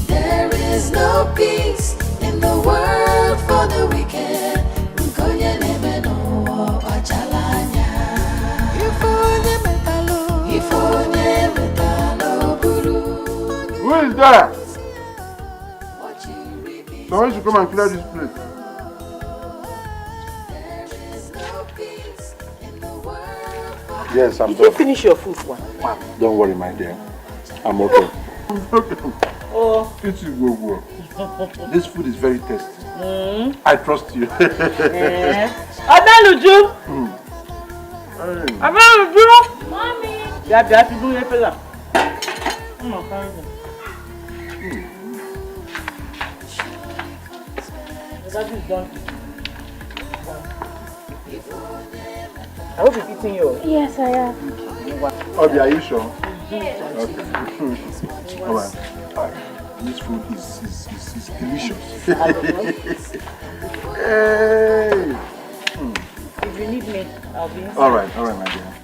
There is no peace in the world for the wicked. Nnebe no Chinenye. If onye metalo buru. Who is there? Someone should come and clear this place. Yes, I'm Did you finish your food one? Don't worry, my dear. I'm okay. Oh. This food is very tasty. I trust you. Abeluju! Abeluju! Mommy! Biya ti dun ye pela. That is done. I hope you're eating yours. Yes, I am. Obio, are you sure? Yes. Okay. Alright. This food is delicious. Hey. If you need me, I'll be inside. Alright, my dear.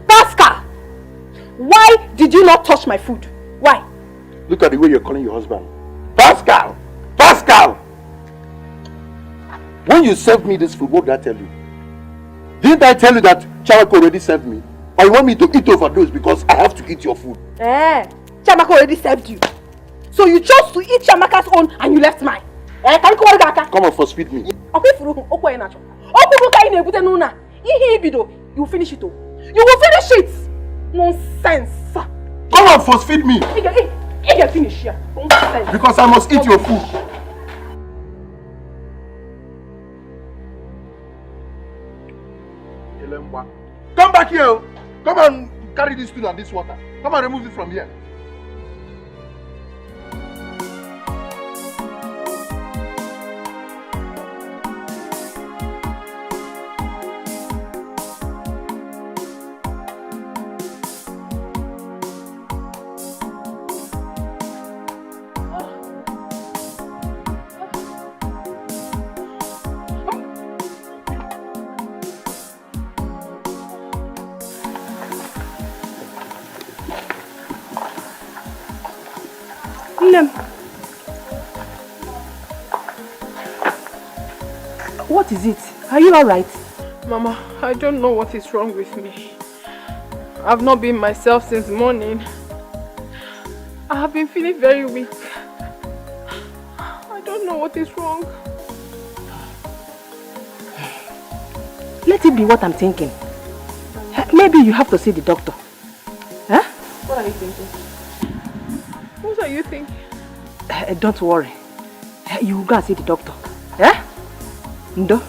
Pascal! Why did you not touch my food? Why? Look at the way you're calling your husband. Pascal! Pascal! When you served me this food, what did I tell you? Didn't I tell you that Chamako already served me? Or you want me to eat overdose because I have to eat your food? Chamako already served you. So you chose to eat Chamaka's own and you left mine. Come on, first feed me. You will finish it. You will finish it. Nonsense. Come on, first feed me. Finish here. Nonsense. Because I must eat your food. Come back here. Come and carry this food and this water. Come and remove it from here. What is it? Are you alright? Mama, I don't know what is wrong with me. I've not been myself since morning. I have been feeling very weak. I don't know what is wrong. Let it be what I'm thinking. Maybe you have to see the doctor. Huh? What are you thinking? What are you thinking? Don't worry. You will go and see the doctor. Eh? Ndo.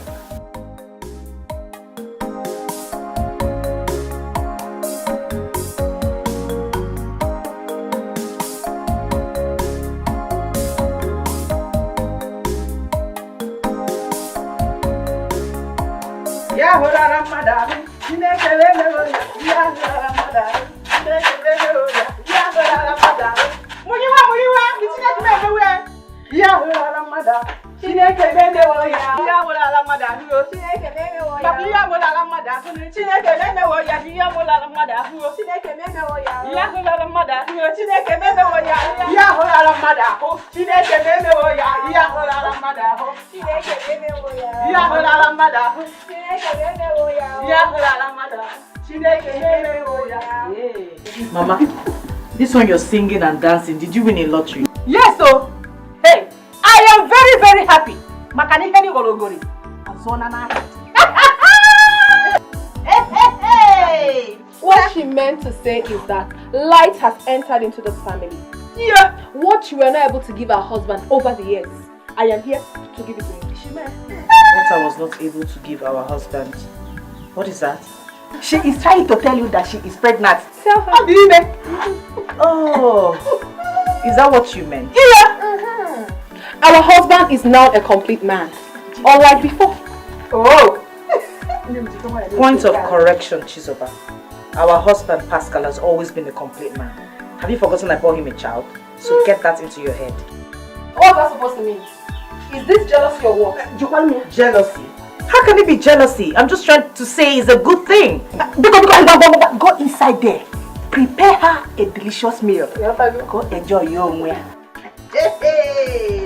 Mama, This one you're singing and dancing, did you win a lottery? Yes, so. Hey, I am very, very happy. Makani heni gologori. Hey! What she meant to say is that light has entered into the family. Yeah. What you were not able to give her husband over the years, I am here to give it to him. She meant. What I was not able to give our husband. What is that? She is trying to tell you that she is pregnant. Tell her. Oh, is that what you meant? Yeah. Our husband is now a complete man. Unlike before. Oh. Point of correction, Chizoba. Our husband, Pascal, has always been a complete man. Have you forgotten I bore him a child? So get that into your head. What's that supposed to mean? Is this jealousy or what? Jealousy? How can it be jealousy? I'm just trying to say it's a good thing. Go inside there. Prepare her a delicious meal. Go enjoy your own way. Hey!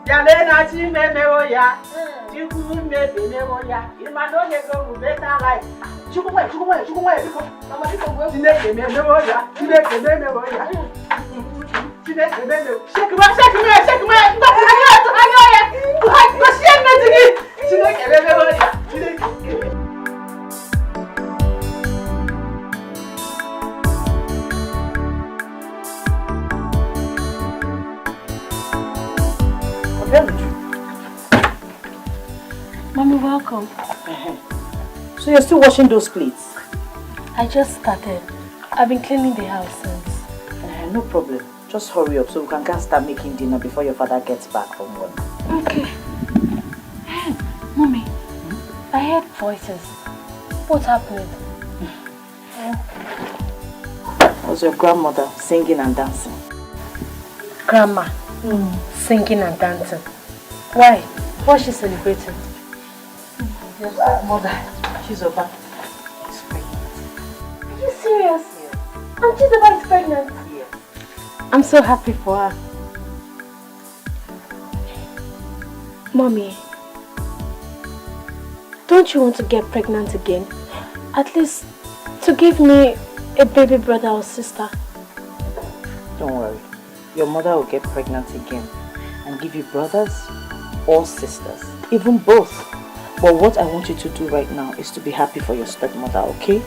Yalena chimeme oya, chukumeme oya. Imanoye go better life. Chukumwe, because mama go chineke meme oya, chineke meme oya. Chineke meme. Shake me. Go shake me tigi. Chineke meme oya, chineke. Mommy, welcome. So you're still washing those plates? I just started. I've been cleaning the house since. No problem. Just hurry up so we can start making dinner before your father gets back from work. Okay. Hey, Mommy, I heard voices. What's happening? It was your grandmother singing and dancing. Grandma, singing and dancing. Why? What's she celebrating? Yes, mother, she's over. She's pregnant. Are you serious? Yes. And she's about pregnant? Yes. I'm so happy for her. Mommy, don't you want to get pregnant again? At least to give me a baby brother or sister. Don't worry. Your mother will get pregnant again and give you brothers or sisters. Even both. But what I want you to do right now is to be happy for your stepmother, okay?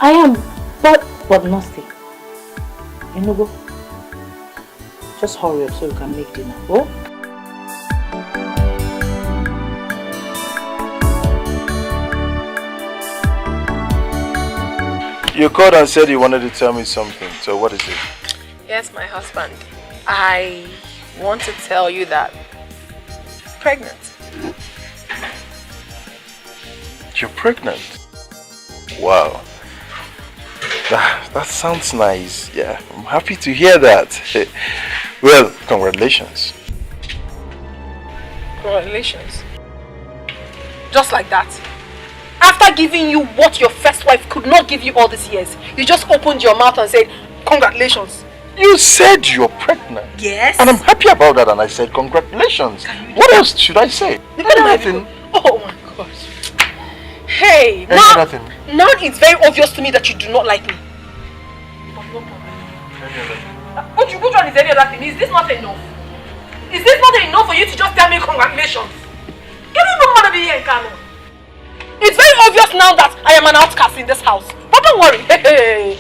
I am, but nothing. Nnebe, just hurry up so you can make dinner, oh? You called and said you wanted to tell me something, so what is it? Yes, my husband. I want to tell you that I'm pregnant. You're pregnant? Wow. That sounds nice. Yeah, I'm happy to hear that. Well, congratulations. Congratulations. Just like that. After giving you what your first wife could not give you all these years, you just opened your mouth and said, congratulations. You said you're pregnant. Yes. And I'm happy about that, and I said congratulations. What else should I say? Nothing. Oh my gosh. Hey, Nothing. Now it's very obvious to me that you do not like me. Which one is any other thing? Is this not enough? Is this not enough for you to just tell me congratulations? You don't want to be here in Kano. It's very obvious now that I am an outcast in this house. But don't worry. Hey,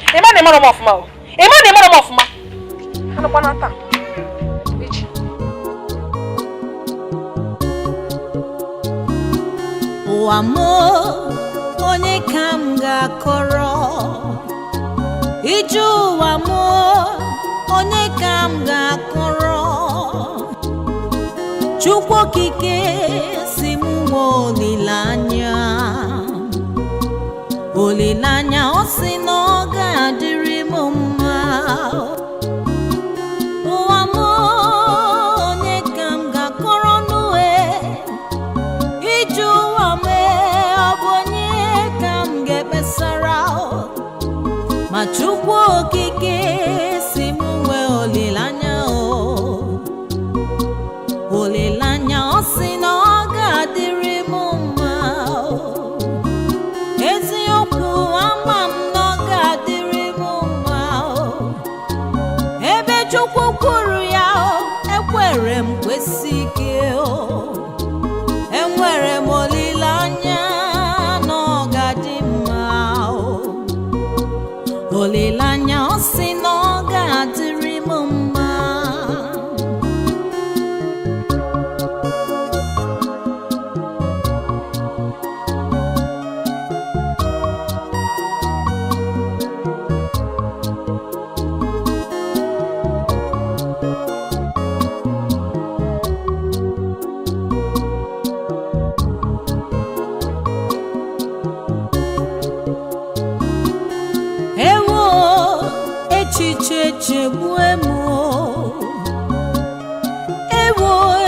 onye kam ga-akọrọ iju wamo onye kam ga-akọrọ Chukwu okike si mu olilanya o si na ọ ga-adịrị m mma wamo onye kam ga-akọrọ n'uwe iju wame ma Chukwu okike si m nwee olilanya o si na ọ ga-adịrị m mma eziokwu ama m na ọ Chukwu kwuru ya ekwere m kwesike enwere m olileanya na ọ ga-adị mma olileanya ọ sị na ọ ga-adịrị m mma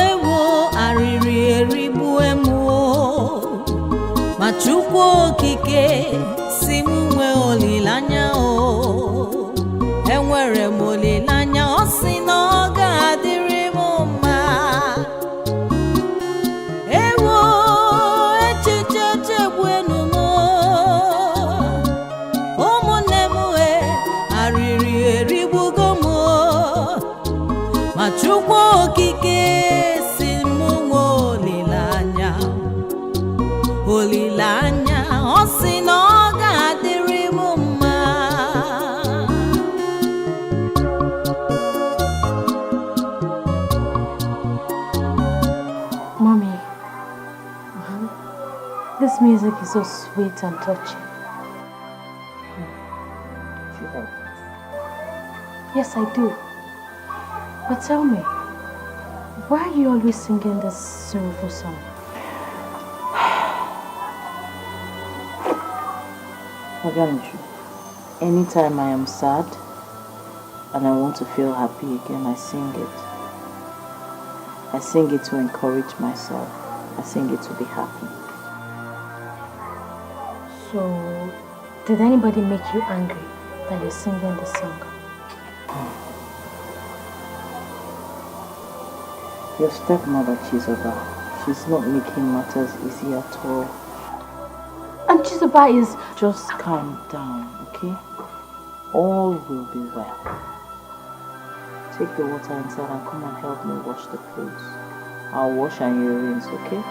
ewo arịrị erigbu emo ma Chukwu okike si m nwee olileanya enwere m olileanya ọ sị na ọ ga-adịrị m mma ewo echiche chegbuenu m ụmụnne m arịrị erigbugo m ma Chukwu okike si m nwee olileanya ọ sị na ọ ga-adịrị m mma Mommy, this music is so sweet and touching. Yes, I do. But tell me, why are you always singing this sorrowful song? Anytime I am sad and I want to feel happy again, I sing it. I sing it to encourage myself. I sing it to be happy. So, did anybody make you angry that you're singing this song? Your stepmother, Chizoba, she's not making matters easy at all. And Chizoba is... Just calm down, okay? All will be well. Take the water inside and come and help me wash the clothes. I'll wash and you rinse, okay?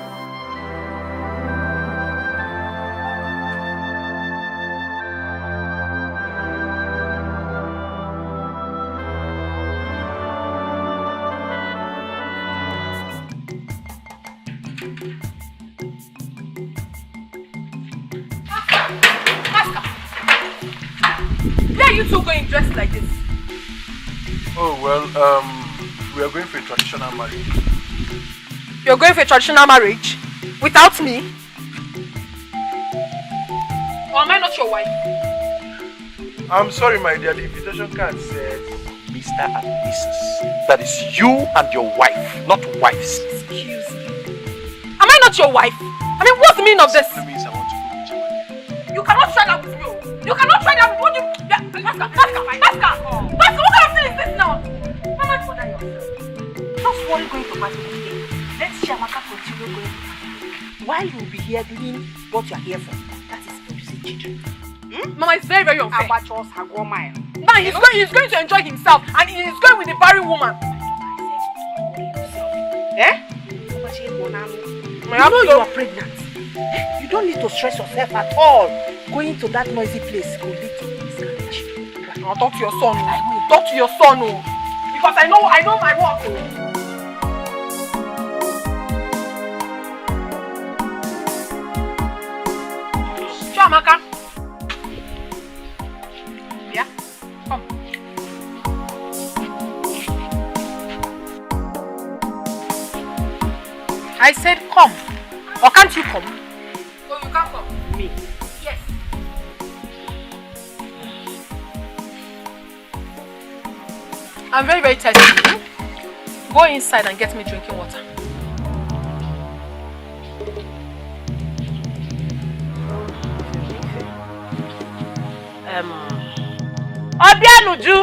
Dressed like this? Oh, well, we are going for a traditional marriage. You're going for a traditional marriage? Without me? Or am I not your wife? I'm sorry, my dear, the invitation card says Mr. and Mrs. That is you and your wife, not wives. Excuse me. Am I not your wife? I mean, what's the meaning of this? It means I want to go with Chinenye. You cannot try that with me. You cannot try that with me. Pascal, what kind of thing is this now? Mama, bother yourself. Just worry going to party today. Let's Shamaka continue going to party. While you'll be here doing what you're here for, that is producing children. Mama, it's very, very unfair. Now he's going to enjoy himself and he's going with the barren woman. You know you are pregnant. You don't need to stress yourself at all. Going to that noisy place will lead to miscarriage. Now talk to your son. Talk to your son, because I know my work. Amaka. Yeah? Come. I said come. Or can't you come? No, you can't come. Me? Yes. I'm very, very thirsty. Go inside and get me drinking water. Obianuju!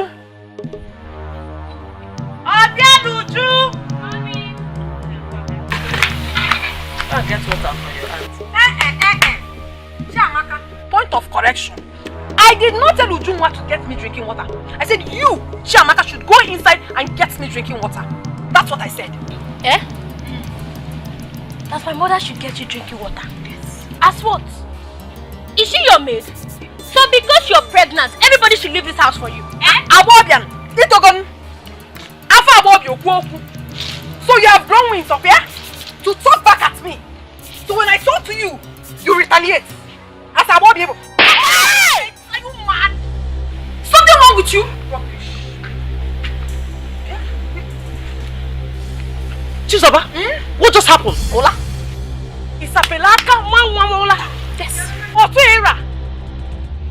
Obianuju! I'll get water for your aunt. Chiamaka, point of correction. I did not tell Ujunwa to get me drinking water. I said you, Chiamaka, should go inside and get me drinking water. That's what I said. Eh? That my mother should get you drinking water? Yes. As what? Is she your maid? So because you're pregnant, everybody should leave this house for you? Eh? Abobian, Itogon, Afa Obio, so you have blown wings up here to talk back at me. So when I talk to you, you retaliate. As Abobio. Hey! Are you mad? Something wrong with you? Chizoba, what just happened? Ola. Isapelaka Manwamola. Yes. Otuera.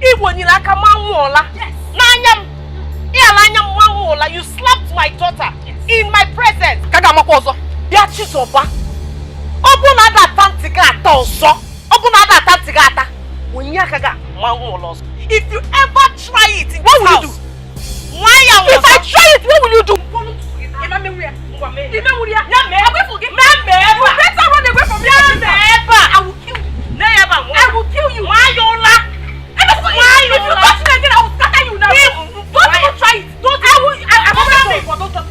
Iwonilaka Manwola. Yes. Nanyam. Ialanyam Manwola. You slapped my daughter in my presence. Kagamakozo. Ya Chizoba. Obuna da tantiga ata oso. Obuna da tantiga ata. Wonyakaga Manwola. If you ever try it in this house, if I try it, what will you do? You better run away from me. I will kill you. I will kill you. Mayola. If you touch me again, I will scatter you now. Don't even try it. Don't touch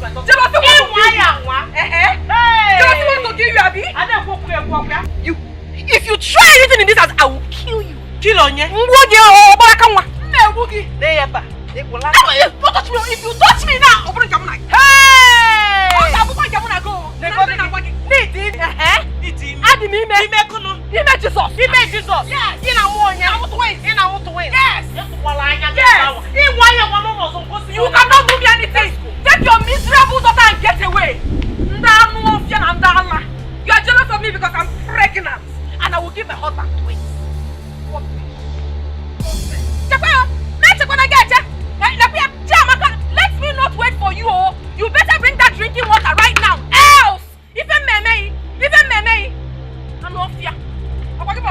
my daughter. You. If you try anything in this house, I will kill you. Chinenye. Don't touch me. If you touch me now, open your mouth. Hey! Jesus. Yes. You cannot do me anything. Take your miserable daughter and get away. You are jealous of me because I'm pregnant and I will give my husband twins. What? Let me not wait for you. You better bring that drinking water right now. Else, even meme, I'm not fear. I'm going to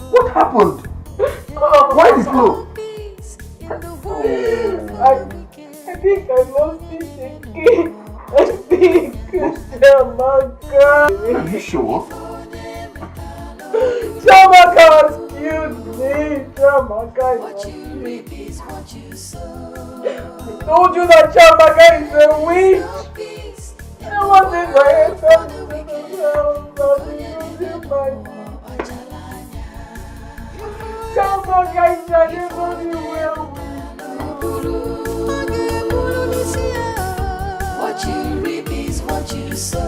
What happened? Why this blow? I think I lost it again. I think Chiamaka. Are you sure? Chiamaka has killed me. Chiamaka is I told you that Chiamaka is a witch. I wasn't my head. Chiamaka is never be well with you. What you reap is what you sow.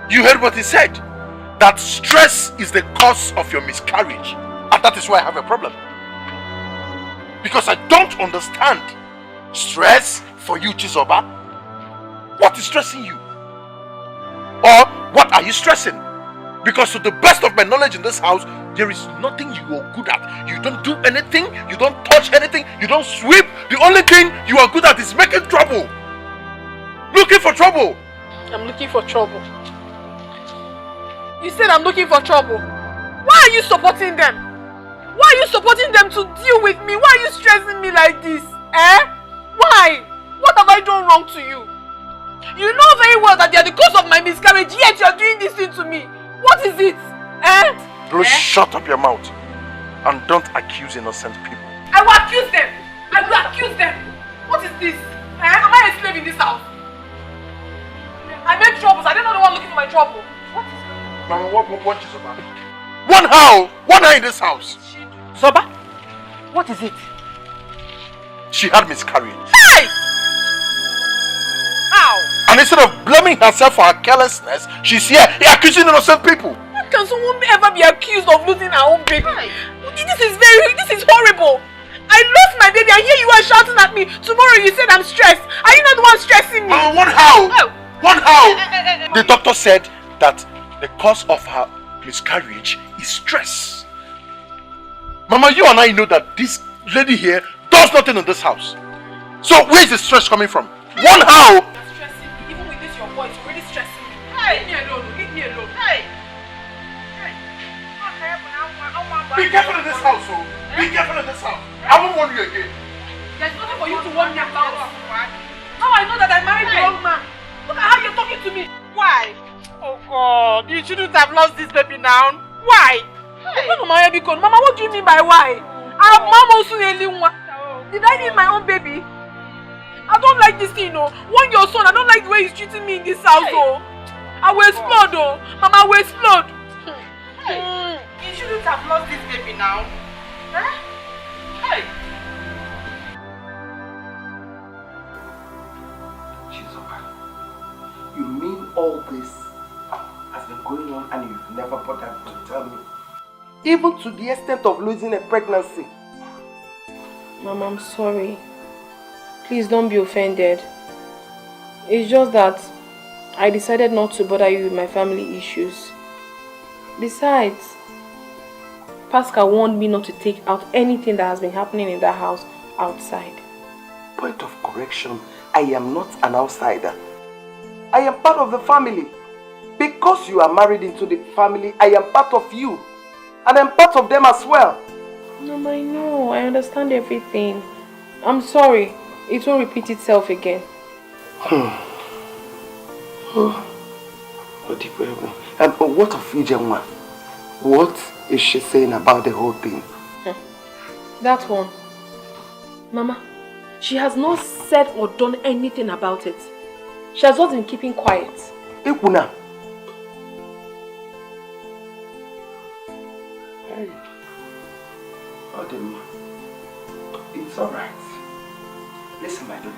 You heard what he said? That stress is the cause of your miscarriage. And that is why I have a problem. Because I don't understand. Stress for you, Chizoba? What is stressing you? Or what are you stressing? Because to the best of my knowledge in this house, there is nothing you are good at. You don't do anything, you don't touch anything, you don't sweep. The only thing you are good at is making trouble. Looking for trouble. I'm looking for trouble. You said I'm looking for trouble. Why are you supporting them? Why are you supporting them to deal with me? Why are you stressing me like this? Eh? Why? What have I done wrong to you? You know very well that they are the cause of my miscarriage, yet you are doing this thing to me. What is it? Rose, shut up your mouth and don't accuse innocent people. I will accuse them. I will accuse them. What is this? Am I a slave in this house? I make troubles. I don't know the one looking for my trouble. What is it? Mama, what is about? One how in this house. Zoba? What is it? She had miscarriage. Hey! How? And instead of blaming herself for her carelessness, she's here accusing innocent people. How can someone ever be accused of losing her own baby? This is horrible. I lost my baby and here you are shouting at me. Tomorrow you said I'm stressed. Are you not the one stressing me? One how? The doctor said that the cause of her miscarriage is stress. Mama, you and I know that this lady here does nothing in this house. So where is the stress coming from? One how? You're stressing me. Even with this your voice, you're really stressing me. Leave me alone. Leave me alone. Be careful in this house, oh. Be careful in this house. I won't warn you again. There's nothing for you to warn me about. Now I know that I married the wrong man. Look at how you're talking to me. Why? Oh God, you shouldn't have lost this baby now. Why? Mama, what do you mean by why? Did I need my own baby? I don't like this thing, oh. Want your son, I don't like the way he's treating me in this house, oh. I will explode, oh. Mama, I will explode. You shouldn't have lost this baby now. Huh? Hey. You mean all this has been going on and you've never bothered to tell me? Even to the extent of losing a pregnancy. Mama, I'm sorry. Please don't be offended. It's just that I decided not to bother you with my family issues. Besides, Pascal warned me not to take out anything that has been happening in the house outside. Point of correction, I am not an outsider. I am part of the family. Because you are married into the family, I am part of you. And I'm part of them as well. Mama, I know. I understand everything. I'm sorry. It won't repeat itself again. And what of Ijenwa? What is she saying about the whole thing? That one. Mama, she has not said or done anything about it. She has just been keeping quiet. Ikuna. Hey. Odema. It's alright. Listen, my daughter.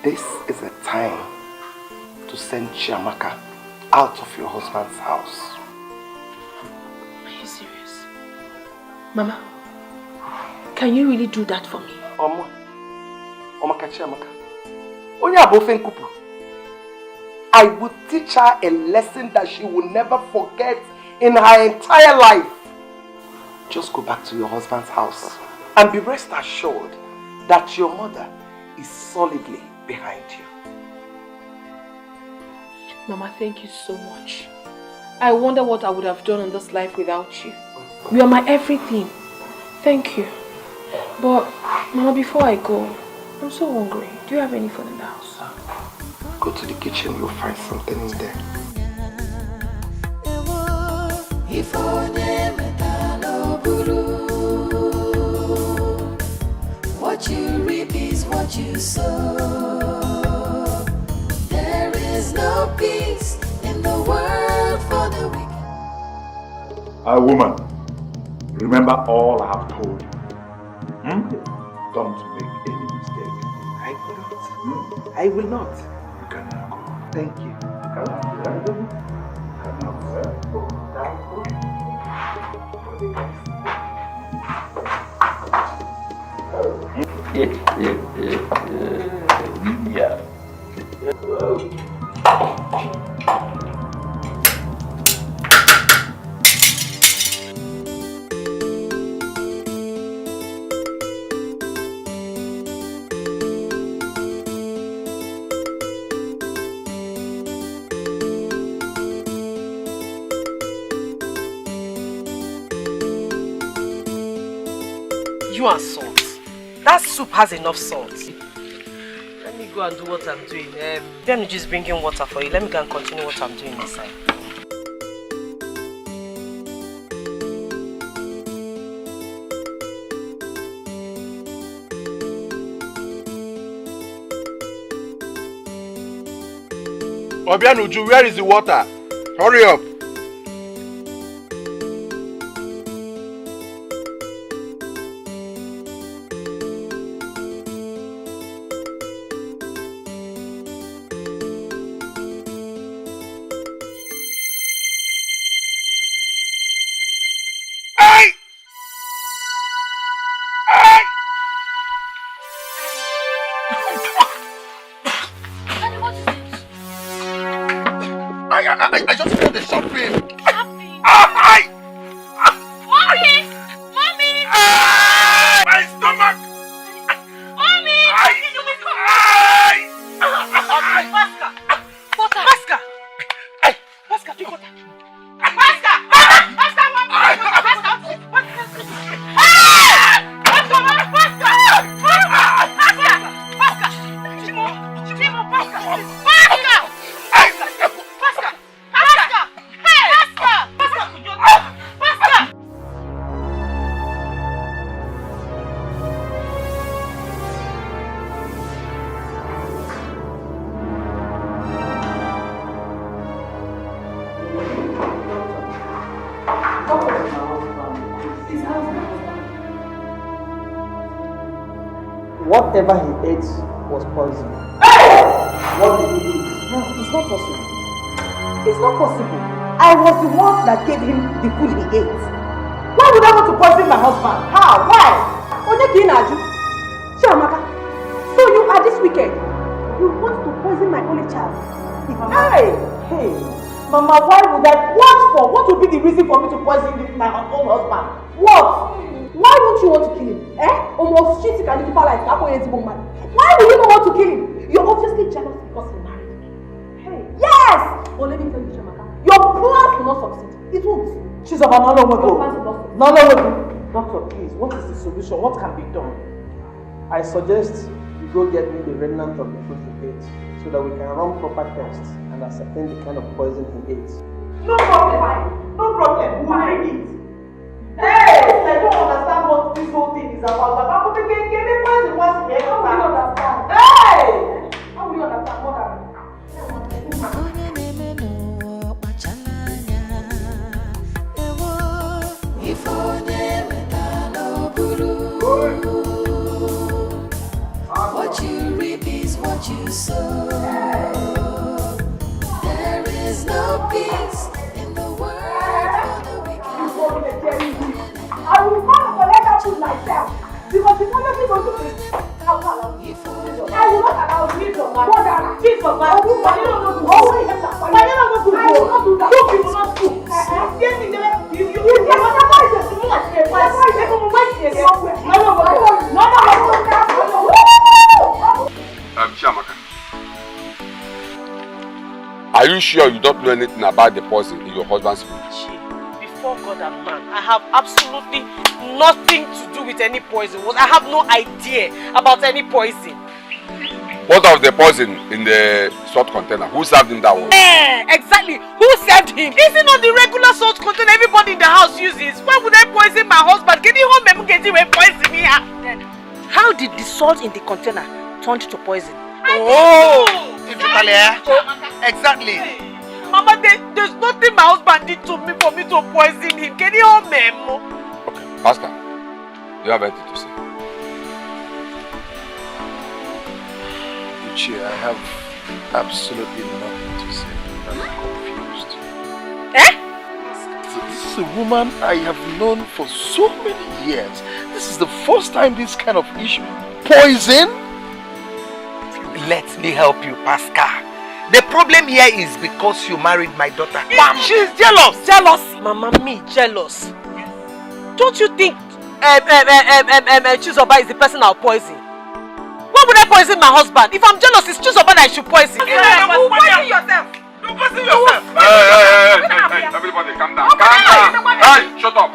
This is a time to send Chiamaka out of your husband's house. Are you serious? Mama, can you really do that for me? Omaka Chiamaka. I will teach her a lesson that she will never forget in her entire life. Just go back to your husband's house and be rest assured that your mother is solidly behind you. Mama, thank you so much. I wonder what I would have done in this life without you. You are my everything. Thank you. But, Mama, before I go, I'm so hungry. Do you have any food in the house? Go to the kitchen, you'll find something in there. What you reap is what you sow. There is no peace in the world for the wicked. Woman, remember all I have told you. Don't make any mistake. I will not. You can now go. Thank you. Yeah. You and salt. That soup has enough salt. Let me go go and do what I'm doing. Then just bringing water for you. Let me go and continue what I'm doing inside. Obianuju, where is the water? Hurry up. I just feel the shopping. Mommy! Mommy! My stomach! Mommy! Pascal! Water! Pascal! Pascal, drink water! Pascal! Pascal! Whatever he ate was poison. What did he eat? No, it's not possible. It's not possible. I was the one that gave him the food he ate. Why would I want to poison my husband? How? Why? Shamaka, so you are this wicked. You want to poison my only child. Hey! Mama, why would I? What for? What would be the reason for me to poison my own husband? What? Why won't you want to kill him? Almost shit can keep like that boy is woman. Why would you not want to kill him? You're obviously jealous because he married me. Hey, yes! Well, let me tell you, Shamaka, your plans will not succeed. It won't. She's about no longer go. Doctor, please, what is the solution? What can be done? I suggest you go get me the remnant of the food he ate so that we can run proper tests and ascertain the kind of poison he ate. No problem. No problem. Who made it? Hey! I don't understand what this whole thing is about. How will you understand? Hey! How will you understand what What you reap is what you sow. There is no peace in the world for the wicked. I will come and collect that food myself because it's not going to be. I will not allow you to mother. Jesus, I will not do that. I will not do that. You will not do. Shamaka, are you sure you don't know anything about the poison in your husband's food? Before God and man, I have absolutely nothing to do with any poison. I have no idea about any poison. What of the poison in the salt container? Who served him that one? Exactly. Who served him? Is it not the regular salt container everybody in the house uses? Why would I poison my husband? Can you home get him poison me? How did the salt in the container turn to poison? Exactly. Mama, there's nothing my husband did to me for me to poison him. Can you home memo? Okay, Pascal, do you have anything to say? Micheal, I have absolutely nothing to say. I'm confused. This is a woman I have known for so many years. This is the first time this kind of issue. Poison? Let me help you, Pascal. The problem here is because you married my daughter. She's jealous. Mama, me jealous. Don't you think Chizoba is the person I'll poison? Why would I poison my husband? If I'm jealous, it's Chizoba that I should poison. You poison yourself. You poison yourself. Hey, everybody calm down. Hey, shut up.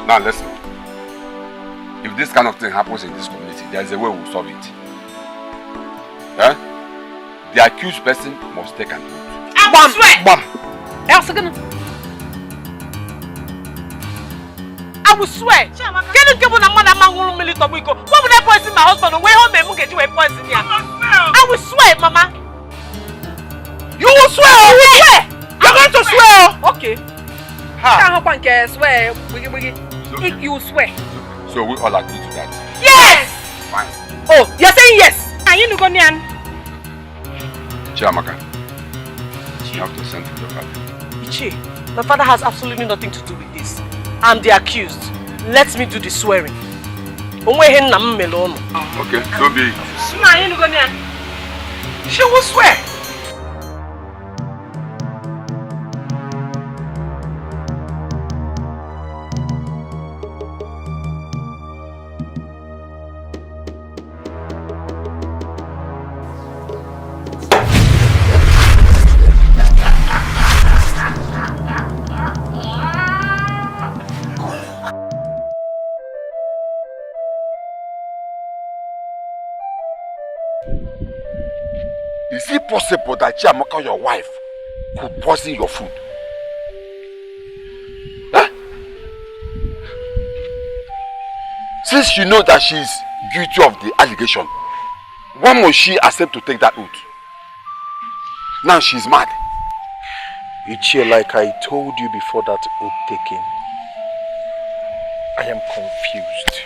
Now listen. If this kind of thing happens in this community, there's a way we'll solve it. Huh? The accused person must take an oath. I swear! Bam! I will swear. Can you give me a man who will Why would I poison my husband away home and get you a poison here? I will swear, Mama. You will swear! You will swear! You're going to swear! Okay. Can't help and swear. You will swear. So we all agree to that? Yes! Fine. Oh, you're saying yes? Are you going to Chiamaka, you have to send to your father. Ichi, my father has absolutely nothing to do with this. I'm the accused. Let me do the swearing. Okay, so be it. She will swear. Is it possible that Chiamaka, your wife, could poison your food? Huh? Since you know that she is guilty of the allegation, why must she accept to take that oath? Now she's mad. Micheal, like I told you before that oath taking, I am confused.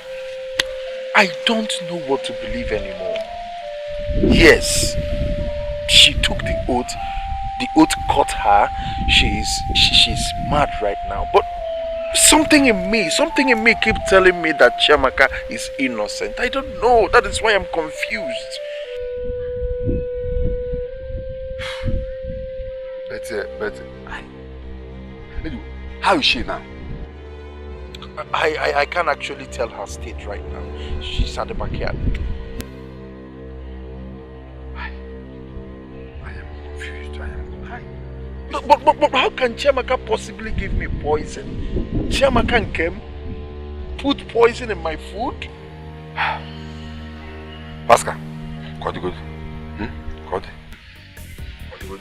I don't know what to believe anymore. Yes, she took the oath caught her, she's mad right now, but something in me keeps telling me that Chiamaka is innocent. I don't know, that is why I'm confused. But how is she now? I can't actually tell her state right now. She's at the backyard. But how can Chiamaka possibly give me poison? Chiamaka came, put poison in my food? Pascal, Kodi good. Kodi.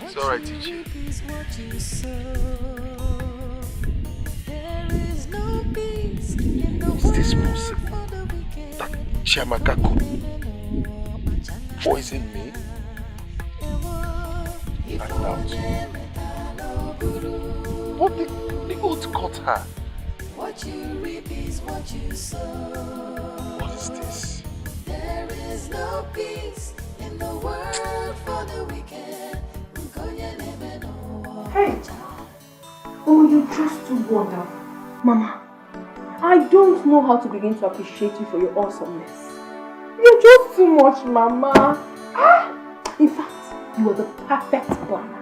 It's alright, Ichi. Is this possible? That Chiamaka could poison me? I doubt. But the oath caught her. What you reap is what you sow. What is this? There is no peace in the world for the wicked. Hey! Oh, you're just too wonderful. Mama, I don't know how to begin to appreciate you for your awesomeness. You're just too much, Mama. In fact, you are the perfect planner.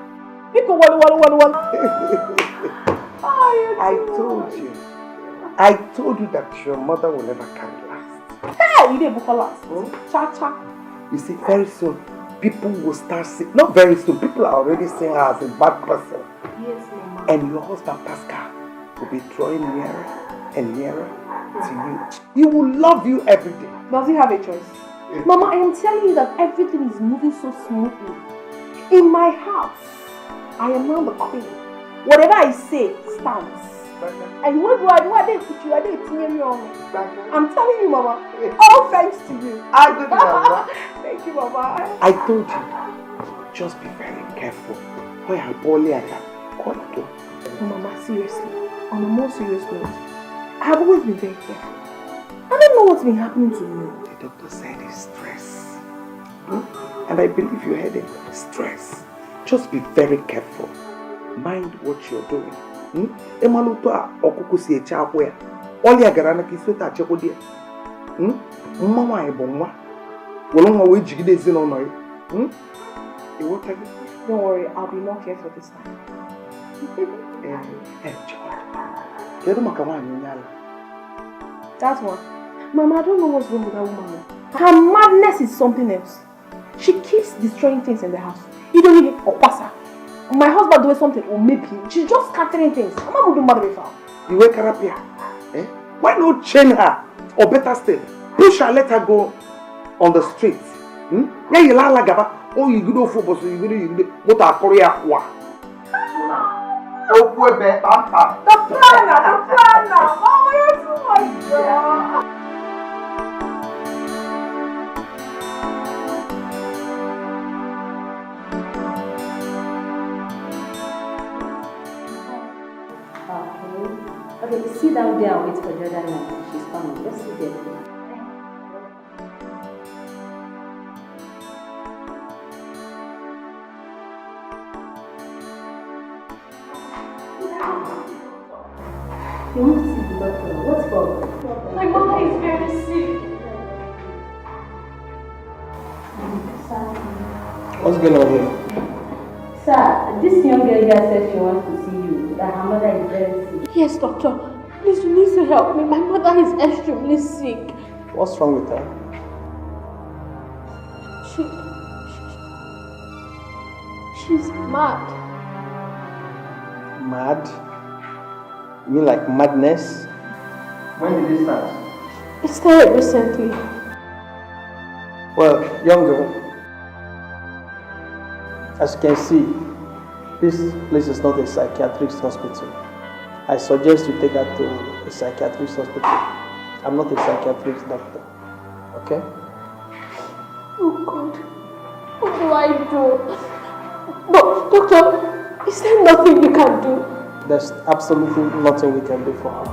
I told you that your mother will never carry last. Hey, you didn't book last. Cha-cha. You see, very soon, people will start seeing, not very soon, people are already seeing her as a bad person. Yes, Mama. And your husband, Pascal, will be drawing nearer and nearer to you. He will love you every day. Does he have a choice? Mama, I am telling you that everything is moving so smoothly. In my house, I am now the queen. Whatever I say stands. And what do I didn't put you, I didn't tell you wrong. I'm telling you, Mama, all thanks to you. I did, Mama. Thank you, Mama. I told you, just be very careful. Where I bully at her. Mama, seriously, on a more serious note, I have always been very careful. I don't know what's been happening to you. The doctor said it's stress. And I believe you heard it. Stress. Just be very careful. Mind what you're doing. Emaluto okuku si echa akwa. Oli agara na kisota acheko dia. Mama e bonwa. Wolonwa we jigide zino no yi. Don't worry, I'll be more careful this time. That one. Mama, I don't know what's wrong with that woman. Her madness is something else. She keeps destroying things in the house. You don't need Okwasa. My husband doing something, or maybe she's just scattering things. I'm not going to mother before. You wake her up here. Why not chain her? Or better still, push her, let her go on the street. Yeah, you like gaba. Oh, you go for boss. You go. What are Korea? Wa. Oh, boy, be papa. The planner. Oh, you're so much. Okay, sit down there and wait for the other night. She's coming. Just sit there. You want to see the doctor? What's wrong? My mother is very sick. What's going on here? Sir, this young girl just said she wants to see you, that her mother is very sick. Yes, doctor. Please, you need to help me. My mother is extremely sick. What's wrong with her? She's mad. Mad? You mean like madness? When did this start? It started recently. Well, young girl, as you can see, this place is not a psychiatric hospital. I suggest you take her to a psychiatric hospital. I'm not a psychiatric doctor. Okay? Oh God. What do I do? But, doctor, is there nothing you can do? There's absolutely nothing we can do for her.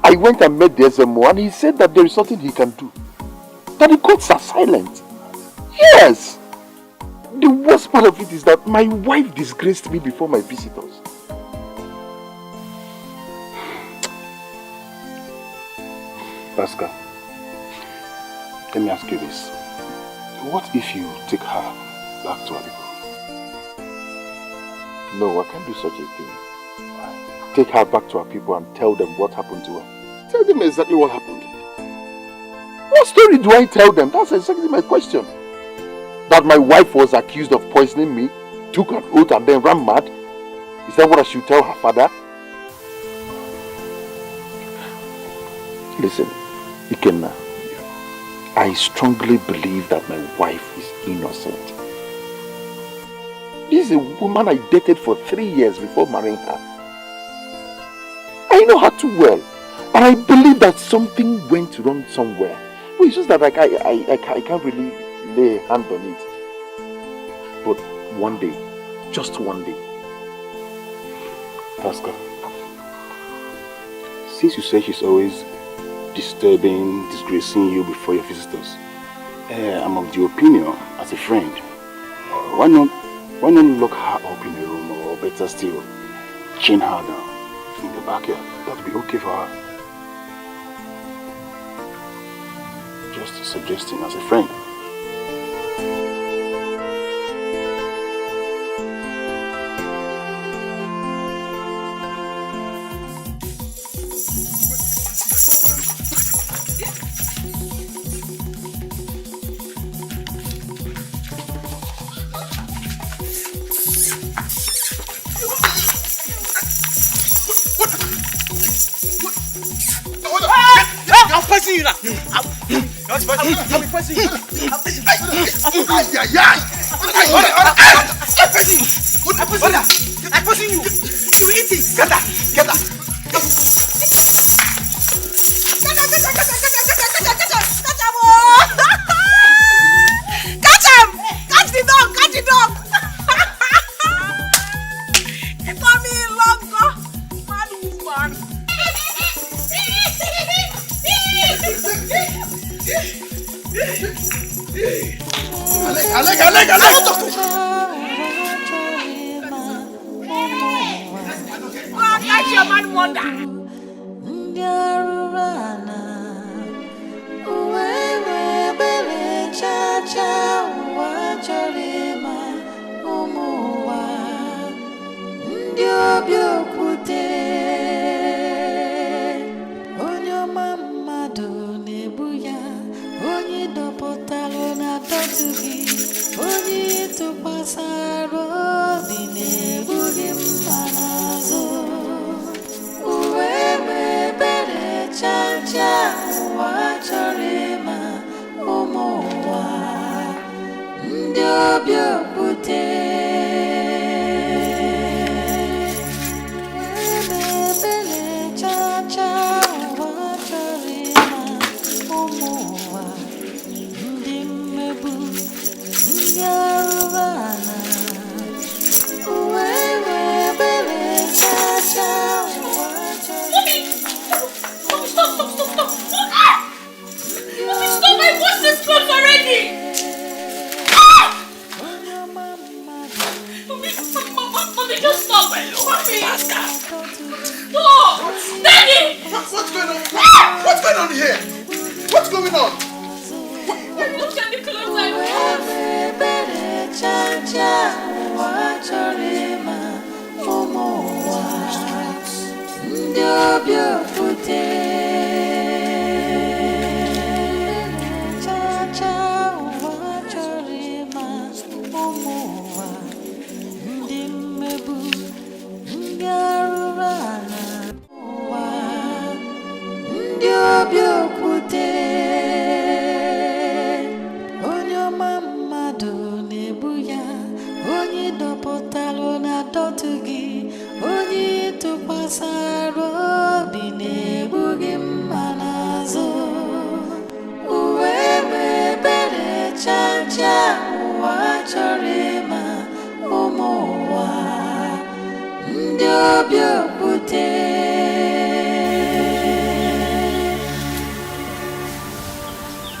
I went and met the SMO and he said that there is nothing he can do. That the courts are silent. Yes! The worst part of it is that my wife disgraced me before my visitors. Pascal, let me ask you this. What if you take her back to her people? No, I can't do such a thing. Take her back to her people and tell them what happened to her. Tell them exactly what happened. What story do I tell them? That's exactly my question. That my wife was accused of poisoning me, took an oath and then ran mad? Is that what I should tell her father? Listen, Ikenna, I strongly believe that my wife is innocent. This is a woman I dated for 3 years before marrying her. I know her too well, but I believe that something went wrong somewhere. Well, it's just that I can't really lay a hand on it. But one day, just one day, Pascal, since you say she's always disturbing, disgracing you before your visitors, I'm of the opinion, as a friend, why not lock her up in a room, or better still, chain her down in the backyard? That would be okay for her. Just suggesting as a friend. I'm pressing you now. I'll be pressing you. I'm pressing you. You will eat it. Get that. Catch the dog. For me, longer. Man is man. Alec. Catch your man, mother. Obio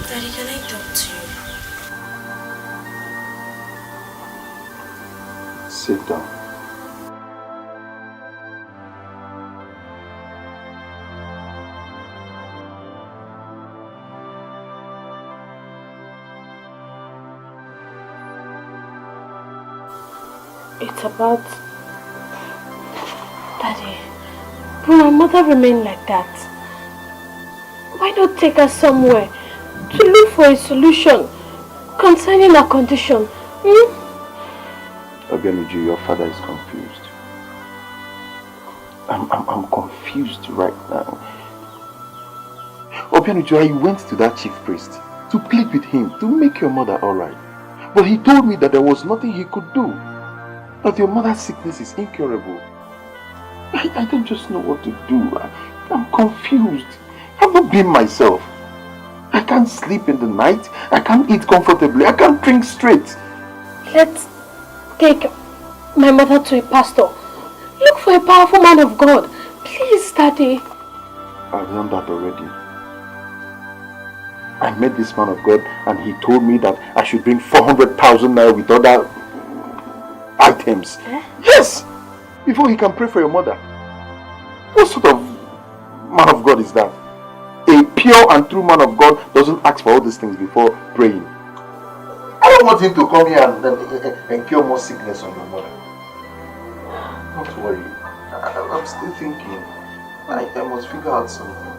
Daddy, can I talk to you? Sit down. It's about... Daddy, will my mother remain like that? Why not take her somewhere to look for a solution concerning her condition? Obio, your father is confused. I'm confused right now. Obio, I went to that chief priest to plead with him to make your mother alright. But he told me that there was nothing he could do. That your mother's sickness is incurable. I don't just know what to do. I'm confused. I'm not being myself. I can't sleep in the night. I can't eat comfortably. I can't drink straight. Let's take my mother to a pastor. Look for a powerful man of God. Please, Daddy. I've done that already. I met this man of God and he told me that I should bring 400,000 naira with other items. Yes! Before he can pray for your mother. What sort of man of God is that? A pure and true man of God doesn't ask for all these things before praying. I don't want him to come here and cure more sickness on your mother. Don't worry. I'm still thinking. I must figure out something.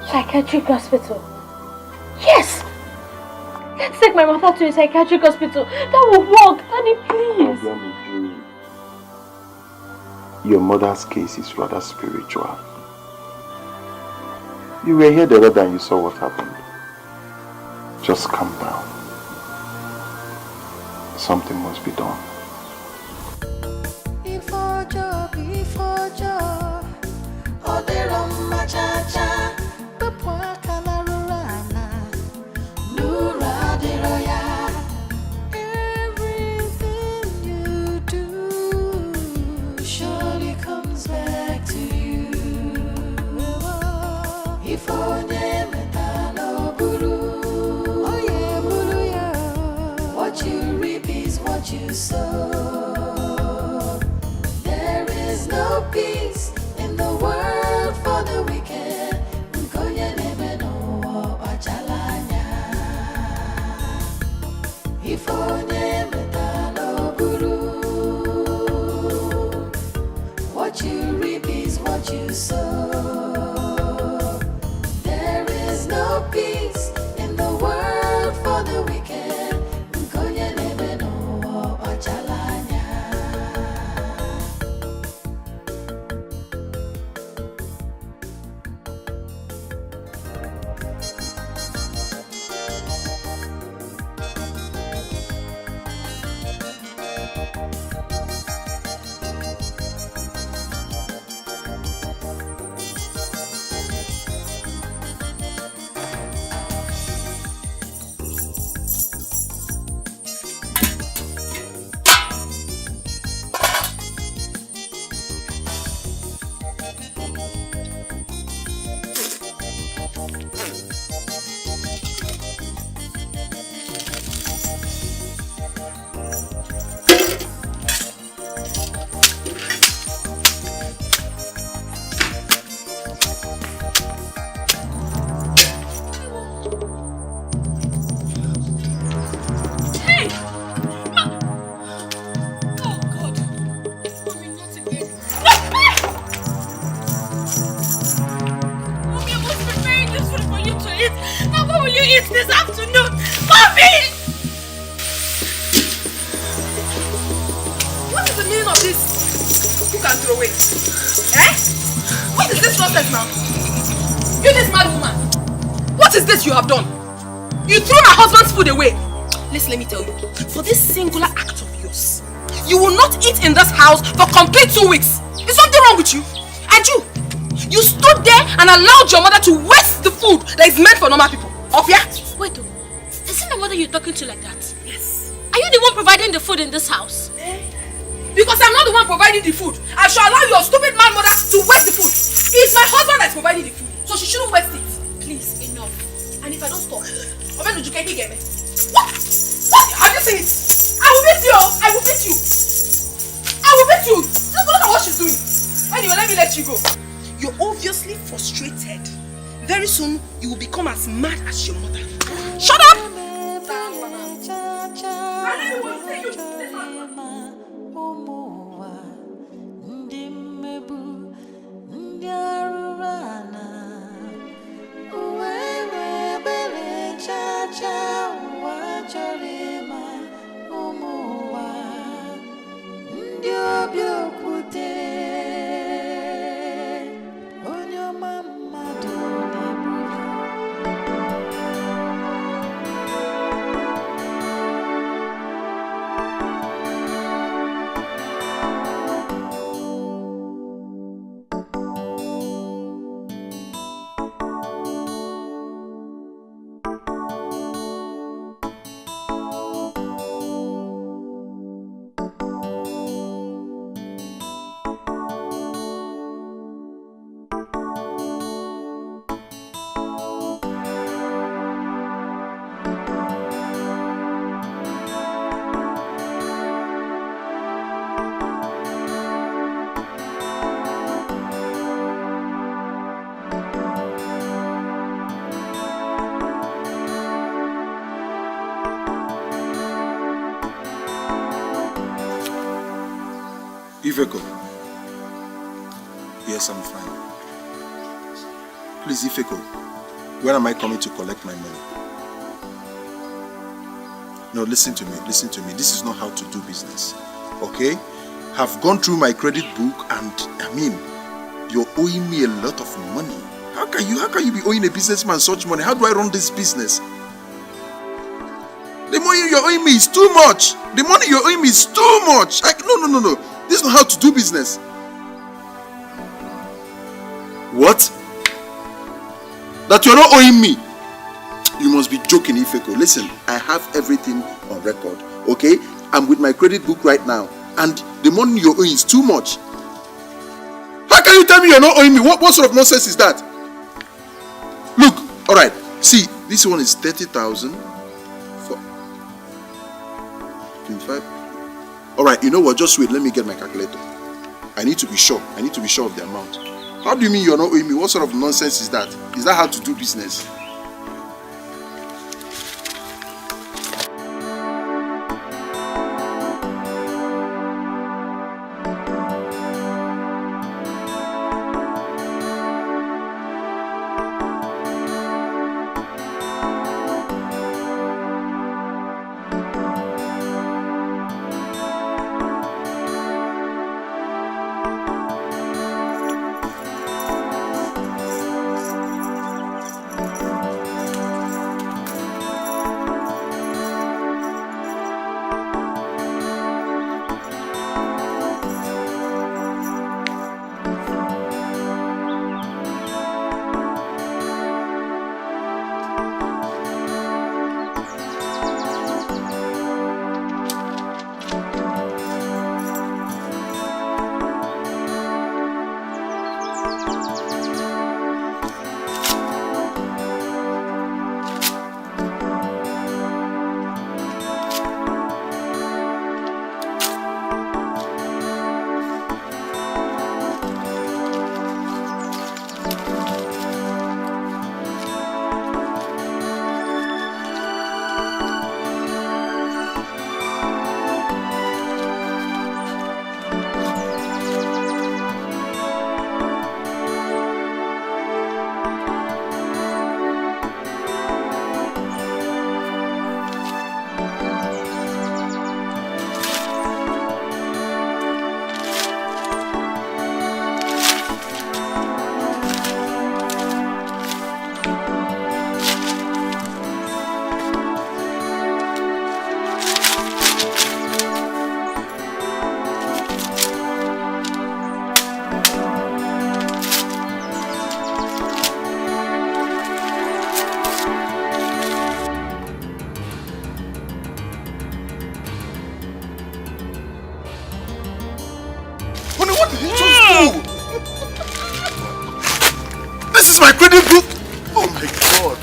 Psychiatric hospital. Yes! Let's take my mother to a psychiatric hospital. That will work. Daddy, please. Your mother's case is rather spiritual. You were here the other day and you saw what happened. Just calm down. Something must be done. What you reap is what you sow. There is no peace in the world for the wicked. Nnebe no bachalanya. If onye metano buru, what you reap is what you sow. There is no peace in the world for the wicked. will you eat this afternoon? Mommy! What is the meaning of this? Cook and throw away. Eh? What is this nonsense now? You this mad woman. What is this you have done? You threw my husband's food away. Listen, let me tell you. For this singular act of yours, you will not eat in this house for complete 2 weeks. Is something wrong with you? And you stood there and allowed your mother to waste the food that is meant for normal people. Off ya? Wait, isn't the mother you're talking to like that? Yes. Are you the one providing the food in this house? Because I'm not the one providing the food, I shall allow your stupid man mother to waste the food. It's my husband that's providing the food, so she shouldn't waste it. Please, enough. And if I don't stop, what? Have you seen it? I will beat you. I will beat you. I will beat you. Just look at what she's doing. Anyway, let me let you go. You're obviously frustrated. Very soon, you will become as mad as your mother. Shut up! Etiko. Yes, I'm fine. Please, Etiko, when am I coming to collect my money? No, listen to me. This is not how to do business. Okay? I've gone through my credit book and, you're owing me a lot of money. How can you be owing a businessman such money? How do I run this business? The money you're owing me is too much. The money you're owing me is too much. No. This is not how to do business. What? That you're not owing me? You must be joking, Etiko. Listen, I have everything on record. Okay? I'm with my credit book right now. And the money you're owing is too much. How can you tell me you're not owing me? What sort of nonsense is that? Look, alright. See, this one is 30,000 for 25. Alright, you know what? Just wait. Let me get my calculator. I need to be sure. of the amount. How do you mean you're not owing me? What sort of nonsense is that? Is that how to do business? my credit book? Oh my God.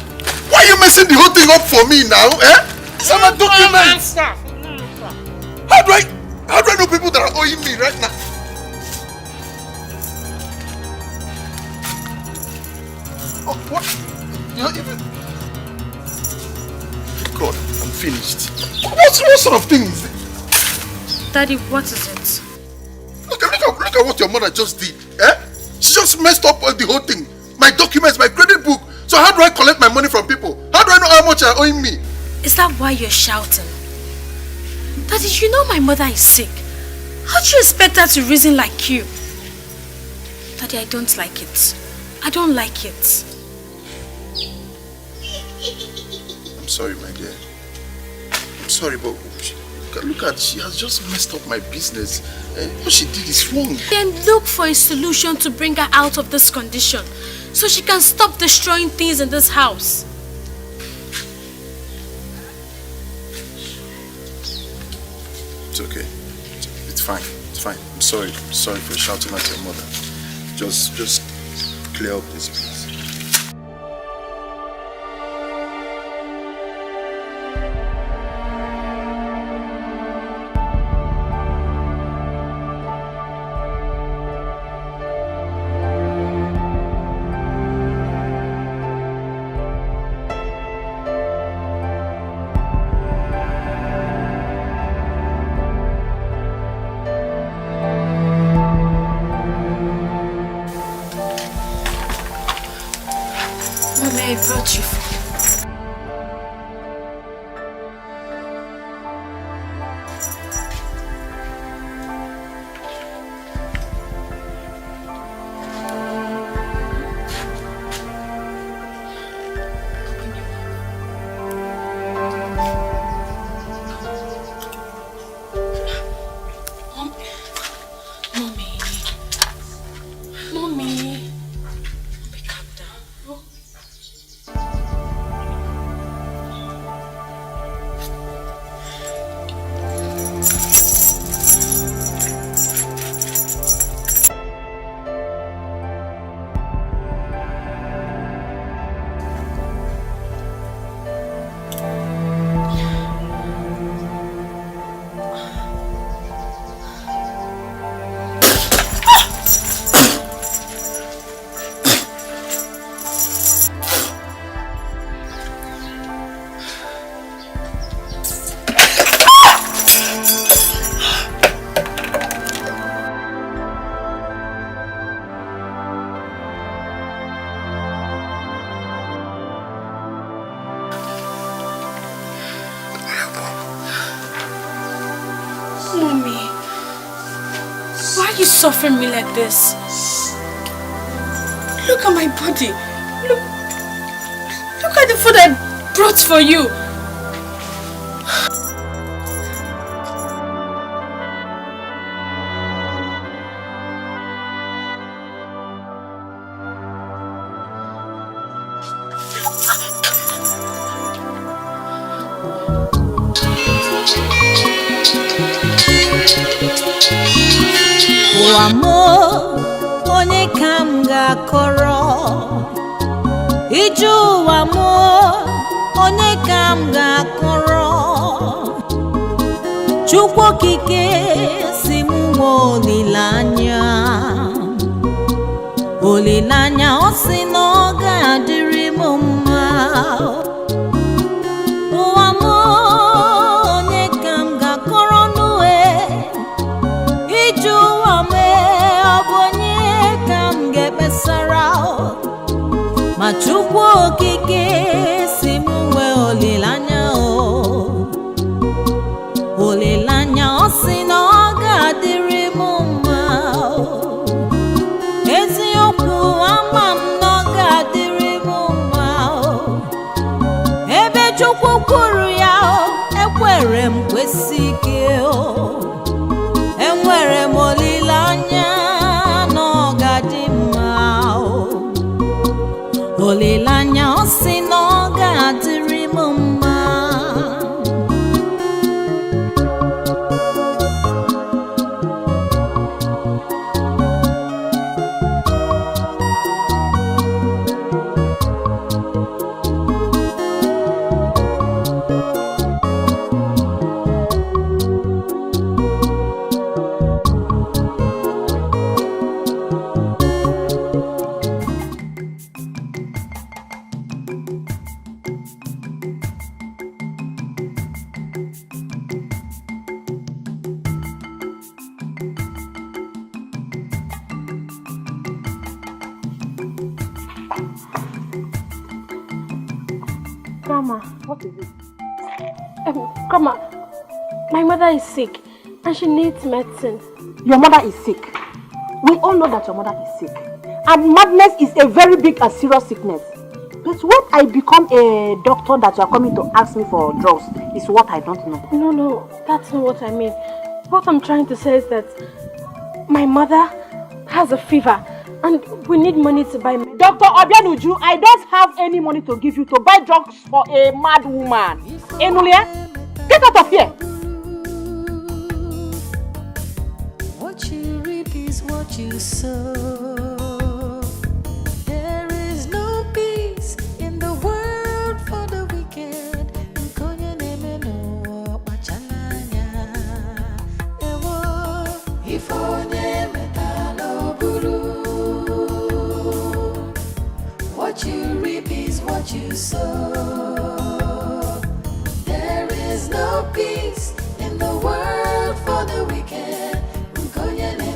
Why are you messing the whole thing up for me now, eh? These are my documents. How do I know people that are owing me right now? Oh, what? You're even... God, I'm finished. What sort of thing is it? Daddy, what is it? Look at what your mother just did. Eh? She just messed up the whole thing. My documents, my credit book. So how do I collect my money from people? How do I know how much they're owing me? Is that why you're shouting? Daddy, you know my mother is sick. How do you expect her to reason like you? Daddy, I don't like it. I don't like it. I'm sorry, my dear. I'm sorry, but look at, she has just messed up my business. What she did is wrong. Then look for a solution to bring her out of this condition, so she can stop destroying things in this house. It's okay. It's fine. It's fine. I'm sorry. I'm sorry for shouting at your mother. Just clear up this place. Suffering me like this. Look at my body. Look at the food I brought for you. Wamo onye kam ga-akọrọ Iju wamo onye kam ga-akọrọ Chukwu okike si mụ olilanya Olilanya o si na ọ ga-adịrị m mma Wamo onye kam ga-akọrọ n'uwe Iju wame obonye kam ga-ekpesara Ma Chukwu okike si mụ nwee olilanya Olilanya o si na ọ ga-adịrị m mma Eziokwu ama m na ọ ga-adịrị m mma Ebe Chukwu kwuru ya ekwere m kwesi ike Enwere m olilanya na ọ ga-adị mma Olilanya o si na ọ ga-adịrị m mma Grandma. What is it? Grandma, my mother is sick and she needs medicine. Your mother is sick. We all know that your mother is sick. And madness is a very big and serious sickness. But when I become a doctor that you are coming to ask me for drugs is what I don't know. No, that's not what I mean. What I'm trying to say is that my mother has a fever and we need money to buy medicine. Dr. Obianuju, I don't have any money to give you to buy drugs for a mad woman. Enulia, get out of here. What you reap is what you sow. There is no peace in the world for the wicked. Nkonye no Chinenye. Ewo ifonye metalo buru. What you reap is what you sow. There is no peace in the world for the wicked. Nkonye no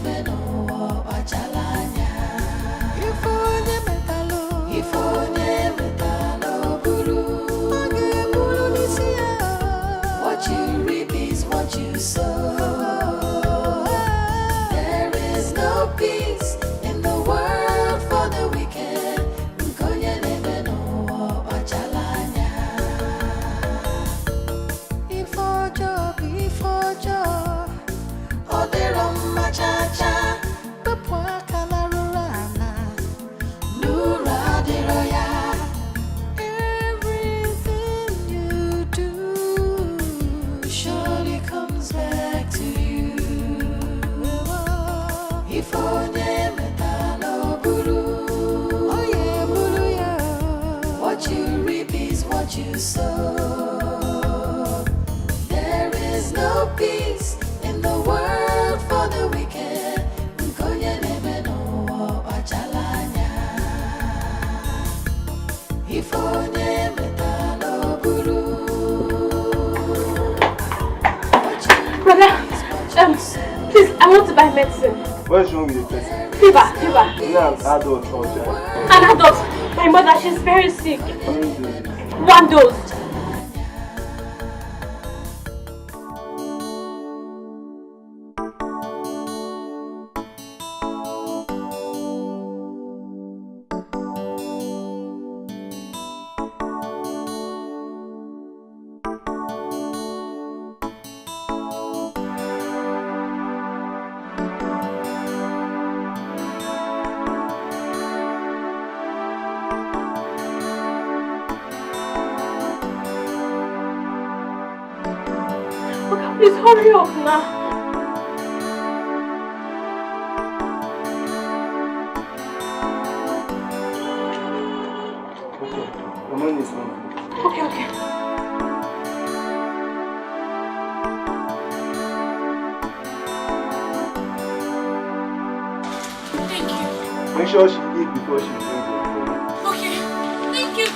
Ifonye metalo buru. What you reap is what you sow. There is no peace in the world for the wicked. Nkonye no achalanya. Ifojo, odero machacha. Pepwa kalarurana. Nura deroya. Everything you do surely comes back to you. Ifonye metalo buru. Oh yeah, buru ya. What you reap is what you sow. There is no peace in the world for the wicked. Nkonye no achalanya. Ifonye metalo buru. Brother, please, I want to buy medicine. What's wrong with the person? Fever. You're not an adult or child. An adult. My mother, she's very sick. How many doses? 1 dose. Please hurry up now. The money is one. Okay. Thank you. Make sure she eat before she drinks the food. Okay, thank you.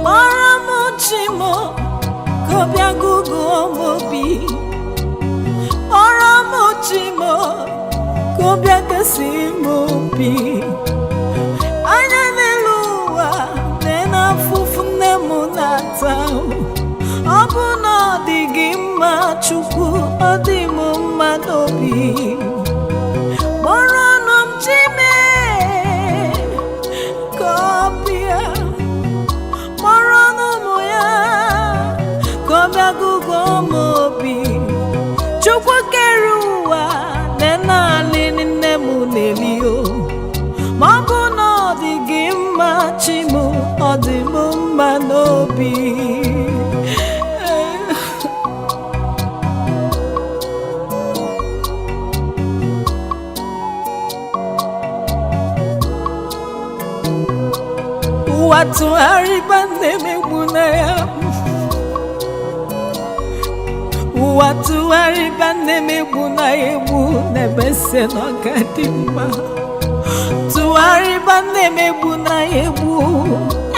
Maramuchimo, Kobia Gugu Mobi. Maramuchimo, Kobia Kasimobi. Anyanelua, Nena Fufune Munatao. Abuna Digima Chuku, Adimuma Dobi. Moranum Jime, Kobia. Moranumoya, Kobia Gugu Mobi. Chukwu Kerua, Nena Lini Nemunelio. Mabuno Digima Chimu, Odimuma Nobi. Watu haribane mebunaya. Watu haribane mebunaya Nnebe se no kadima. Tu haribane mebunaya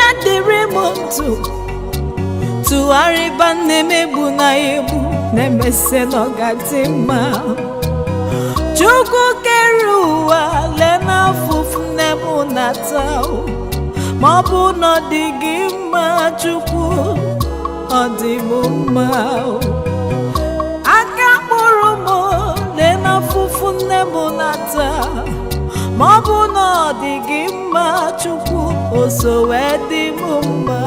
adire montu. Tu haribane mebunaya Nnebe se no kadima. Chuku kerua lena fufune munatao. Mabuno digima chuku odimumao. Akamurumo lena fufune munata. Mabuno digima chuku oso edimuma.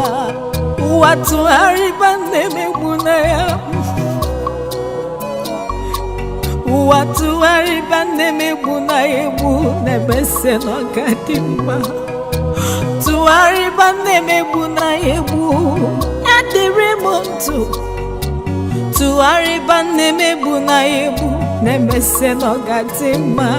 Watu haribane mebunaya. Watu haribane mebunaya Nnebe se no kadima. Tuaribane mebunaya adire montu. Tuaribane mebunaya Nnebe se no kadima.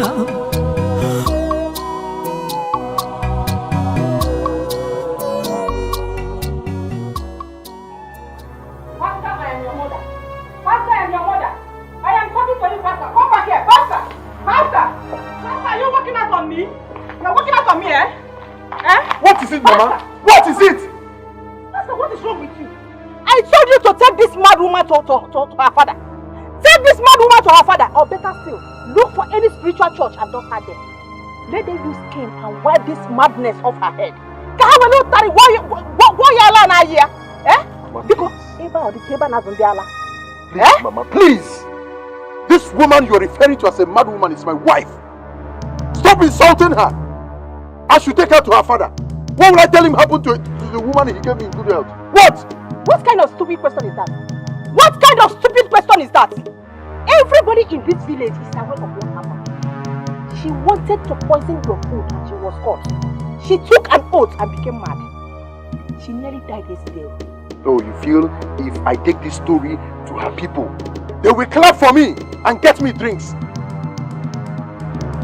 Mama, what is it? Pastor, what is wrong with you? I told you to take this mad woman to her father. Take this mad woman to her father, or better still, look for any spiritual church and don't her there. Let them use cane and wipe this madness off her head. Please, Mama, please. This woman you are referring to as a mad woman is my wife. Stop insulting her. I should take her to her father. What will I tell him happened to the woman he gave me in good health? What? What kind of stupid question is that? What kind of stupid question is that? Everybody in this village is aware of what happened. She wanted to poison your food and she was caught. She took an oath and became mad. She nearly died yesterday. Oh, you feel if I take this story to her people, they will clap for me and get me drinks?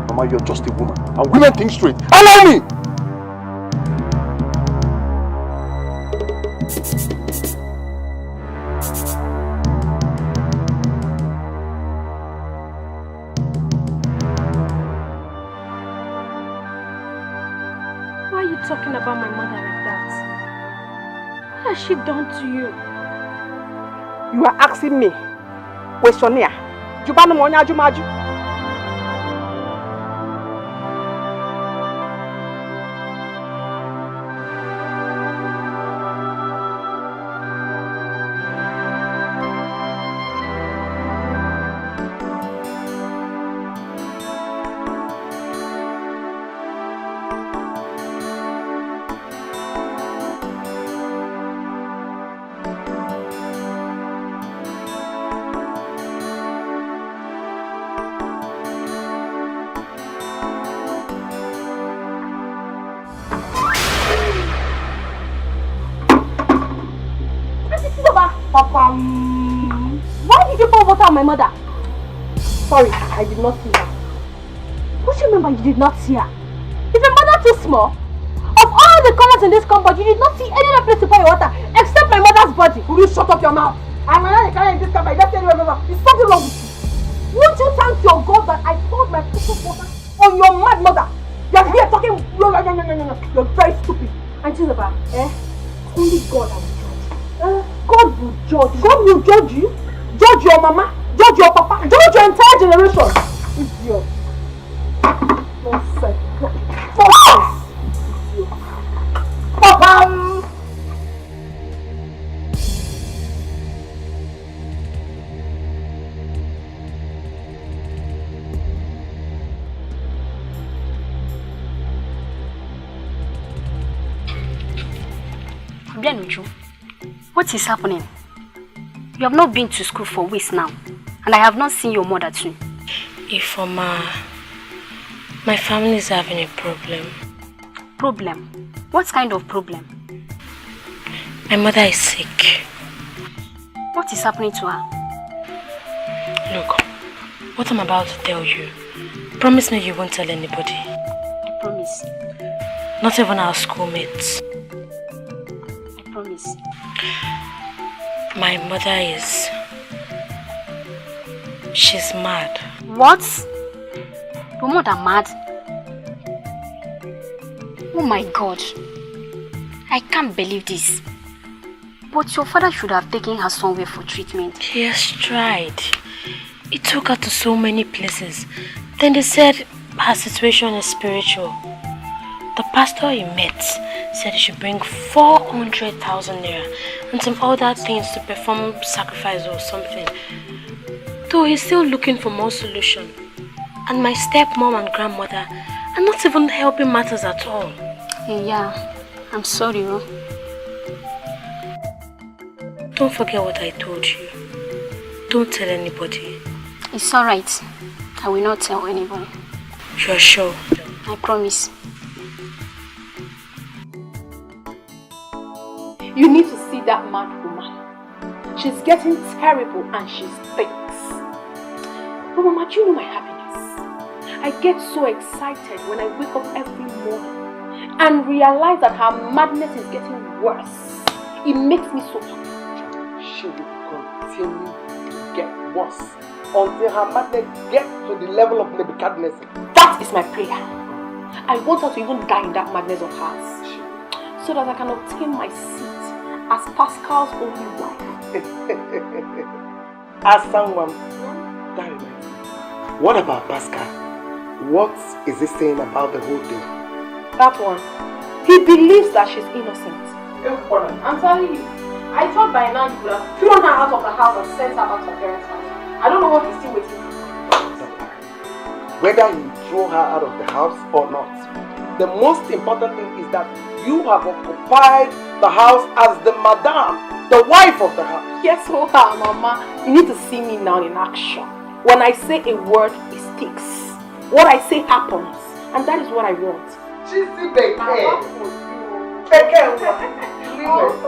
Mama, you're just a woman and women think straight. Allow me! Talking about my mother like that? What has she done to you? You are asking me? Questionnaire. Jubanu monya jumaju. Papa, why did you pour water on my mother? Sorry, I did not see her. Don't you remember you did not see her? Is your mother too small? Of all the corners in this compound, you did not see any other place to pour your water except my mother's body. Will you shut up your mouth? I'm not carrying this compound. Just tell you remember. There's something wrong with you. Won't you thank your God that I poured my precious water on your mad mother? You're here talking. You're very stupid. Auntie Zaba, only God will judge. God will judge. God will judge you. Judge your mama. Judge your papa. Judge your entire generation. Idiot. Nonsense. Nonsense. Idiot. Papa. What is happening? You have not been to school for weeks now, and I have not seen your mother too. Ifoma, my family is having a problem. Problem? What kind of problem? My mother is sick. What is happening to her? Look, what I'm about to tell you, promise me you won't tell anybody. I promise. Not even our schoolmates. I promise. My mother she's mad. What? Your mother mad? Oh my God. I can't believe this. But your father should have taken her somewhere for treatment. He has tried. He took her to so many places. Then they said her situation is spiritual. The pastor he met said he should bring 400,000 naira and some other things to perform sacrifice or something. Though he's still looking for more solution. And my stepmom and grandmother are not even helping matters at all. Yeah, I'm sorry. Don't forget what I told you. Don't tell anybody. It's alright. I will not tell anybody. You're sure? I promise. You need to see that mad woman. She's getting terrible and she thinks. But Mama, do you know my happiness? I get so excited when I wake up every morning and realize that her madness is getting worse. It makes me so happy. She will continue to get worse until her madness gets to the level of Nebuchadnezzar. That is my prayer. I want her to even die in that madness of hers, so that I can obtain my seat as Pascal's only wife. As someone, what about Pascal? What is he saying about the whole thing? That one, he believes that she's innocent. I'm telling you, I thought by now you would have thrown her out of the house and sent her back to her parents' house. I don't know what he's still waiting for. Whether you throw her out of the house or not, the most important thing is that you have occupied the house as the madam, the wife of the house. Yes, Mama. You need to see me now in action. When I say a word, it sticks. What I say happens, and that is what I want. She's the Dike.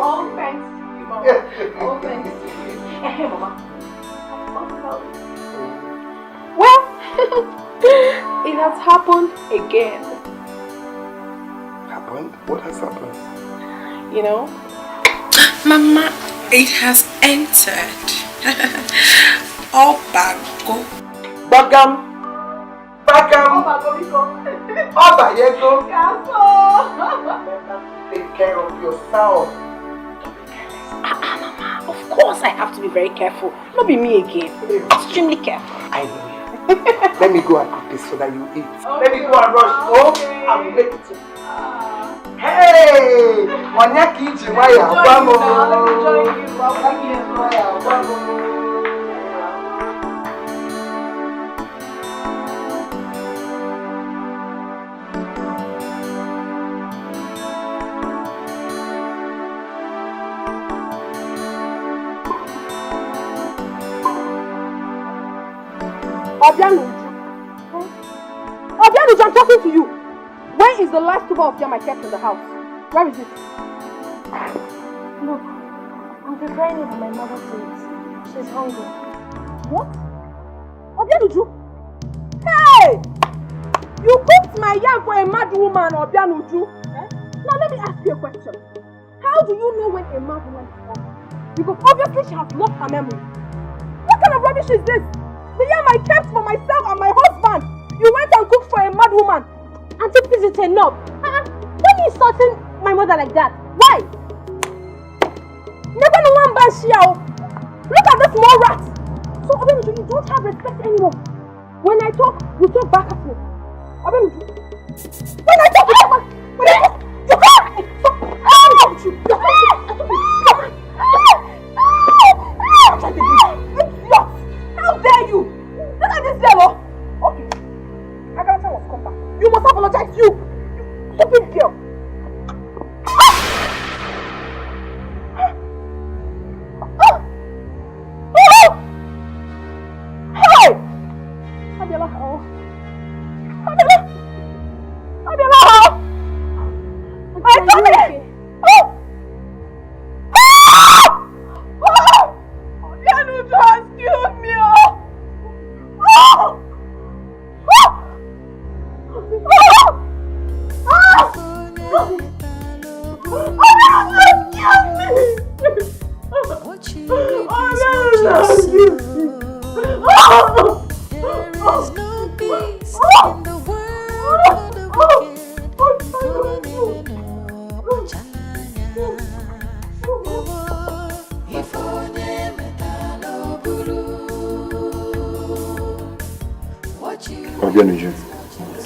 All thanks to you, Mama. All thanks to you. Hey, Mama. Well, it has happened again. Happened? What has happened? You know? Mama, it has entered. Obago. Bagam. Obayego. Take care of yourself. Mama, of course I have to be very careful. Not be me again. Extremely careful. I know you. Let me go and cook this so that you eat. Okay. Let me go and rush home and we'll make it. Hey! Wanyaki Jimaya, Wamo! Obianuju, I'm talking to you. Where is the last tuber of yam I kept in the house? Where is it? Look, I'm preparing it for my mother to eat. She's hungry. What? Obianuju? Hey! You cooked my yam for a mad woman, Obianuju. Now let me ask you a question. How do you know when a mad woman is hungry? Because obviously she has lost her memory. What kind of rubbish is this? The yam I kept for myself and my husband. You went and cooked for a mad woman. Auntie, please, it's enough. When you insulting my mother like that? Why? Never no one ban Xiao. Look at this small rat. So Obio, you don't have respect anymore. When I talk, you talk back at me. Obio, when I talk, you talk back. When I talk, you talk. How dare you? Look at this level. Okay. Agarata was come back. You must apologize, you stupid girl. Hey! Abiola, how? Abiola, how? My tummy! Oh! Leonard has killed me!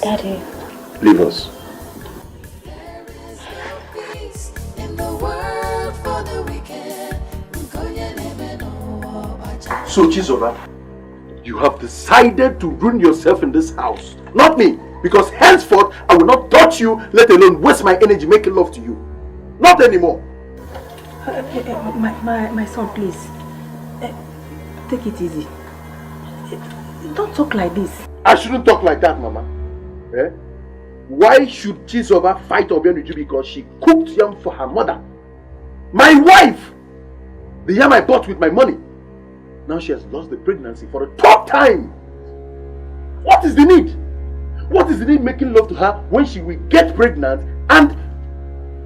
Daddy. Leave us. So, Chizoba, you have decided to ruin yourself in this house. Not me. Because henceforth, I will not touch you, let alone waste my energy making love to you. Not anymore. My son, please. Take it easy. Don't talk like this. I shouldn't talk like that, Mama. Eh? Why should Chizoba fight Obio because she cooked yam for her mother? My wife! The yam I bought with my money. Now she has lost the pregnancy for the 12th time. What is the need? What is the need making love to her when she will get pregnant and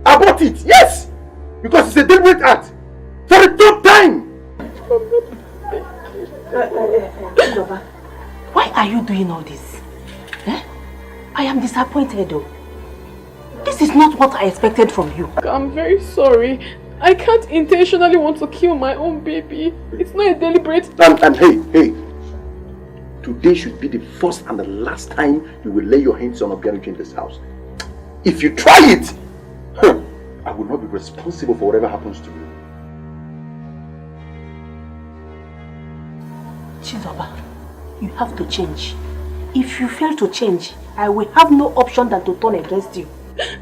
abort it? Yes! Because it's a deliberate act. For the 3rd time! Chizoba, why are you doing all this? Eh? I am disappointed though. This is not what I expected from you. I'm very sorry. I can't intentionally want to kill my own baby. It's not a deliberate... And hey. Today should be the first and the last time you will lay your hands on Obio in this house. If you try it, I will not be responsible for whatever happens to you. Chizoba, you have to change. If you fail to change, I will have no option than to turn against you.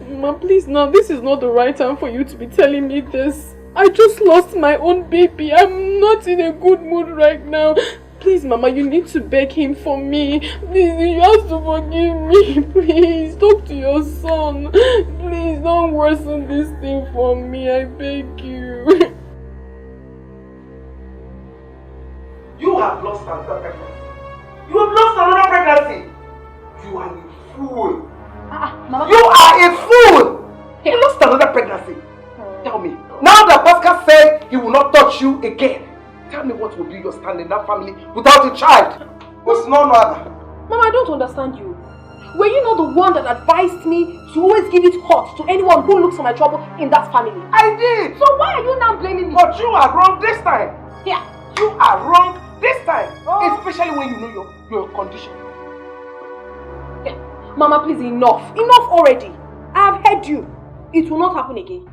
Mama, please now, this is not the right time for you to be telling me this. I just lost my own baby. I'm not in a good mood right now. Please, Mama, you need to beg him for me. Please, you have to forgive me. Please, talk to your son. Please, don't worsen this thing for me. I beg you. You have lost another pregnancy. You have lost another pregnancy. You are a fool. Mama. You are a fool. You lost another pregnancy. Tell me. Now that Pascal said he will not touch you again, tell me what will be your stand in that family without a child? What's no other? Mama, I don't understand you. Were you not the one that advised me to always give it hot to anyone who looks for my trouble in that family? I did. So why are you now blaming me? But you are wrong this time. Yeah. You are wrong this time. Especially when you know your condition. Yeah. Mama, please, enough. Enough already. I have heard you. It will not happen again.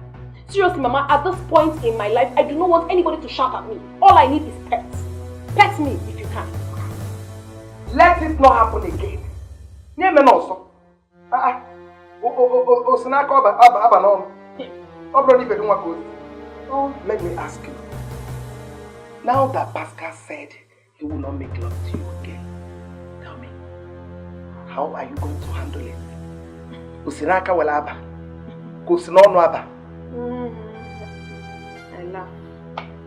Seriously, Mama, at this point in my life, I do not want anybody to shout at me. All I need is pets. Pet me if you can. Let it not happen again. Let me ask you. Now that Pascal said he will not make love to you again, tell me, how are you going to handle it? I laugh.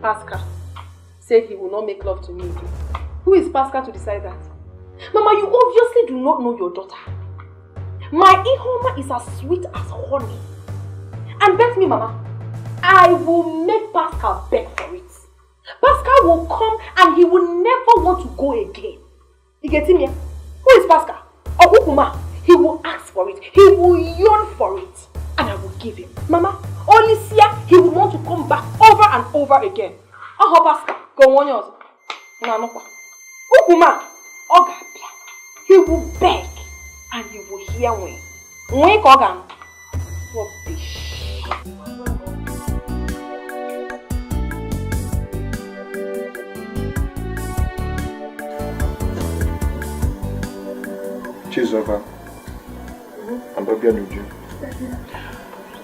Pascal said he will not make love to me again. Who is Pascal to decide that? Mama, you obviously do not know your daughter. My Ihoma is as sweet as honey. And bet me, Mama, I will make Pascal beg for it. Pascal will come and he will never want to go again. You get him here? Who is Pascal? Okukuma. He will ask for it. He will yearn for it. And I will give him. Mama, only Sia, he would want to come back over and over again. Oh, Pascal, go on yours. No. Ukuma, Ogabia, he will beg and you will hear me. Wake Ogam. Rubbish. Chizoba and Obio.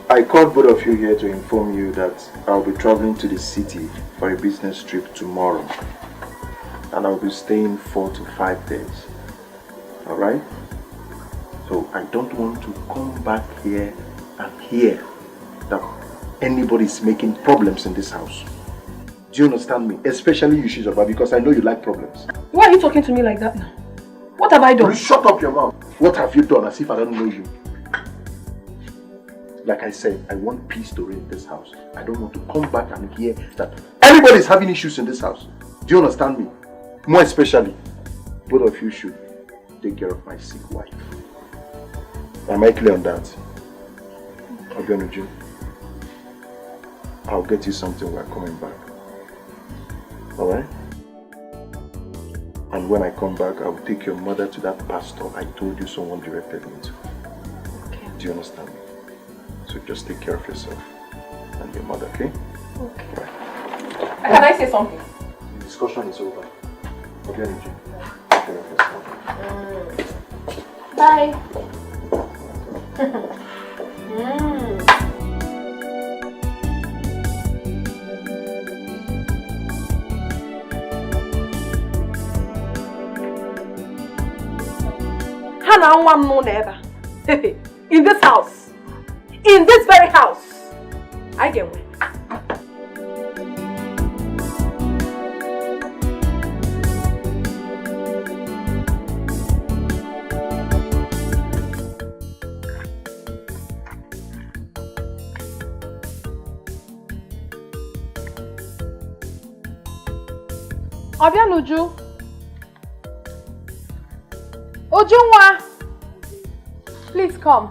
I called both of you here to inform you that I'll be traveling to the city for a business trip tomorrow. And I'll be staying 4 to 5 days. Alright? So I don't want to come back here and hear that anybody is making problems in this house. Do you understand me? Especially you, Chizoba, because I know you like problems. Why are you talking to me like that now? What have I done? You shut up your mouth. What have you done as if I don't know you? Like I said, I want peace to reign in this house. I don't want to come back and hear that everybody is having issues in this house. Do you understand me? More especially, both of you should take care of my sick wife. Am I clear on that? Obio, I'll get you something while coming back. Alright? And when I come back, I'll take your mother to that pastor I told you someone directed me to. Okay. Do you understand me? So just take care of yourself and your mother, okay? Okay. Right. Can I say something? The discussion is over. Okay, take care of yourself. Bye. In this house. In this very house. I get one. Obianuju. Ojunwa. Please come.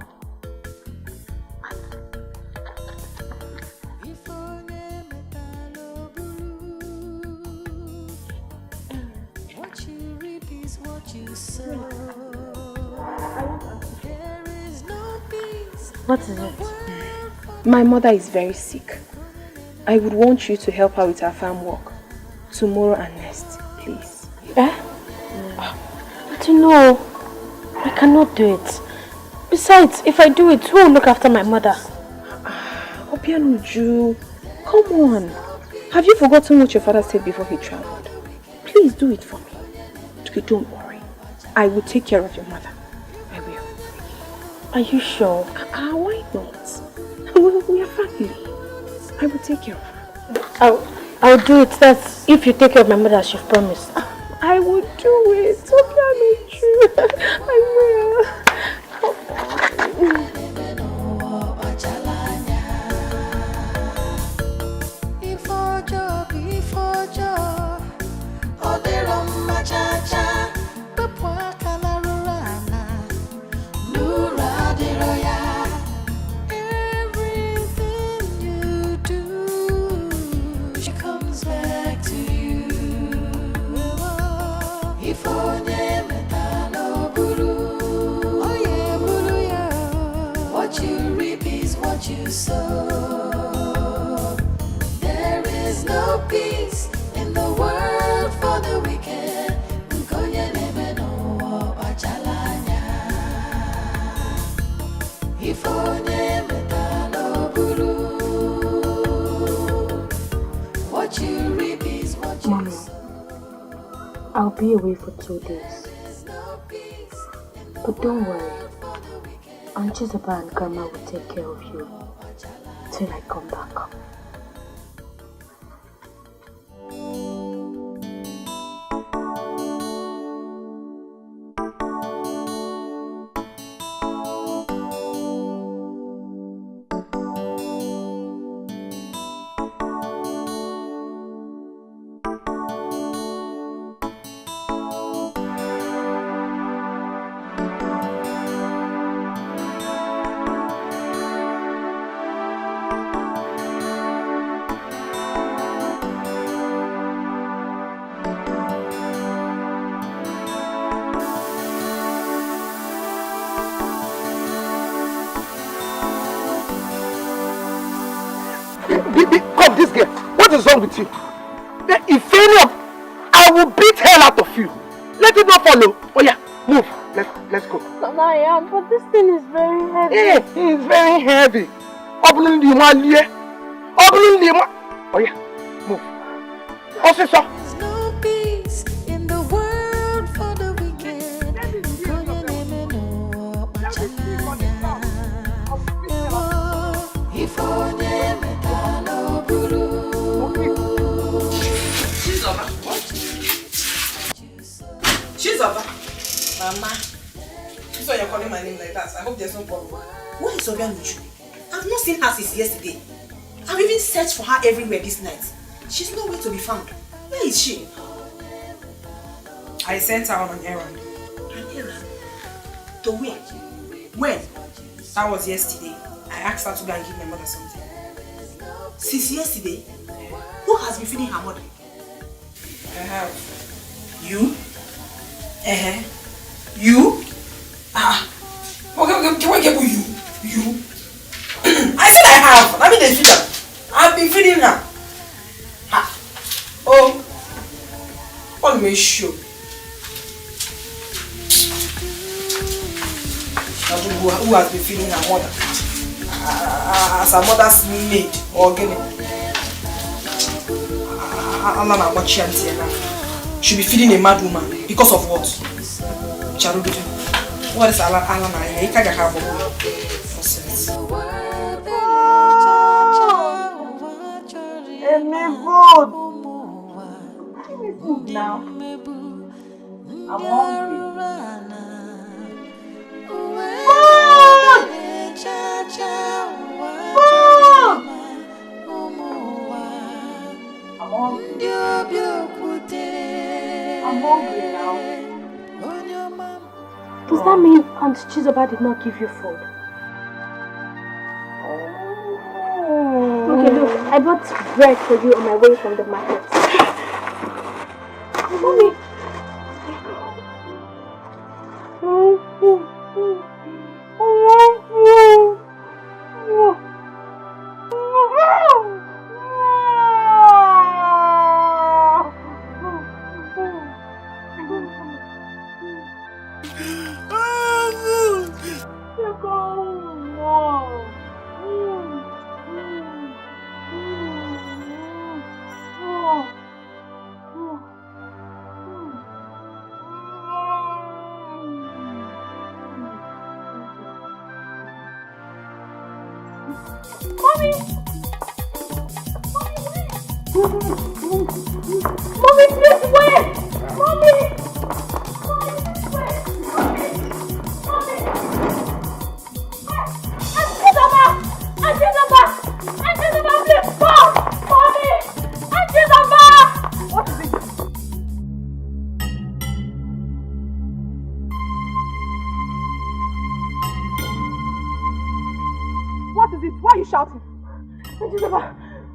What you reap is what you sow. There is no peace. What is it? My mother is very sick. I would want you to help her with her farm work. Tomorrow and next, please. Eh? But you know, I cannot do it. Besides, if I do it, who will look after my mother? Obianuju, come on. Have you forgotten what your father said before he traveled? Please do it for me. Okay, don't worry. I will take care of your mother. I will. Are you sure? Why not? We are family. I will take care of her. I'll do it. That's if you take care of my mother as you've promised. I will do it. Obianuju. I will. So there is no peace in the world for the wicked. Nnebe no achalanya. If onye meta no buru, what you reap is what you sow. I'll be away for 2 days. But don't worry. Aunt Chizoba and Grandma will take care of you till I come back. girl? What is wrong with you? If any of... I will beat hell out of you. Let it not follow. Oh yeah, move. Let's go. Mama, yeah, but this thing is very heavy. Yeah, it's very heavy. Oh yeah, move. Also, sir. There's no peace in the world for the wicked. Chizoba. Mama. So you're calling my name like that. I hope there's no problem. Where is Obio with you? I've not seen her since yesterday. I've even searched for her everywhere this night. She's nowhere to be found. Where is she? I sent her on an errand. An errand? To where? When? That was yesterday. I asked her to go and give my mother something. Since yesterday? Who has been feeding her mother? I have. You? You? Okay, can I get you? You? I said I have. I mean the feeder. I've been feeding her. Oh. Let me show. Who has been feeding her mother? As her mother's maid or giving. She'll be feeding a mad woman because of what? What is Annan? You can't have a nonsense. Give me food. Give me food now. I'm hungry. I'm hungry now. Does that mean Aunt Chizoba did not give you food? Okay, look, I bought bread for you on my way from the market. Mommy!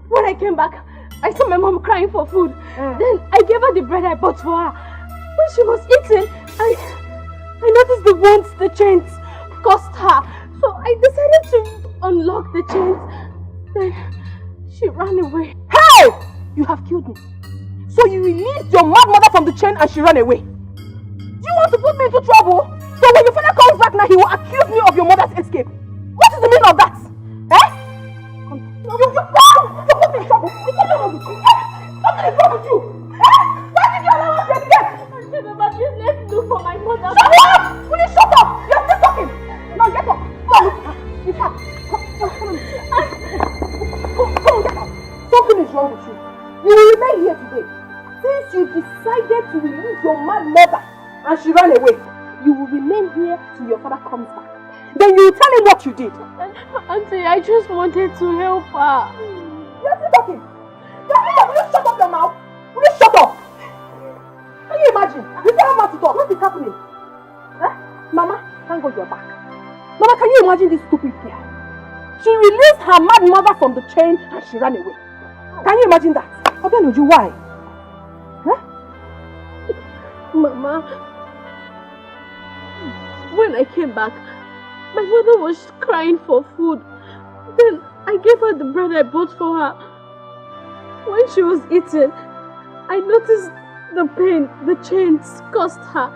When I came back, I saw my mom crying for food. Then I gave her the bread I bought for her. When she was eating, I noticed the wounds the chains caused her. So I decided to unlock the chains. Then she ran away. Hey! You have killed me. So you released your mad mother from the chain and she ran away. Do you want to put me into trouble? So when your father comes back now, he will accuse me of your mother's escape. What is the meaning of that? Eh? You put me in trouble. Something is wrong with you. Why did you allow us to escape? Please let's look for my mother. Shut up! Will you shut up? You're still talking. Now get up. Come on. In fact, come on, get up. Something is wrong with you. You will remain here today. Since you decided to release your mad mother and she ran away, you will remain here till your father comes back. Then you will tell him what you did. Auntie, I just wanted to help her. You're still talking. Will you shut up your mouth? Will you shut up? Can you imagine? You tell her not to talk. What is happening? Mama, thank God you're back. Mama, can you imagine this stupid girl? She released her mad mother from the chain and she ran away. Can you imagine that? Obio, why? Mama, when I came back, my mother was crying for food. Then I gave her the bread I bought for her. When she was eating, I noticed the pain the chains caused her.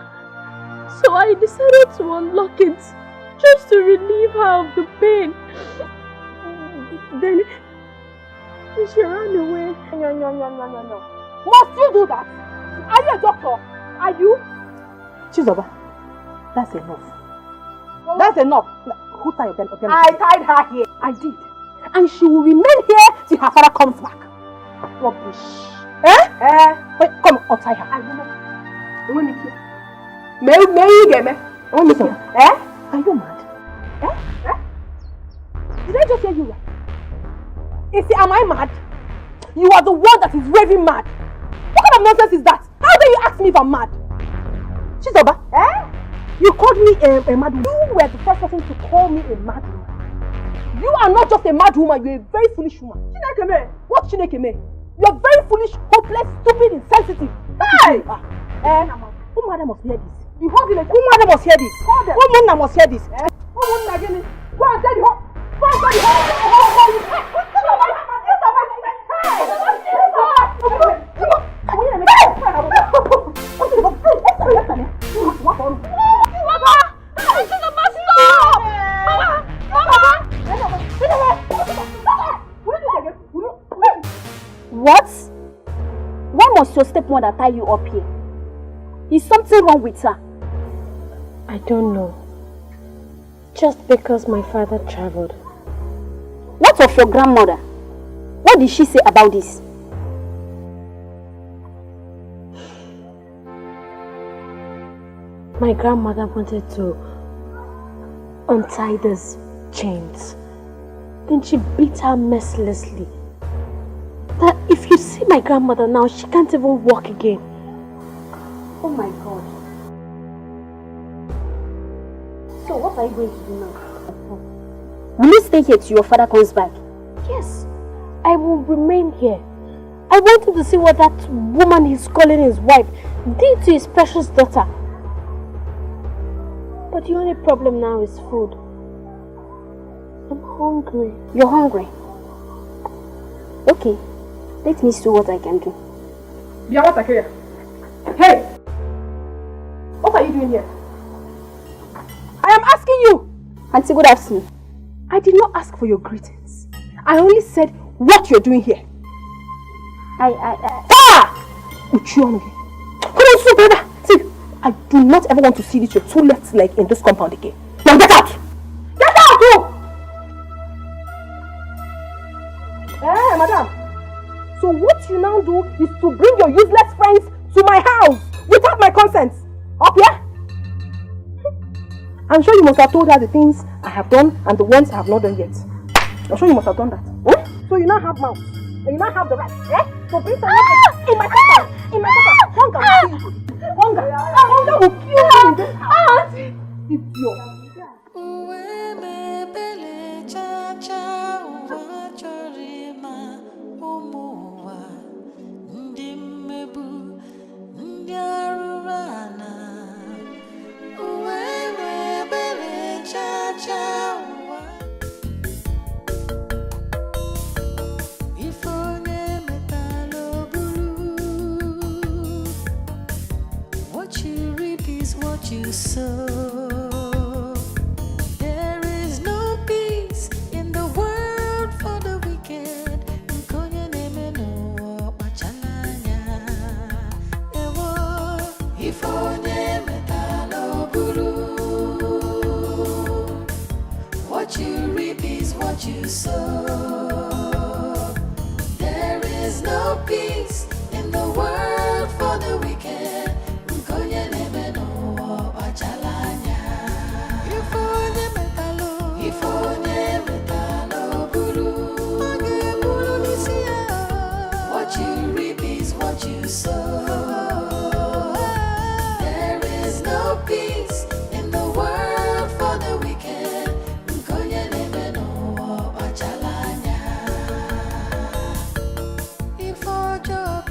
So I decided to unlock it just to relieve her of the pain. Then she ran away. No. Must you do that? Are you a doctor? Are you? Chizoba, that's enough. That's enough. Who tied your belt? I tied her here. I did. And she will remain here till her father comes back. Rubbish. Wait, come, untie her. I will not. May you get me? Are you mad? Did I just hear you right? You see, am I mad? You are the one that is raving mad. What kind of nonsense is that? How dare you ask me if I'm mad? Chizoba, you called me a mad woman. You were the first person to call me a mad woman. You are not just a mad woman, you're a very foolish woman. Chineke, what Chineke? You're very foolish, hopeless, stupid, insensitive. Hey! Who mother must hear this? Who mother must hear this? Who mother must hear this? Go and tell the whole. Go and tell the What? Why must your stepmother tie you up here? Is something wrong with her? I don't know. Just because my father traveled. What of your grandmother? What did she say about this? My grandmother wanted to untie these chains. Then she beat her mercilessly. That if you see my grandmother now, she can't even walk again. Oh my God. So what are you going to do now? Will you stay here till your father comes back? Yes, I will remain here. I want him to see what that woman he's calling his wife did to his precious daughter. But the only problem now is food. I'm hungry. You're hungry? Okay, let me see what I can do. Hey! What are you doing here? I am asking you! Auntie, good afternoon. I did not ask for your greetings. I only said what you're doing here. Come on, so brother. See, I do not ever want to see this your two left leg in this compound again. Now get out! Get out, you! Madam. So what you now do is to bring your useless friends to my house without my consent. Up here? I'm sure you must have told her the things I have done and the ones I have not done yet. I'm sure you must have done that. So you now have mouth. And you now have the right. So bring some in my compound. In my compound. Hunger will kill you. Hunger will kill you in this house. It's yours. What you reap is what you sow. There is no peace in the world for the wicked. What you reap is what you sow. There is no peace in the world for the wicked. What you reap is what you sow. There is no peace in the world for the wicked. If our job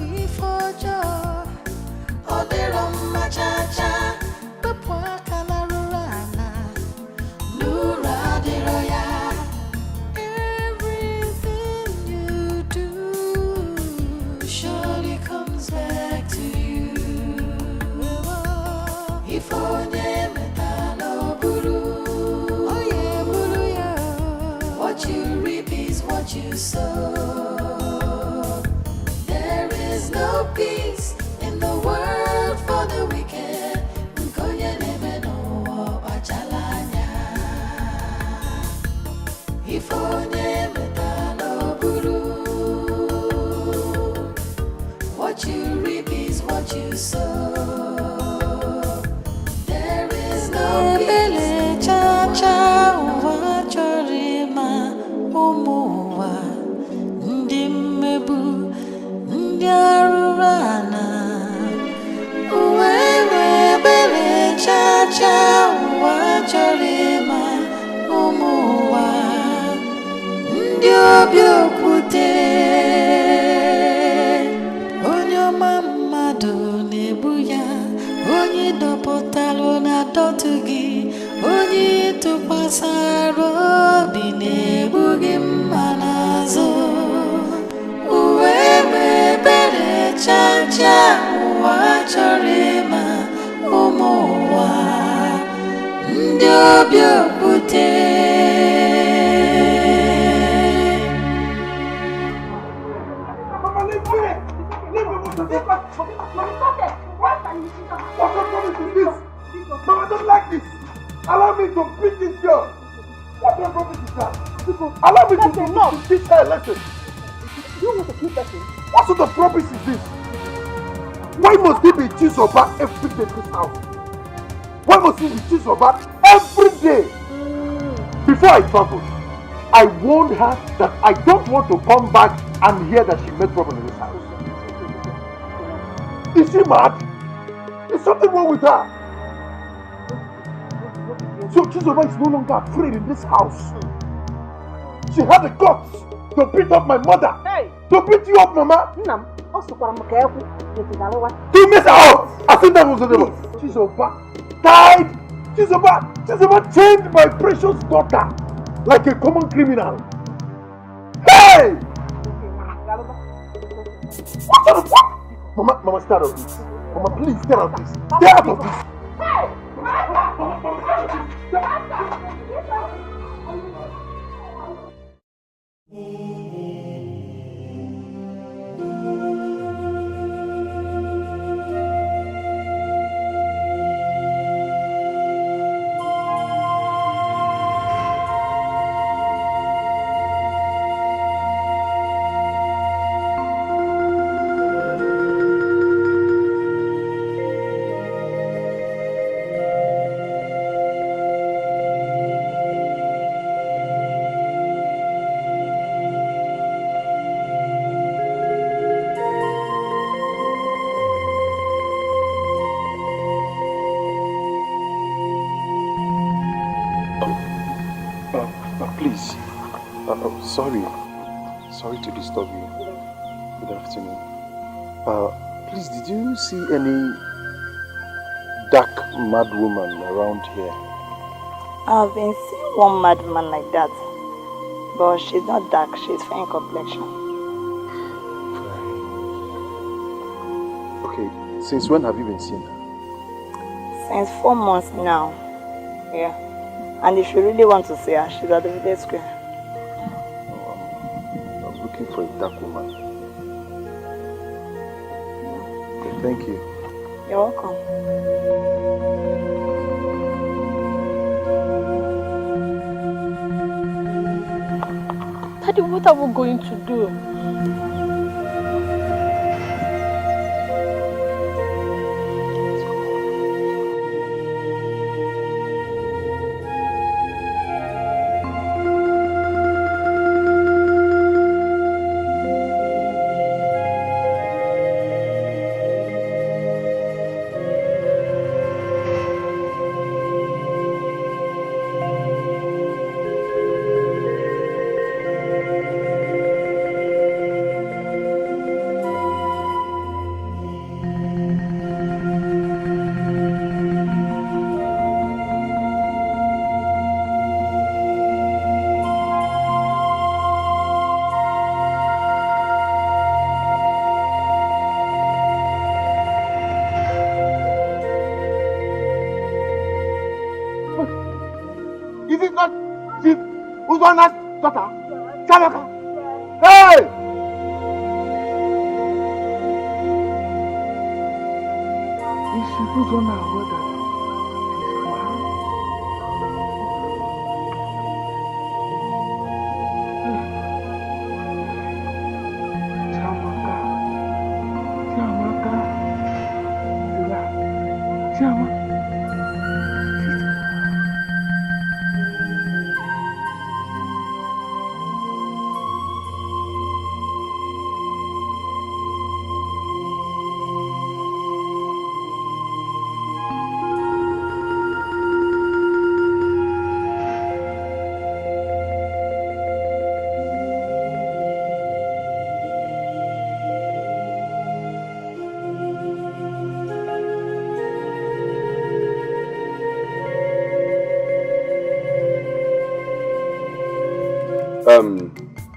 what you sow. There is no peace in the world for the wicked. Nkonye Nnebe no achalanya. Ifonye meta no buru. What you reap is what you sow. There is no peace. Cha uwa chorima umuwa ndi mmebu ndi arurana uwewe bele cha uwa chorima umuwa ndi Obio kute onyoma mmadụ na-egbu ya onye dọpụtalụ na dọtụgị onye tụkwasara obi na-egbu gị mma n'azụ uwe mebere chacha ụwa chọrọ ịma ụmụ ụwa ndị obi okwute. Mama, I don't like this. Allow me to beat this girl. What kind of promise is that? Allow me to teach her a lesson. You want to keep person? What sort of promise is this? Why must there be cheese or bar every day in this house? Why must there be cheese or bar every day? Before I traveled, I warned her that I don't want to come back and hear that she made trouble in this house. Is she mad? Is something wrong with her? So Chizoba is no longer afraid in this house. She had the guts to beat up my mother. Hey. To beat you up, Mama. To mess her up. I think that was the devil. Chizoba died. Chizoba chained my precious daughter like a common criminal. Hey! What sort of what? Mama, stay out of this. Mama, please stay out of this. Stay out of this. Hey! Sorry to disturb you. Good afternoon. Please, did you see any dark mad woman around here? I've been seeing one mad woman like that, but she's not dark, she's fair in complexion. Okay, since when have you been seeing her? Since 4 months now. Yeah. And if you really want to see her, she's at the village square. For a dark woman. Okay, thank you. You're welcome. Daddy, what are we going to do? Hey! Is she put on her water?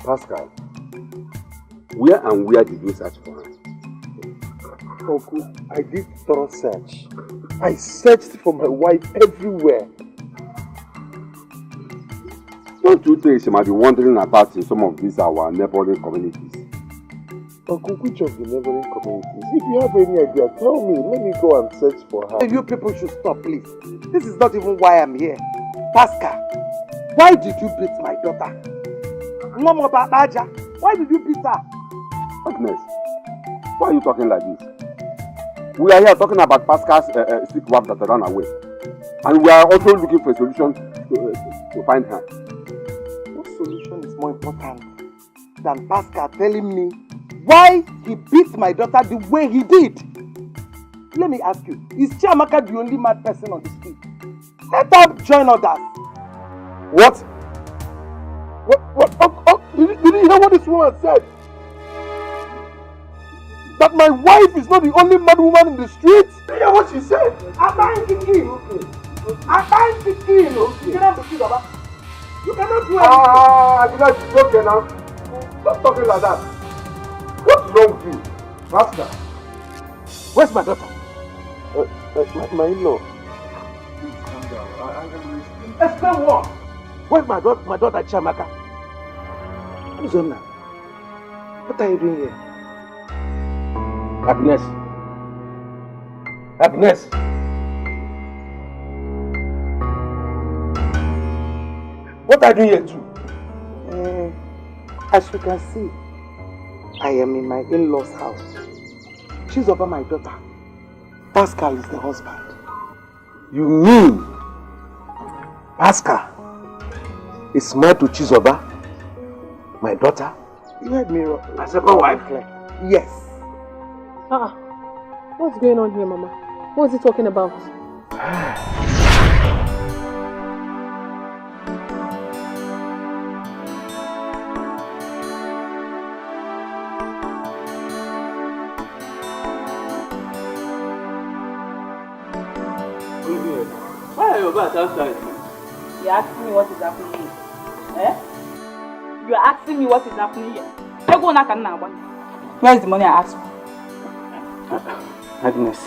Pascal, where did you search for her? Uncle, I did thorough search. I searched for my wife everywhere. Don't you think she might be wandering about in some of these our neighboring communities? Uncle, which of the neighboring communities? If you have any idea, tell me. Let me go and search for her. You people should stop, please. This is not even why I'm here. Pascal, why did you beat my daughter? Mama Baja, why did you beat her? Agnes, why are you talking like this? We are here talking about Pascal's sick wife that ran away. And we are also looking for a solution to find her. What solution is more important than Pascal telling me why he beat my daughter the way he did? Let me ask you, is Chiamaka the only mad person on the street? Let her join others. What? Did you hear what this woman said? That my wife is not the only mad woman in the street? Did you hear what she said? I'm buying the key. I'm buying the key. You cannot do that. You cannot do anything. It's okay now. Stop talking like that. What's wrong with you? Pastor, where's my daughter? My in-law. Please calm down. I'm going to listen. Explain what? Where's my daughter Chiamaka? Uzonna, what are you doing here? Agnes. Agnes. What are you doing here too? As you can see, I am in my in-law's house. She's over my daughter. Pascal is the husband. You mean Pascal is married to Chizoba, my daughter? You heard me wrong. My second wife? Yes. What's going on here, Mama? What is he talking about? Why are you about outside? You're asking me what is happening here. Eh? You're asking me what is happening here. Where is the money I asked for? Agnes,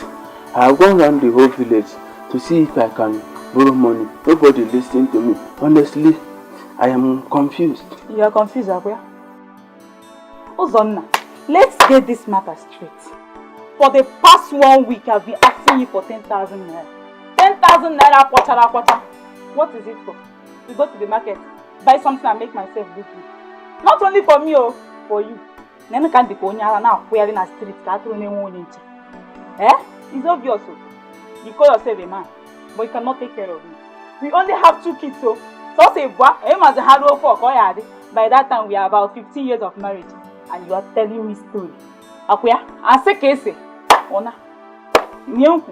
I have gone around the whole village to see if I can borrow money. Nobody listening to me. Honestly, I am confused. You are confused, Abuya? Ozonna, let's get this matter straight. For the past 1 week, I've been asking you for 10,000 naira. 10,000 naira, quarter. What is it for? To go to the market, buy something and make myself look good. Not only for me, for you. Nene can't be going now wearing a street. Eh? It's obvious. You call yourself a man, but you cannot take care of me. We only have 2 kids, so say by that time we are about 15 years of marriage, and you are telling me story. Akuya, I say case. Ona. No,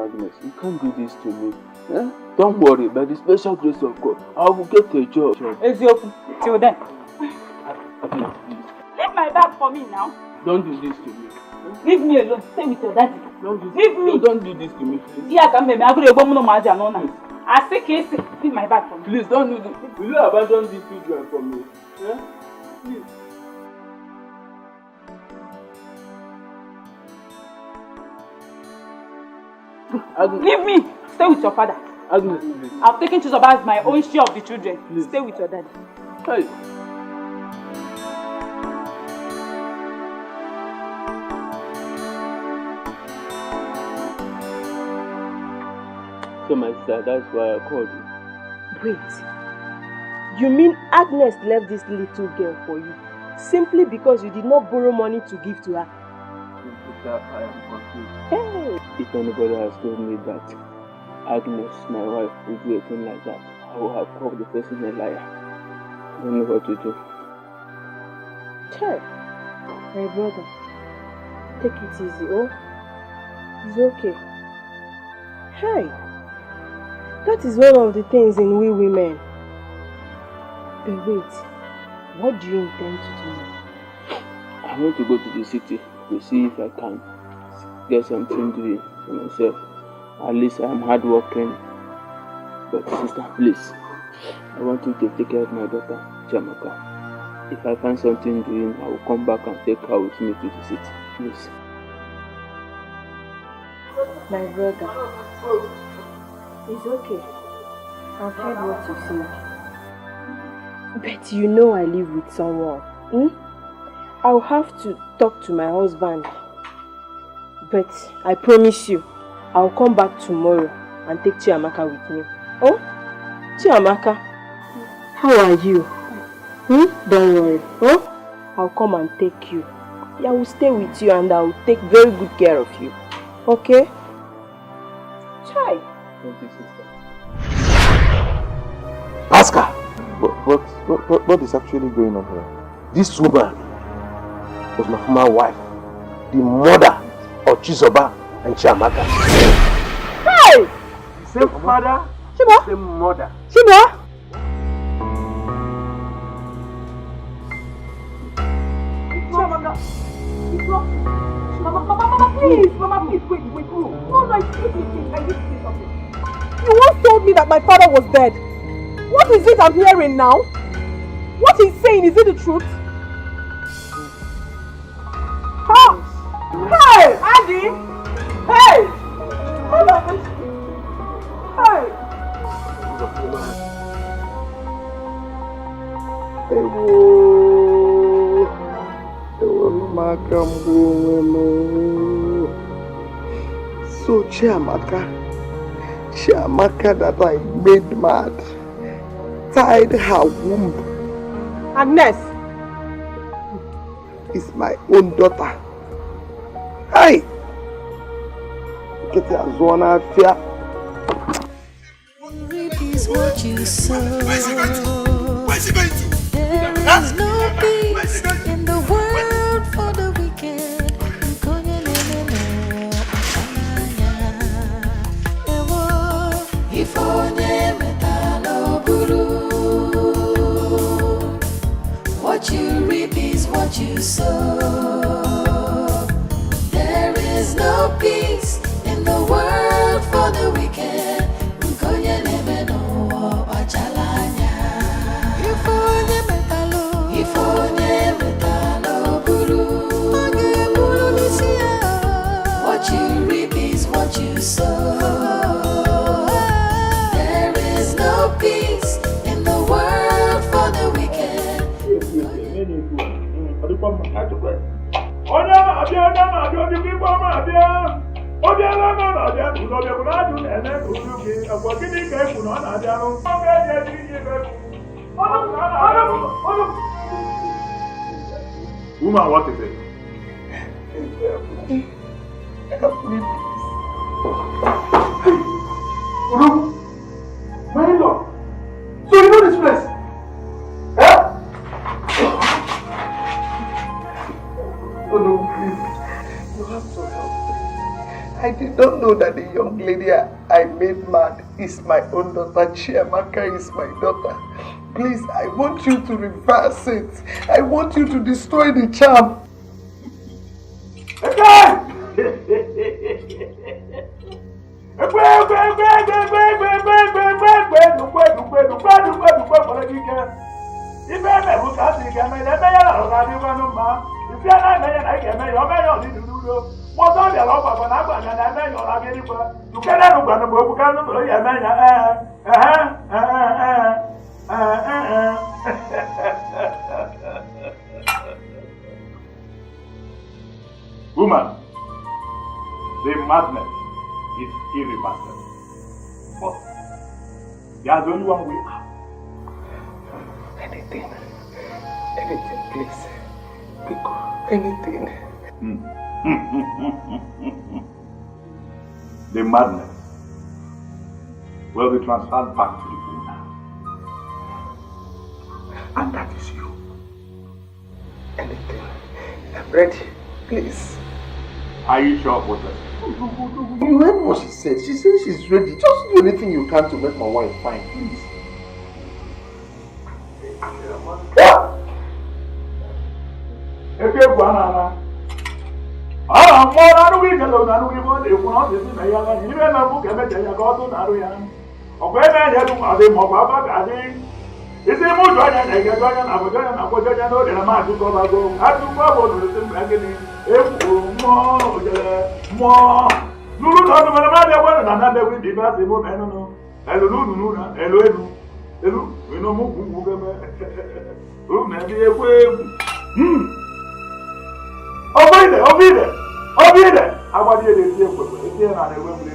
Agnes, you can't do this to me. Eh? Don't worry, by the special grace of God, I will get a job. Ezioku, till then. Leave my bag for me now. Don't do this to me. Leave me alone. Stay with your daddy. Leave me. Don't do this to me, please. Yeah, come baby. I go to go. I say case. Leave my bag for me. Please don't do this. Will you abandon this children for me? Yeah? Please. Agnes. Leave me. Stay with your father. Agnes, please. I've taken Chizoba as my own share of the children. Please. Stay with your daddy. Hey. So my sister, that's why I called you. Wait. You mean Agnes left this little girl for you simply because you did not borrow money to give to her? Sister, I am confused. Hey! If anybody has told me that Agnes, my wife, will do a thing like that, I will have called the person a liar. I don't know what to do. Hey, my brother, take it easy, oh? It's okay. Hey, that is one of the things in we women. But wait, what do you intend to do? I want to go to the city to see if I can get something doing for myself. At least I am hardworking. But sister, please, I want you to take care of my daughter, Chiamaka. If I find something doing, I will come back and take her with me to the city. Please. My brother, it's okay. I've heard what you say. But you know I live with someone. I'll have to talk to my husband. But I promise you, I'll come back tomorrow and take Chiamaka with me. Oh? Chiamaka, how are you? Don't worry. I'll come and take you. I will stay with you and I will take very good care of you. Okay? Try. Thank you, sister. Pascal! What is actually going on here? This woman was my former wife, the mother of Chizoba and Chiamaka. Hey! Same father, Chiba? same mother. Chiba? Mama, please, Mama, please, wait. No, excuse me, please, I need to say something. You once told me that my father was dead. What is it I'm hearing now? What he's saying, is it the truth? Ha! Hey! Andy! Hey! Hey! So Chiamaka that I made mad, tied her womb. Agnes is my own daughter. Hey! Get your zona fear. Reap is what you sow. Where's he going to? There is no peace in the world for the wicked. What you reap is what you sow. There is no peace in the world for the wicked. Nnebe no achalanya. What you reap is what you sow. There is no peace in the world for the wicked. Woman, what is it? My lord, so you know this place? Huh? Oh no, please. You have to help me. I did not know that the young lady I made mad is my own daughter. Chiamaka is my daughter. Please, I want you to reverse it. I want you to destroy the charm. Woman, the madness is irreversible. There's only one way out. Anything, please. Anything. The madness will be transferred back to the owner. And that is you. Anything. I'm ready. Please. Are you sure about that? You heard what she said. She said she's ready. Just do anything you can to make my wife fine, please. If you're going I'm more than we can look at we want if not this is a young and even a book and a go to Narian. Or when I had to have him of Papa, is it more than I get on and I'm going to know that I'm out to go. I do go to the agony. More. Lulu not the matter one and another with the best woman. I don't know. Hello. We know move. Maybe a way. Obio there. I want you to hear what we're here and I will believe.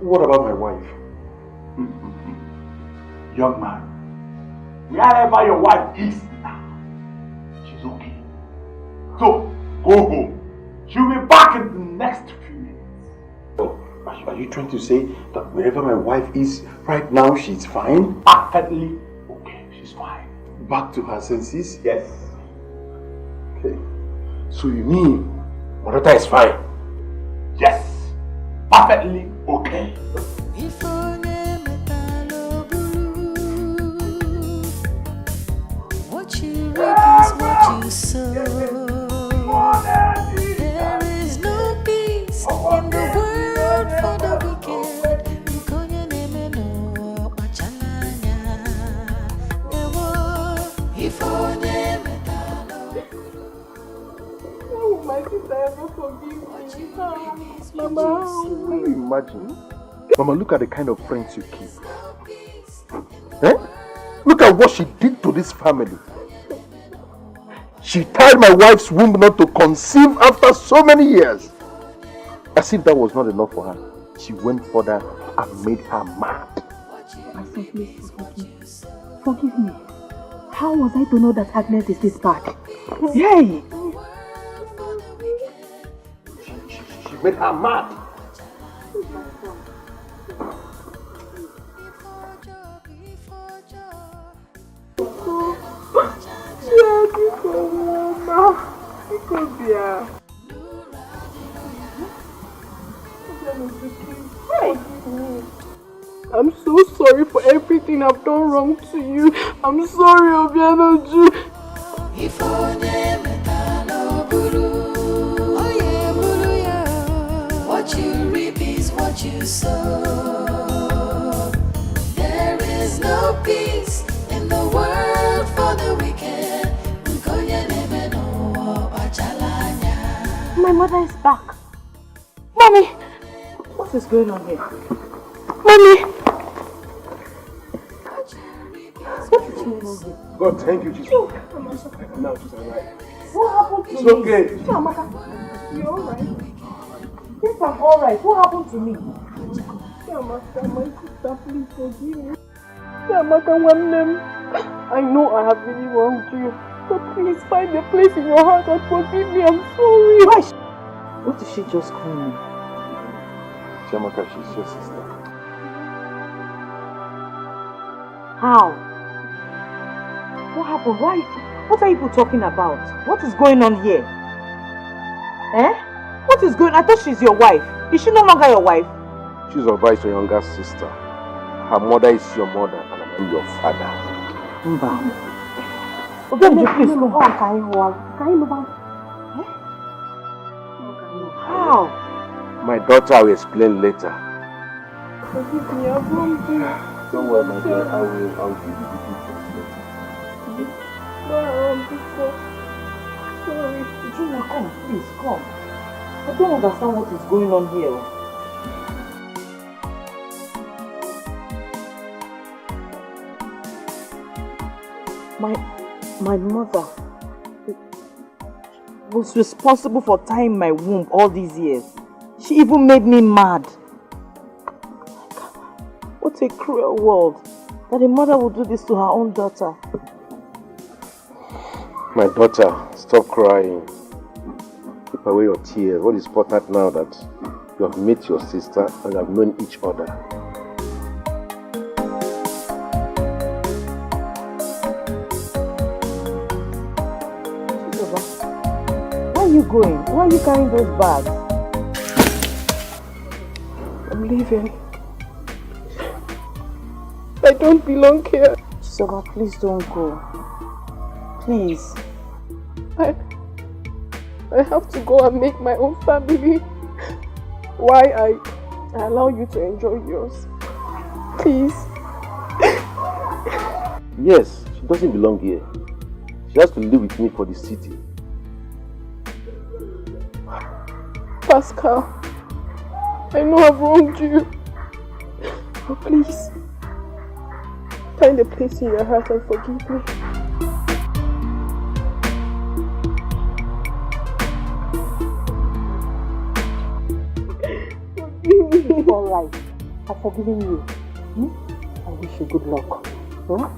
What about my wife? Young man, wherever your wife is now, she's okay. So, go home. She'll be back in the next few minutes. Oh, are you trying to say that wherever my wife is right now, she's fine? Perfectly okay, she's fine. Back to her senses? Yes. Okay. So you mean my daughter is fine? Yes. Perfectly okay. What you reap is what you sow. There is no peace in the world for the wicked. Chinenye no Chinenye. How will my sister ever forgive me? Mama, can you imagine? Mama, look at the kind of friends you keep. Eh? Look at what she did to this family. She tied my wife's womb not to conceive after so many years. As if that was not enough for her, she went further and made her mad. My son, please forgive me. Forgive me. How was I to know that Agnes is this bad? Yay! She made her mad. I'm so sorry for everything I've done wrong to you. I'm sorry, Obio. What you reap is what you sow. There is no peace in the world for the wicked. My mother is back. Mommy! What is going on here? Mommy! God, thank you, Jesus. Now she's alright. What happened to It's me? okay. Chiamaka, you're alright? Yes, I'm alright. What happened to me? Chiamaka, my sister, please forgive me. Chiamaka, one name. I know I have really wronged you. But please find a place in your heart and forgive me. I'm sorry. Why? What did she just call me? Chiamaka, she's your sister. How? What happened? Why? What are you people talking about? What is going on here? Eh? What is going on? I thought she's your wife. Is she no longer your wife? She's your vice, your younger sister. Her mother is your mother and I'm your father. Mba. Obio, please come on. Can you move on? How? My daughter, I will explain later. Forgive me, I've wronged you. Don't worry, my dear. I'll give you the details. Sorry. Junior, come, please, come. I don't understand what is going on here. My mother was responsible for tying my womb all these years. She even made me mad. What a cruel world that a mother would do this to her own daughter. My daughter, stop crying. Keep away your tears. What is important now that you have met your sister and have known each other? Where are you going? Why are you carrying those bags? I'm leaving. I don't belong here. Chisoba, please don't go. Please. I have to go and make my own family. Why I allow you to enjoy yours. Please. Yes, she doesn't belong here. She has to live with me for the city. Pascal, I know I've wronged you. But please, find a place in your heart and forgive me. Alright, I've forgiven you. I wish you good luck. Huh?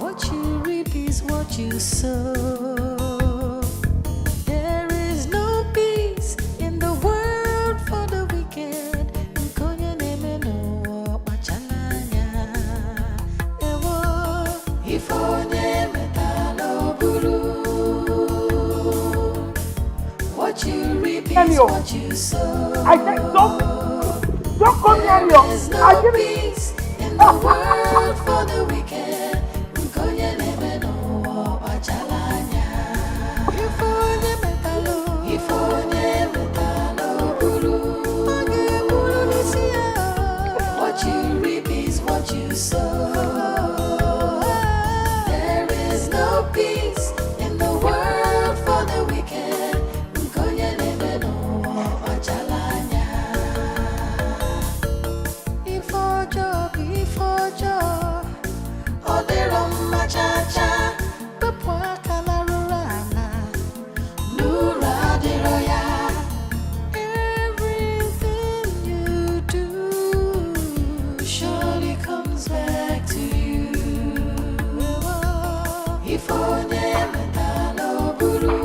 What you reap is what you sow. There is no peace in the world for the wicked. Chinenye no Chinenye. If onye metalo buru. What you reap is what you sow. I said don't come near me. I give peace in the world for the wicked. Nnebe no If onye metalo buru. What you reap is what you sow. There is no peace in the world for the wicked. Nnebe no Before job, oh, there on my cha-cha, Papua Calarana, Nura de Roya. Everything you do surely comes back to you. If onye metalo buru,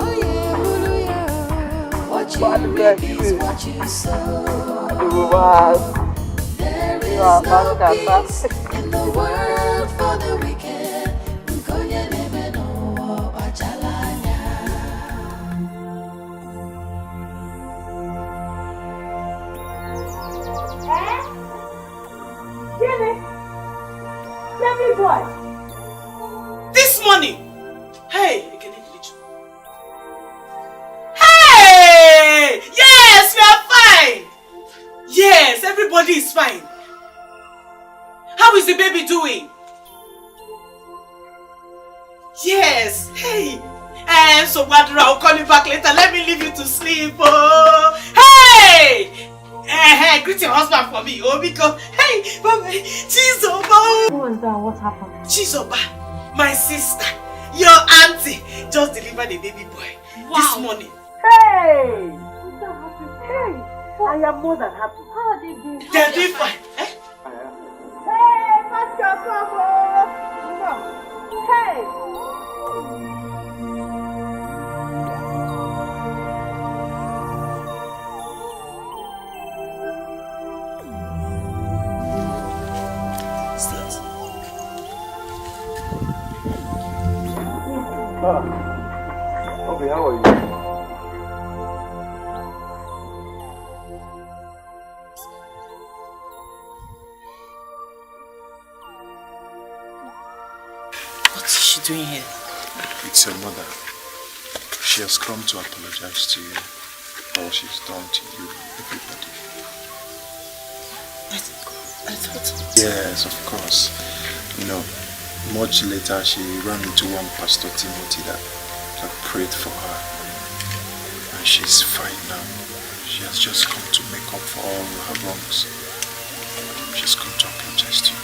oh yeah, buru ya. What you reap is what you sow. There is no peace in the world for the wicked. Nnebe no Baby boy. This morning, hey, hey, Everybody is fine. How is the baby doing? Yes. Hey. So Badura, I'll call you back later. Let me leave you to sleep. Oh. Hey! Greet your husband for me. Oh, because hey, Mama, Chizoba. Who was that? What happened? Chizoba, my sister, your auntie, just delivered a baby boy this morning. Hey! Hey! I am more than happy. How are they doing? They're doing fine. Hey, Pascal, come. Hey! Okay, how are you? What is she doing here? It's your mother. She has come to apologize to you for what she's done to you and everybody. I thought... Yes, of course. You know, much later she ran into one Pastor Timothy that prayed for her. And she's fine now. She has just come to make up for all her wrongs. She's come to apologize to you.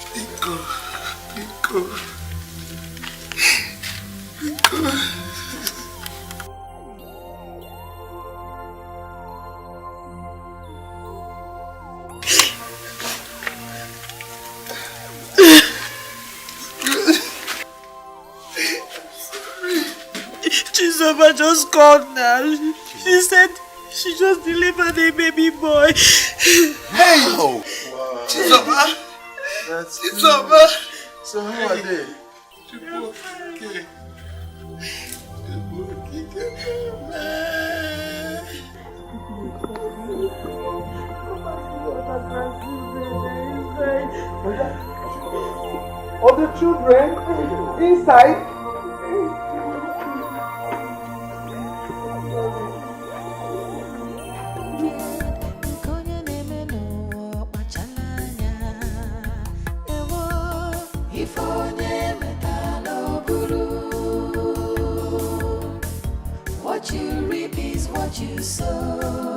Iko. Chizoba just called now. She said she just delivered a baby boy. Hey! Oh, wow. Chizoba! That's Chizoba! So how are they? Okay. All the children inside. What you reap is what you sow.